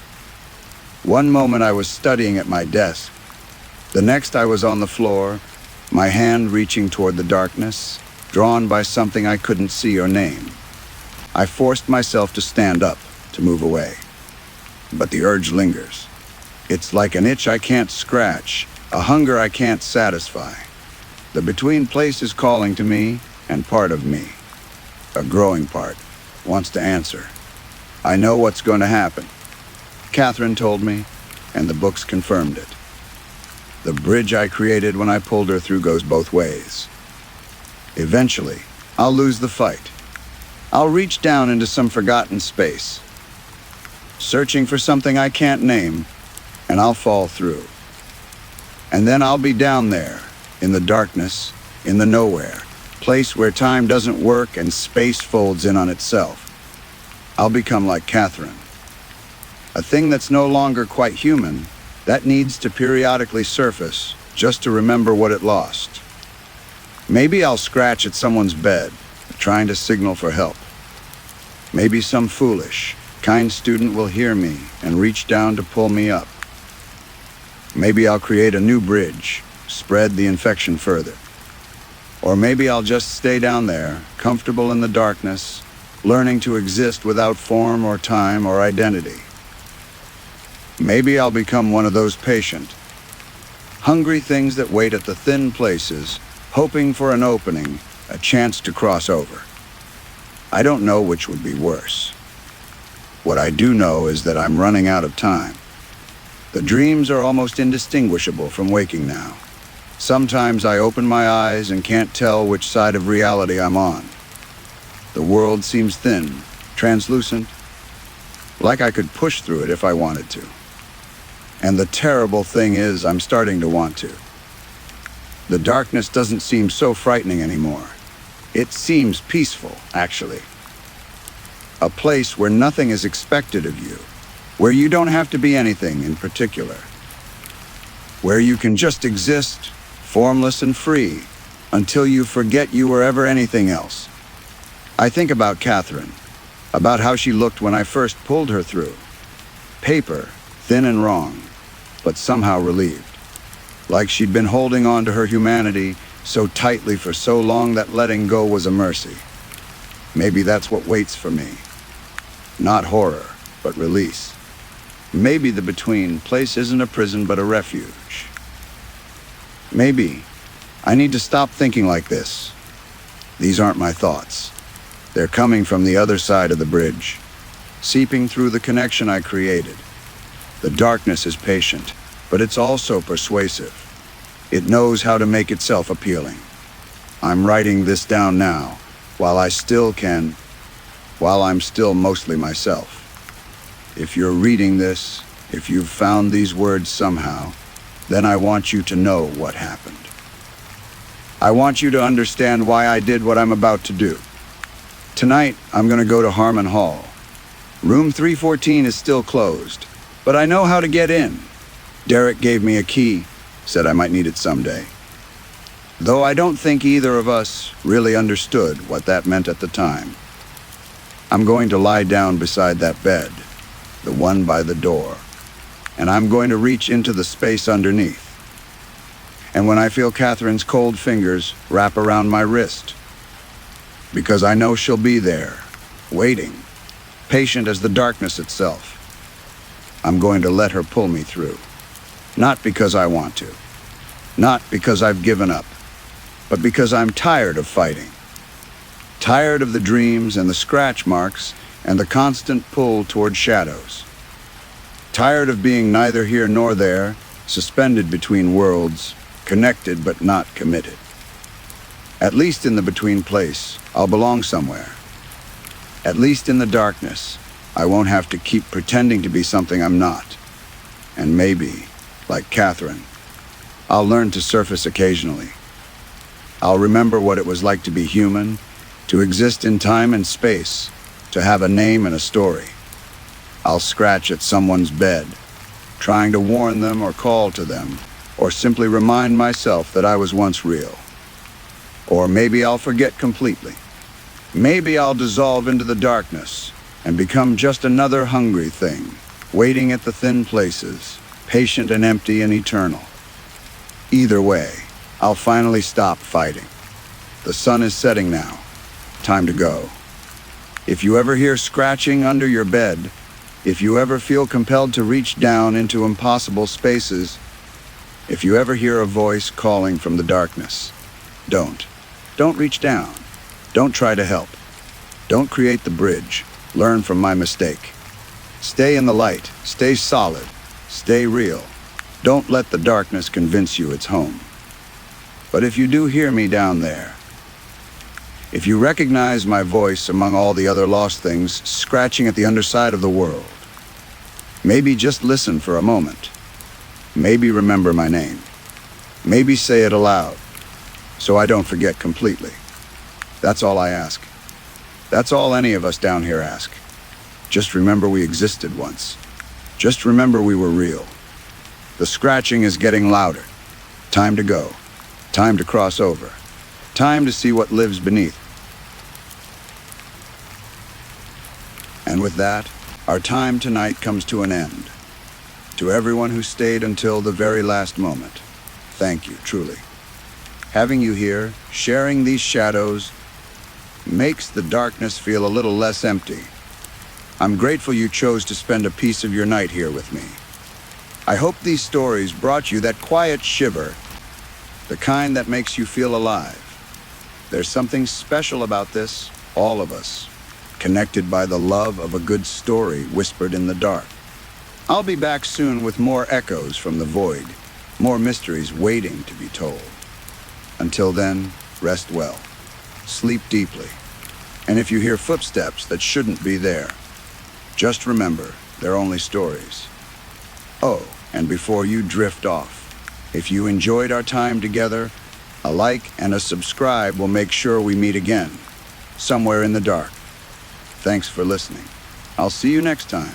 One moment I was studying at my desk. The next I was on the floor, my hand reaching toward the darkness, drawn by something I couldn't see or name. I forced myself to stand up, to move away. But the urge lingers. It's like an itch I can't scratch, a hunger I can't satisfy. The between place is calling to me, and part of me, a growing part, wants to answer. I know what's going to happen. Catherine told me, and the books confirmed it. The bridge I created when I pulled her through goes both ways. Eventually, I'll lose the fight. I'll reach down into some forgotten space, searching for something I can't name, and I'll fall through. And then I'll be down there, in the darkness, in the nowhere, place where time doesn't work and space folds in on itself. I'll become like Catherine. A thing that's no longer quite human, that needs to periodically surface just to remember what it lost. Maybe I'll scratch at someone's bed, trying to signal for help. Maybe some foolish, kind student will hear me and reach down to pull me up. Maybe I'll create a new bridge, spread the infection further. Or maybe I'll just stay down there, comfortable in the darkness, learning to exist without form or time or identity. Maybe I'll become one of those patient, hungry things that wait at the thin places, hoping for an opening, a chance to cross over. I don't know which would be worse. What I do know is that I'm running out of time. The dreams are almost indistinguishable from waking now. Sometimes I open my eyes and can't tell which side of reality I'm on. The world seems thin, translucent, like I could push through it if I wanted to. And the terrible thing is, I'm starting to want to. The darkness doesn't seem so frightening anymore. It seems peaceful, actually. A place where nothing is expected of you, where you don't have to be anything in particular, where you can just exist, formless and free, until you forget you were ever anything else. I think about Catherine, about how she looked when I first pulled her through. Paper, thin and wrong, but somehow relieved. Like she'd been holding on to her humanity so tightly for so long that letting go was a mercy. Maybe that's what waits for me. Not horror, but release. Maybe the between place isn't a prison but a refuge. Maybe I need to stop thinking like this. These aren't my thoughts. They're coming from the other side of the bridge, seeping through the connection I created. The darkness is patient, but it's also persuasive. It knows how to make itself appealing. I'm writing this down now, while I'm still mostly myself. If you're reading this, if you've found these words somehow, then I want you to know what happened. I want you to understand why I did what I'm about to do. Tonight, I'm going to go to Harmon Hall. Room 314 is still closed, but I know how to get in. Derek gave me a key, said I might need it someday. Though I don't think either of us really understood what that meant at the time. I'm going to lie down beside that bed, the one by the door, and I'm going to reach into the space underneath. And when I feel Catherine's cold fingers wrap around my wrist, because I know she'll be there, waiting, patient as the darkness itself, I'm going to let her pull me through. Not because I want to, not because I've given up, but because I'm tired of fighting. Tired of the dreams and the scratch marks and the constant pull toward shadows. Tired of being neither here nor there, suspended between worlds, connected but not committed. At least in the between place, I'll belong somewhere. At least in the darkness, I won't have to keep pretending to be something I'm not. And maybe, like Catherine, I'll learn to surface occasionally. I'll remember what it was like to be human, to exist in time and space, to have a name and a story. I'll scratch at someone's bed, trying to warn them or call to them, or simply remind myself that I was once real. Or maybe I'll forget completely. Maybe I'll dissolve into the darkness and become just another hungry thing, waiting at the thin places, patient and empty and eternal. Either way, I'll finally stop fighting. The sun is setting now. Time to go. If you ever hear scratching under your bed, if you ever feel compelled to reach down into impossible spaces, if you ever hear a voice calling from the darkness, don't reach down. Don't try to help. Don't create the bridge. Learn from my mistake. Stay in the light. Stay solid. Stay real. Don't let the darkness convince you it's home. But if you do hear me down there, if you recognize my voice among all the other lost things scratching at the underside of the world, maybe just listen for a moment. Maybe remember my name. Maybe say it aloud, so I don't forget completely. That's all I ask. That's all any of us down here ask. Just remember we existed once. Just remember we were real. The scratching is getting louder. Time to go. Time to cross over. Time to see what lives beneath. And with that, our time tonight comes to an end. To everyone who stayed until the very last moment, thank you, truly. Having you here, sharing these shadows, makes the darkness feel a little less empty. I'm grateful you chose to spend a piece of your night here with me. I hope these stories brought you that quiet shiver, the kind that makes you feel alive. There's something special about this, all of us, connected by the love of a good story whispered in the dark. I'll be back soon with more echoes from the void, more mysteries waiting to be told. Until then, rest well, sleep deeply, and if you hear footsteps that shouldn't be there, just remember, they're only stories. Oh, and before you drift off, if you enjoyed our time together, a like and a subscribe will make sure we meet again, somewhere in the dark. Thanks for listening. I'll see you next time.